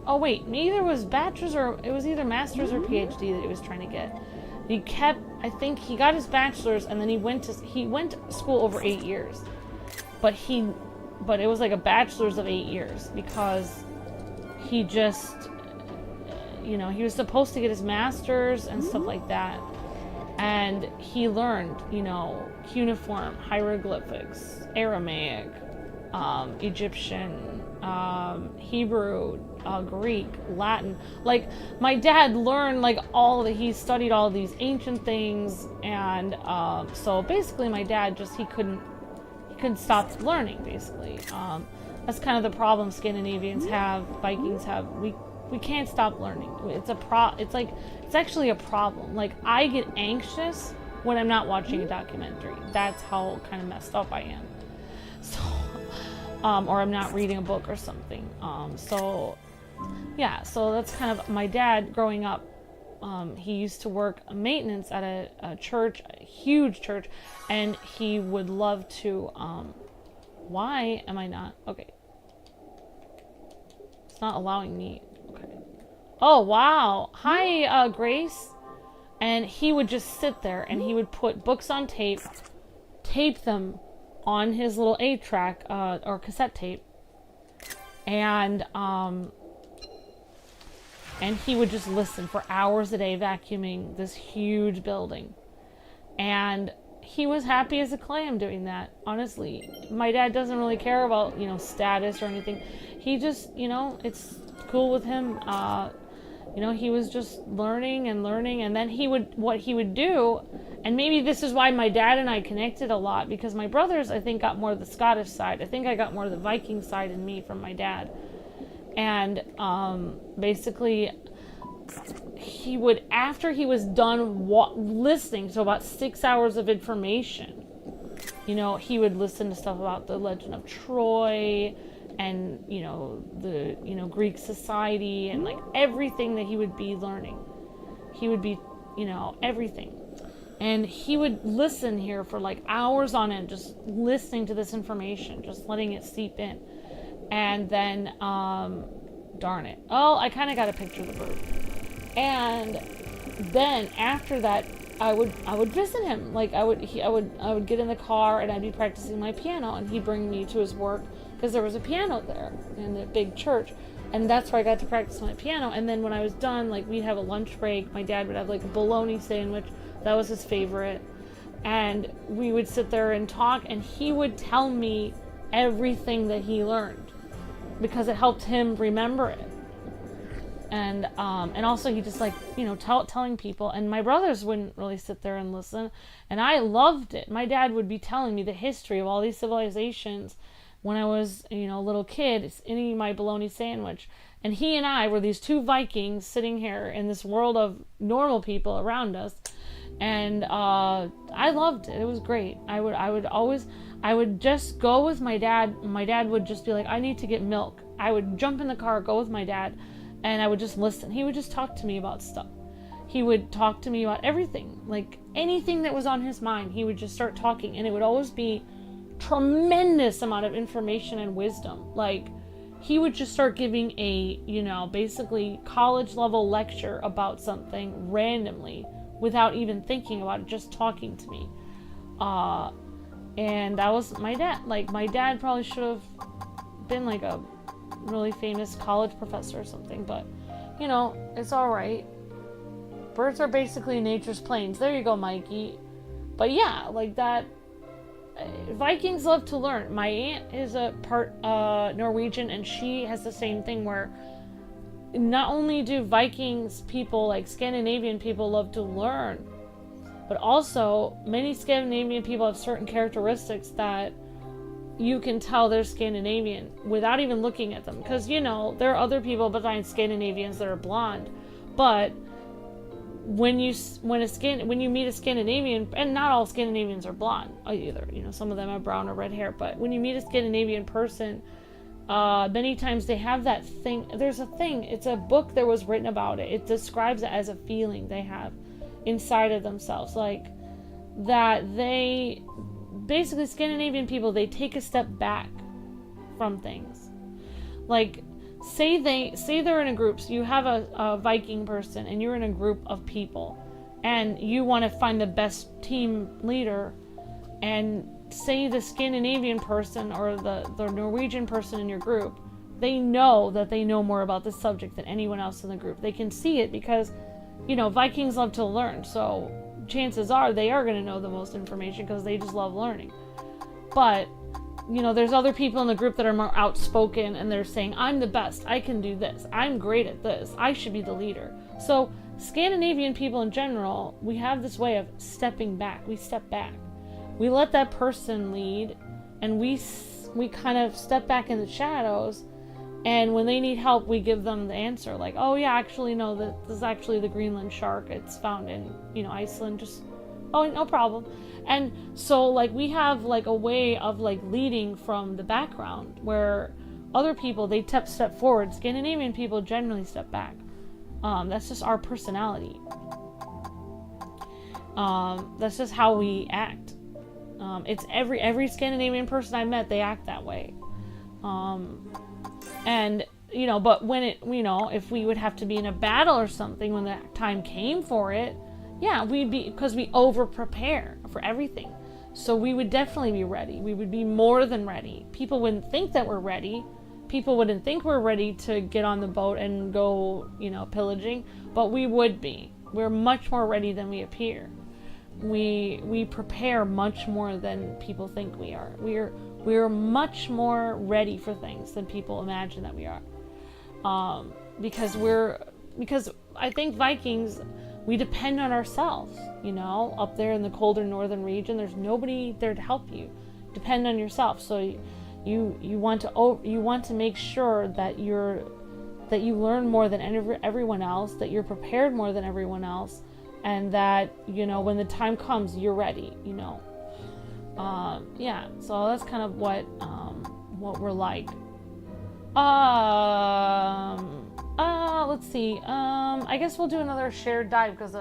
oh wait, neither was bachelor's, or it was either master's or PhD that he was trying to get. He kept, I think he got his bachelor's, and then he went to school over 8 years, but it was like a bachelor's of 8 years, because he just, you know, he was supposed to get his master's and stuff like that, and he learned, you know, cuneiform, hieroglyphics, Aramaic, Egyptian, Hebrew, Greek, Latin. Like, my dad learned like he studied all these ancient things, and so basically my dad just he couldn't stop learning, basically. That's kind of the problem Scandinavians have, Vikings have. We can't stop learning. It's actually a problem. Like, I get anxious when I'm not watching a documentary. That's how kind of messed up I am. So or I'm not reading a book or something. So yeah, so that's kind of my dad growing up. He used to work maintenance at a church, a huge church, and he would love to, why am I not? Okay. It's not allowing me. Okay. Oh, wow. Hi, Grace. And he would just sit there and he would put books on tape them on his little 8-track, or cassette tape. And he would just listen for hours a day vacuuming this huge building. And he was happy as a clam doing that, honestly. My dad doesn't really care about, you know, status or anything. He just, you know, it's cool with him. You know, he was just learning, and then what he would do, and maybe this is why my dad and I connected a lot, because my brothers, I think, got more of the Scottish side. I think I got more of the Viking side in me from my dad. And basically, he would, after he was done listening to about 6 hours of information, you know, he would listen to stuff about the legend of Troy, and, you know, the, you know, Greek society, and like everything that he would be learning. He would be, you know, everything. And he would listen here for like hours on end, just listening to this information, just letting it seep in. And then, darn it. Oh, I kind of got a picture of the bird. And then after that, I would visit him. Like, I would get in the car and I'd be practicing my piano, and he'd bring me to his work, because there was a piano there in the big church, and that's where I got to practice my piano. And then when I was done, like, we'd have a lunch break. My dad would have like a bologna sandwich, That was his favorite. And we would sit there and talk, and he would tell me everything that he learned because it helped him remember it. And also he just like, you know, telling people, and my brothers wouldn't really sit there and listen, and I loved it. My dad would be telling me the history of all these civilizations when I was, you know, a little kid eating my bologna sandwich, and he and I were these two Vikings sitting here in this world of normal people around us, and I loved it. It was great. I would just go with my dad. My dad would just be like, I need to get milk. I would jump in the car, go with my dad, and I would just listen. He would just talk to me about stuff. He would talk to me about everything, like anything that was on his mind. He would just start talking, and it would always be tremendous amount of information and wisdom. Like, he would just start giving a, you know, basically college level lecture about something randomly without even thinking about it, just talking to me. And that was my dad. Like, my dad probably should have been like a really famous college professor or something, but you know, it's all right. Birds are basically nature's planes. There you go, Mikey. But yeah, like that. Vikings love to learn. My aunt is a part Norwegian, and she has the same thing where not only do Vikings people, like Scandinavian people, love to learn, but also many Scandinavian people have certain characteristics that you can tell they're Scandinavian without even looking at them. Because, you know, there are other people besides Scandinavians that are blonde. But when you meet a Scandinavian, and not all Scandinavians are blonde either, you know, some of them have brown or red hair, but when you meet a Scandinavian person, many times they have that thing. There's a thing. It's a book that was written about it. It describes it as a feeling they have inside of themselves. Like, that they... Basically, Scandinavian people, they take a step back from things. Like, say they're in a group. So you have a Viking person, and you're in a group of people, and you want to find the best team leader, and say the Scandinavian person or the Norwegian person in your group, they know that they know more about the subject than anyone else in the group. They can see it because, you know, Vikings love to learn, so chances are they are going to know the most information because they just love learning. But, you know, there's other people in the group that are more outspoken, and they're saying, I'm the best, I can do this, I'm great at this, I should be the leader. So Scandinavian people in general, we have this way of stepping back. We step back. We let that person lead, and we kind of step back in the shadows, and when they need help, we give them the answer. Like, oh yeah, actually no, this is actually the Greenland shark. It's found in, you know, Iceland. Just, oh, no problem. And so, like, we have like a way of like leading from the background, where other people, they step forward. Scandinavian people generally step back. That's just our personality. That's just how we act. It's every Scandinavian person I met, they act that way. And, you know, but when it, you know, if we would have to be in a battle or something when the time came for it, yeah, we'd be, because we over prepare for everything. So we would definitely be ready. We would be more than ready. People wouldn't think that we're ready. People wouldn't think we're ready to get on the boat and go, you know, pillaging, but we would be. We're much more ready than we appear. We prepare much more than people think we are. We're much more ready for things than people imagine that we are. Because I think Vikings, we depend on ourselves, you know, up there in the colder northern region. There's nobody there to help you. Depend on yourself. So you want to make sure that you learn more than everyone else, that you're prepared more than everyone else, and that, you know, when the time comes, you're ready, you know. Yeah, so that's kind of what we're like. Let's see. I guess we'll do another shared dive because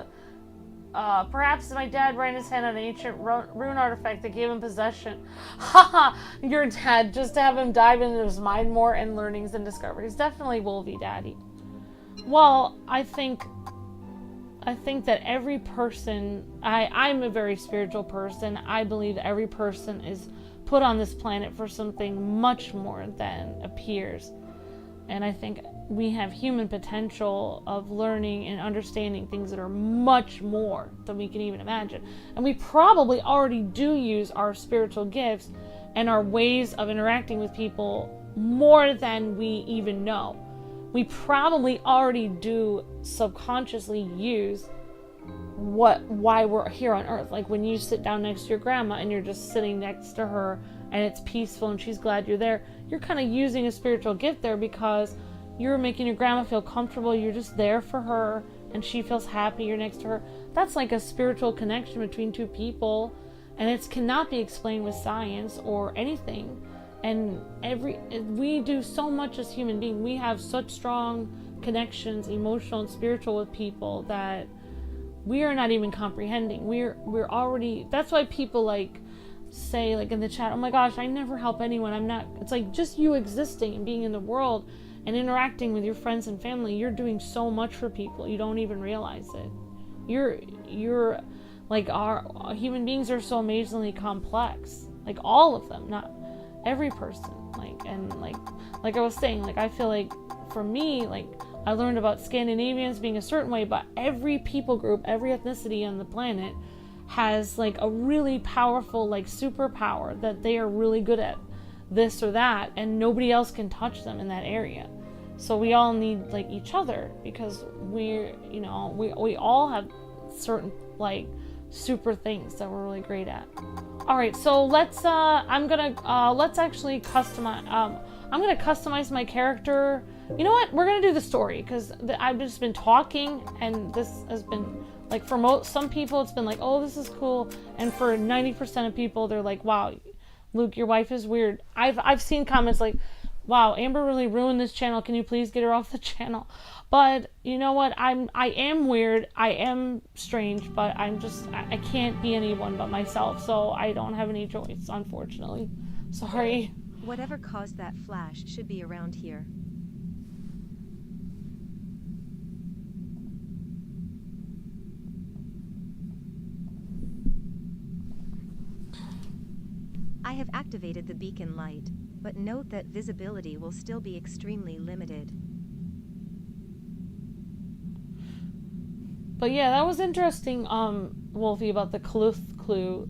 perhaps my dad ran his hand on an ancient rune artifact that gave him possession. Haha, your dad, just to have him dive into his mind more and learnings and discoveries. Definitely Wolvie Daddy. Well, I think that every person, I'm a very spiritual person. I believe that every person is put on this planet for something much more than appears. And I think we have human potential of learning and understanding things that are much more than we can even imagine. And we probably already do use our spiritual gifts and our ways of interacting with people more than we even know. We probably already do subconsciously use why we're here on earth. Like when you sit down next to your grandma and you're just sitting next to her and it's peaceful and she's glad you're there, you're kind of using a spiritual gift there because you're making your grandma feel comfortable. You're just there for her and she feels happy you're next to her. That's like a spiritual connection between two people, and it cannot be explained with science or anything. And we do so much as human beings. We have such strong connections, emotional and spiritual, with people that we are not even comprehending. We're already, that's why people like say like in the chat, oh my gosh, I never help anyone. I'm not, it's like just you existing and being in the world and interacting with your friends and family, you're doing so much for people. You don't even realize it. You're like, our human beings are so amazingly complex. Like all of them, not every person. Like, and like I was saying, like I feel like for me, like I learned about Scandinavians being a certain way, but every people group, every ethnicity on the planet has like a really powerful like superpower that they are really good at this or that, and nobody else can touch them in that area. So we all need like each other because we all have certain like super things that we're really great at. All right, so let's actually customize. I'm gonna customize my character. You know what? We're gonna do the story because I've just been talking, and this has been like for some people it's been like, oh, this is cool, and for 90% of people they're like, wow, Luke, your wife is weird. I've seen comments like, wow, Amber really ruined this channel. Can you please get her off the channel? But you know what? I am weird. I am strange, but I can't be anyone but myself. So I don't have any choice, unfortunately. Sorry. Whatever caused that flash should be around here. I have activated the beacon light, but note that visibility will still be extremely limited. But yeah, that was interesting, Wolfie, about the clue.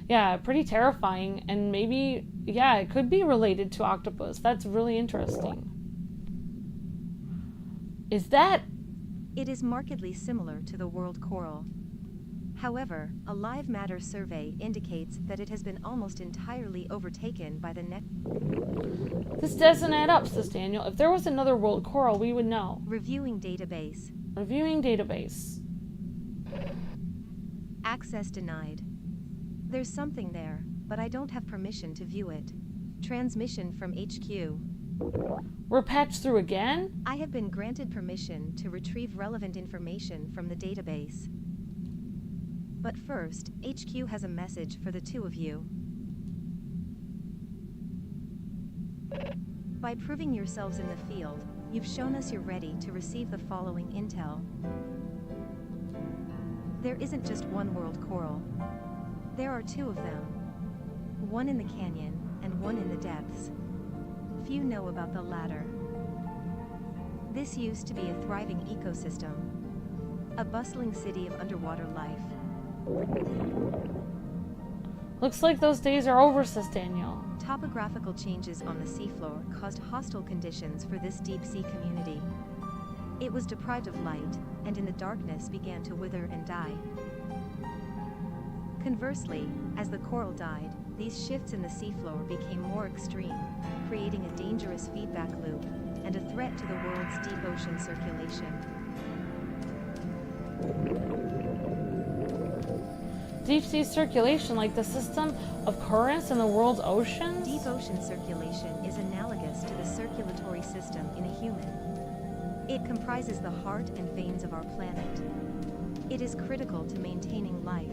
Yeah, pretty terrifying, and maybe, yeah, it could be related to octopus. That's really interesting. Is that? It is markedly similar to the world coral. However, a live matter survey indicates that it has been almost entirely overtaken by the net. This doesn't add up, says Daniel. If there was another world coral, we would know. Reviewing database. Reviewing database. Access denied. There's something there, but I don't have permission to view it. Transmission from HQ. We're patched through again? I have been granted permission to retrieve relevant information from the database. But first, HQ has a message for the two of you. By proving yourselves in the field, you've shown us you're ready to receive the following intel. There isn't just one world coral. There are two of them. One in the canyon, and one in the depths. Few know about the latter. This used to be a thriving ecosystem. A bustling city of underwater life. Looks like those days are over, says Daniel. Topographical changes on the seafloor caused hostile conditions for this deep-sea community. It was deprived of light, and in the darkness began to wither and die. Conversely, as the coral died, these shifts in the seafloor became more extreme, creating a dangerous feedback loop and a threat to the world's deep ocean circulation. Deep sea circulation, like the system of currents in the world's oceans? Deep ocean circulation is analogous to the circulatory system in a human. It comprises the heart and veins of our planet. It is critical to maintaining life.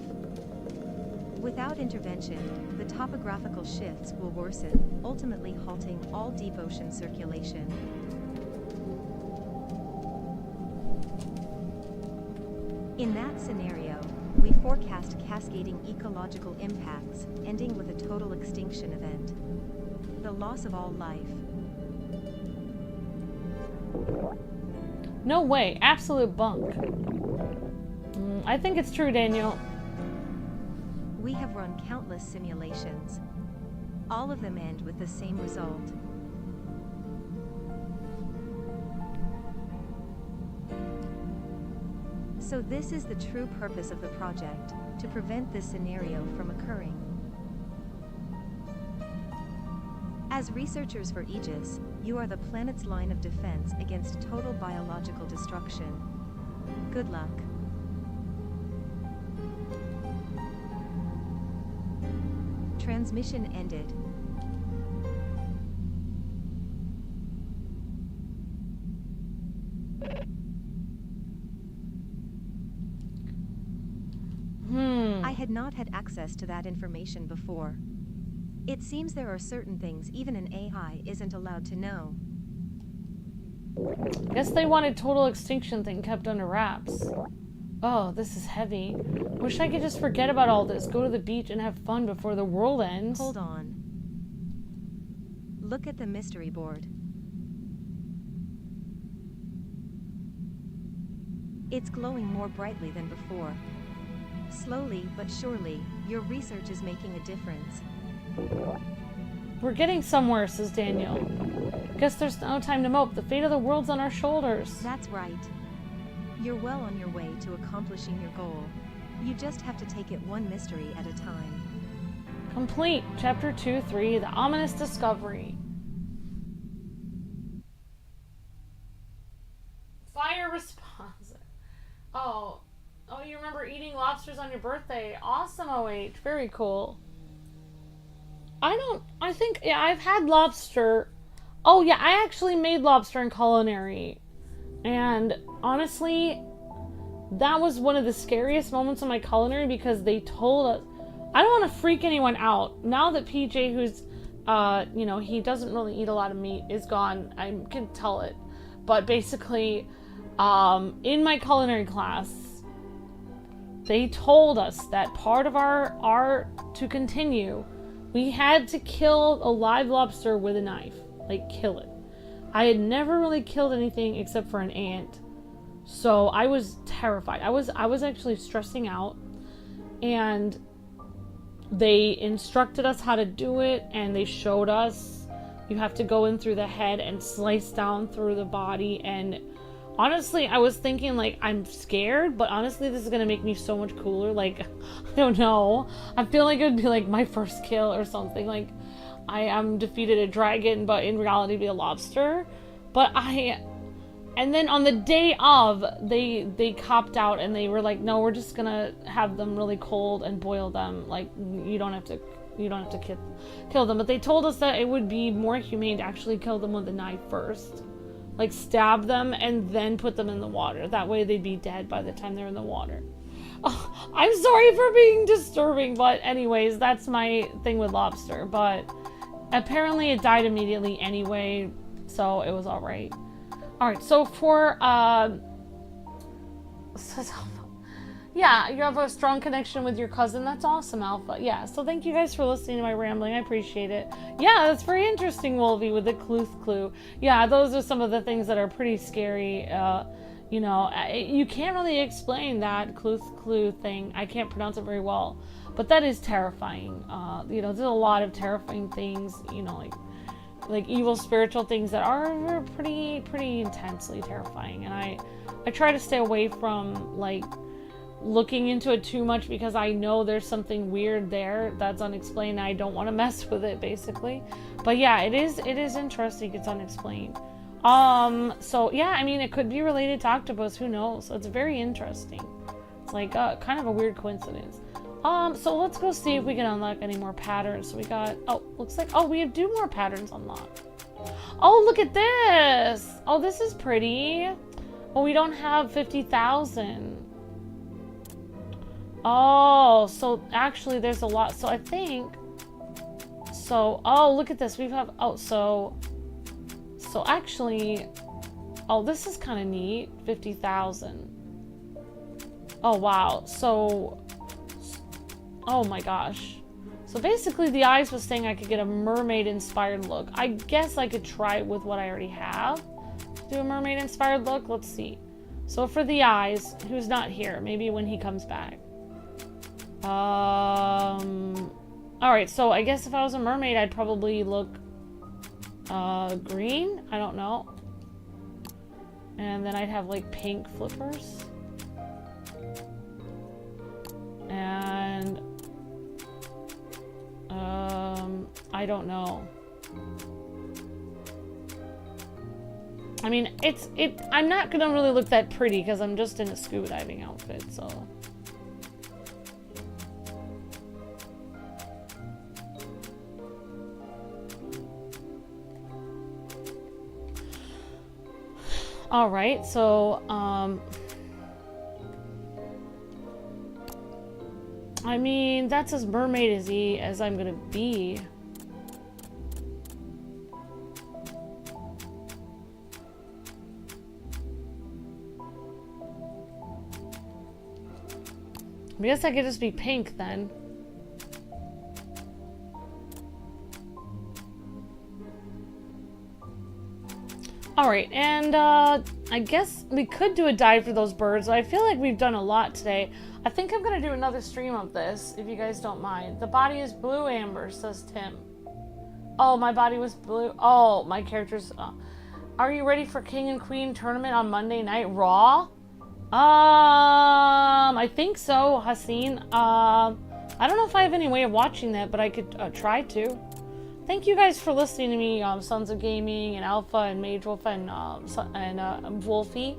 Without intervention, the topographical shifts will worsen, ultimately halting all deep ocean circulation. In that scenario, we forecast cascading ecological impacts, ending with a total extinction event. The loss of all life. No way. Absolute bunk. I think it's true, Daniel. We have run countless simulations. All of them end with the same result. So this is the true purpose of the project, to prevent this scenario from occurring. As researchers for Aegis, you are the planet's line of defense against total biological destruction. Good luck. Transmission ended. I had not had access to that information before. It seems there are certain things even an AI isn't allowed to know. Guess they wanted total extinction thing kept under wraps. Oh, this is heavy. Wish I could just forget about all this, go to the beach and have fun before the world ends. Hold on. Look at the mystery board. It's glowing more brightly than before. Slowly but surely, your research is making a difference. We're getting somewhere, says Daniel. Guess there's no time to mope. The fate of the world's on our shoulders. That's right. You're well on your way to accomplishing your goal. You just have to take it one mystery at a time. Complete. Chapter 2-3, The Ominous Discovery. Fire response. Oh, you remember eating lobsters on your birthday. Awesome, OH. Very cool. I think, yeah, I've had lobster. Oh, yeah, I actually made lobster in culinary. And honestly, that was one of the scariest moments of my culinary because they told us, I don't want to freak anyone out. Now that PJ, who's, you know, he doesn't really eat a lot of meat, is gone, I can tell it. But basically, in my culinary class, they told us that part of our art to continue, we had to kill a live lobster with a knife. Like, kill it. I had never really killed anything except for an ant. So I was terrified. I was actually stressing out. And they instructed us how to do it, and they showed us you have to go in through the head and slice down through the body. And honestly, I was thinking, like, I'm scared, but honestly, this is gonna make me so much cooler. Like, I don't know. I feel like it would be like my first kill or something. Like, I am defeated a dragon, but in reality be a lobster. But and then on the day of, they copped out and they were like, no, we're just gonna have them really cold and boil them. Like, you don't have to kill them. But they told us that it would be more humane to actually kill them with a knife first. Like, stab them and then put them in the water. That way they'd be dead by the time they're in the water. Oh, I'm sorry for being disturbing, but anyways, that's my thing with lobster. But apparently it died immediately anyway, so it was alright. Alright, so for, yeah, you have a strong connection with your cousin. That's awesome, Alpha. Yeah, so thank you guys for listening to my rambling. I appreciate it. Yeah, that's very interesting, Wolvie, with the Cluth clue. Yeah, those are some of the things that are pretty scary. You know, you can't really explain that Cluth clue thing. I can't pronounce it very well. But that is terrifying. You know, there's a lot of terrifying things, you know, like evil spiritual things that are pretty intensely terrifying. And I try to stay away from, like, looking into it too much because I know there's something weird there that's unexplained and I don't want to mess with it, basically. But yeah, it is interesting. It's unexplained. So yeah, I mean, it could be related to octopus, who knows? So it's very interesting. It's like kind of a weird coincidence. So let's go see if we can unlock any more patterns. So we got, oh, looks like, oh, we do more patterns unlocked. Oh, look at this. Oh, this is pretty. Oh, we don't have 50,000. Oh, so actually there's a lot. So I think, so, oh, look at this. We have, oh, so actually, oh, this is kind of neat. 50,000. Oh, wow. So, oh my gosh. So basically the eyes was saying I could get a mermaid inspired look. I guess I could try it with what I already have. Do a mermaid-inspired look? Let's see. So for the eyes, who's not here? Maybe when he comes back. Alright, so I guess if I was a mermaid, I'd probably look green? I don't know. And then I'd have like pink flippers. And I don't know. I mean, I'm not gonna really look that pretty because I'm just in a scuba diving outfit, so. All right, so, I mean, that's as mermaid as I'm gonna be. I guess I could just be pink then. Alright, and I guess we could do a dive for those birds. I feel like we've done a lot today. I think I'm gonna do another stream of this, if you guys don't mind. The body is blue, Amber, says Tim. Oh, my body was blue. Oh, my character's... Are you ready for King and Queen tournament on Monday night? Raw? I think so, Haseen. I don't know if I have any way of watching that, but I could try to. Thank you guys for listening to me, Sons of Gaming and Alpha and Mage Wolf and Wolfie.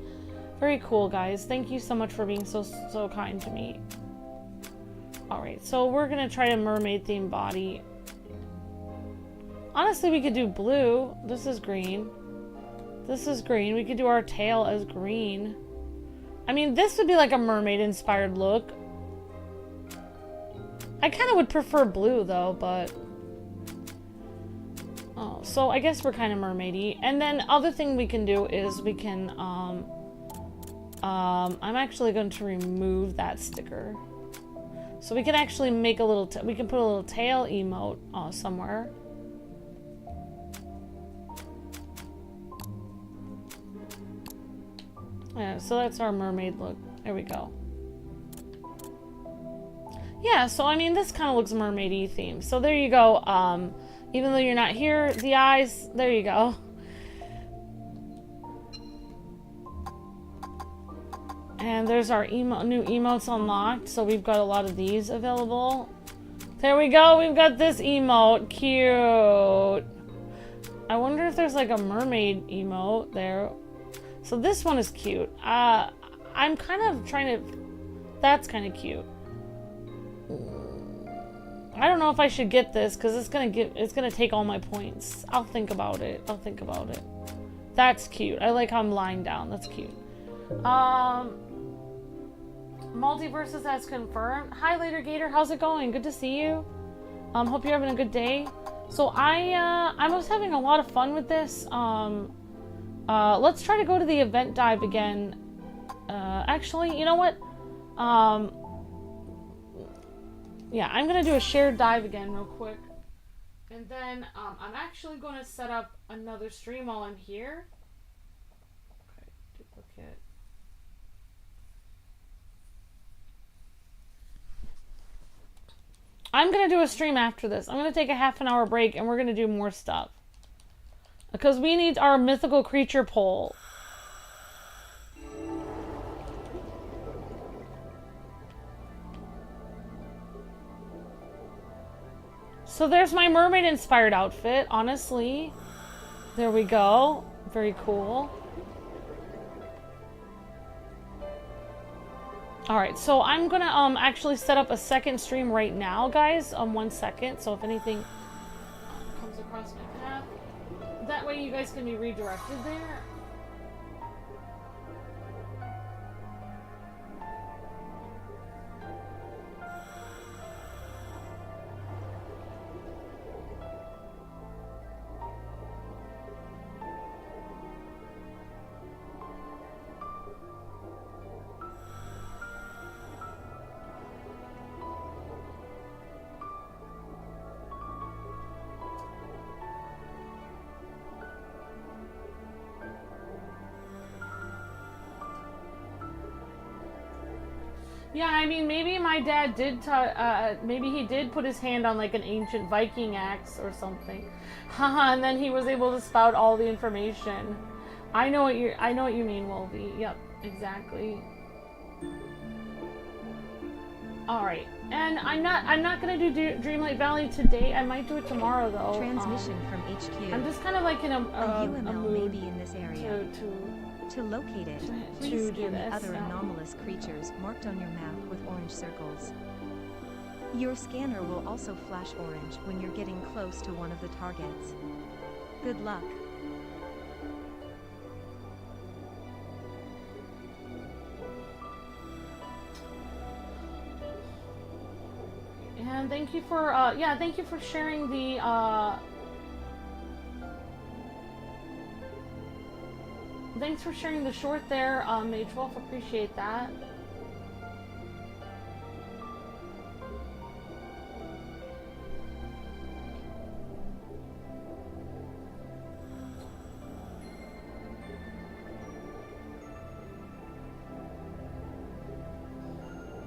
Very cool, guys. Thank you so much for being so kind to me. Alright, so we're gonna try a mermaid themed body. Honestly, we could do blue. This is green. This is green. We could do our tail as green. I mean, this would be like a mermaid-inspired look. I kind of would prefer blue, though, but... Oh, so I guess we're kind of mermaidy. And then other thing we can do is we can, I'm actually going to remove that sticker. So we can actually make a little... we can put a little tail emote somewhere. Yeah, so that's our mermaid look. There we go. Yeah, so I mean, this kind of looks mermaid-y themed. So there you go. Even though you're not here, the eyes, there you go. And there's our new emotes unlocked. So we've got a lot of these available. There we go. We've got this emote. Cute. I wonder if there's like a mermaid emote there. So this one is cute. I'm kind of trying to... That's kind of cute. I don't know if I should get this because it's gonna take all my points. I'll think about it. I'll think about it. That's cute. I like how I'm lying down. That's cute. Multiverses has confirmed. Hi, Later Gator. How's it going? Good to see you. Hope you're having a good day. So I was having a lot of fun with this. Let's try to go to the event dive again. Actually, you know what? Yeah, I'm gonna do a shared dive again real quick. And then, I'm actually gonna set up another stream while I'm here. Okay, duplicate. I'm gonna do a stream after this. I'm gonna take a half-an-hour break and we're gonna do more stuff. Because we need our mythical creature poll. So there's my mermaid-inspired outfit, honestly. There we go. Very cool. Alright, so I'm gonna actually set up a second stream right now, guys. 1 second. So if anything comes across my path, that way you guys can be redirected there. Yeah, I mean, maybe my dad did. Maybe he did put his hand on like an ancient Viking axe or something, haha, and then he was able to spout all the information. I know what you mean, Wolvie. Yep, exactly. All right, and I'm not gonna do Dreamlight Valley today. I might do it tomorrow though. Transmission from HQ. I'm just kind of like in a UML may be in this area. To locate it, please to scan the other anomalous creatures marked on your map with orange circles. Your scanner will also flash orange when you're getting close to one of the targets. Good luck. And thank you for thank you for sharing the thanks for sharing the short there, Mage Wolf. Appreciate that.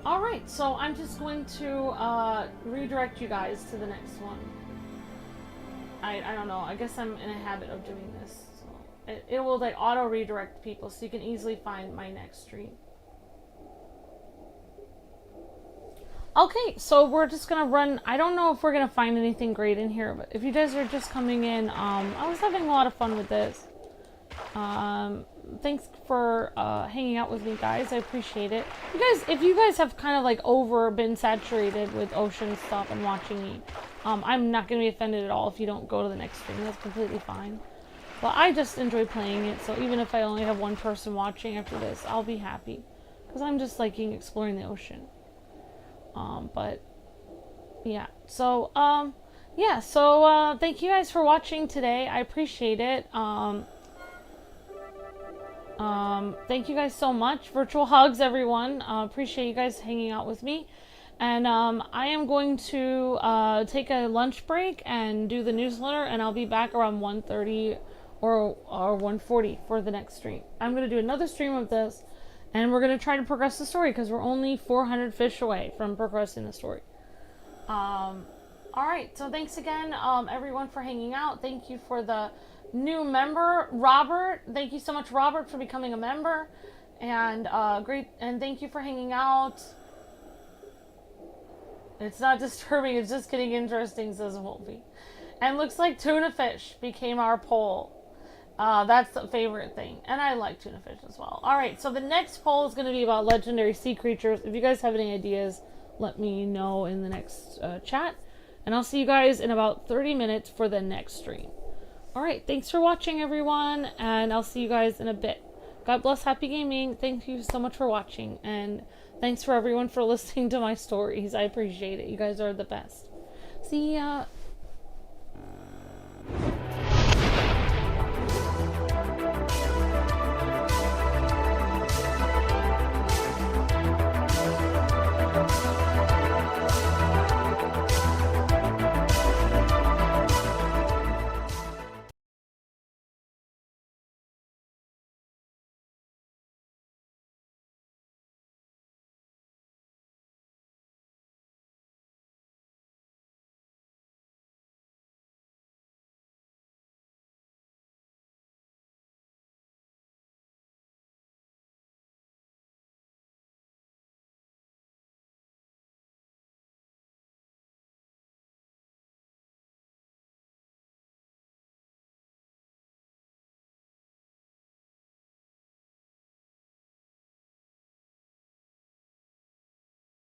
Alright, so I'm just going to redirect you guys to the next one. I don't know, I guess I'm in a habit of doing this. So it will like auto redirect people so you can easily find my next stream. Okay, so we're just gonna run. I don't know if we're gonna find anything great in here, but if you guys are just coming in, I was having a lot of fun with this. Thanks for hanging out with me, guys. I appreciate it. You guys, if you guys have kind of like been saturated with ocean stuff and watching me, I'm not gonna be offended at all if you don't go to the next stream. That's completely fine. But I just enjoy playing it, so even if I only have one person watching after this, I'll be happy because I'm just liking exploring the ocean. But yeah, so thank you guys for watching today. I appreciate it. Thank you guys so much. Virtual hugs, everyone. Appreciate you guys hanging out with me. And I am going to take a lunch break and do the newsletter, and I'll be back around 1:30 or 1:40 for the next stream. I'm going to do another stream of this, and we're going to try to progress the story because we're only 400 fish away from progressing the story. Alright, so thanks again, everyone, for hanging out. Thank you for the new member, Robert. Thank you so much, Robert, for becoming a member. And thank you for hanging out. It's not disturbing, it's just getting interesting, says Wolfie. And looks like tuna fish became our poll. That's the favorite thing. And I like tuna fish as well. Alright, so the next poll is going to be about legendary sea creatures. If you guys have any ideas, let me know in the next chat. And I'll see you guys in about 30 minutes for the next stream. Alright, thanks for watching, everyone. And I'll see you guys in a bit. God bless, happy gaming. Thank you so much for watching. And thanks for everyone for listening to my stories. I appreciate it. You guys are the best. See ya.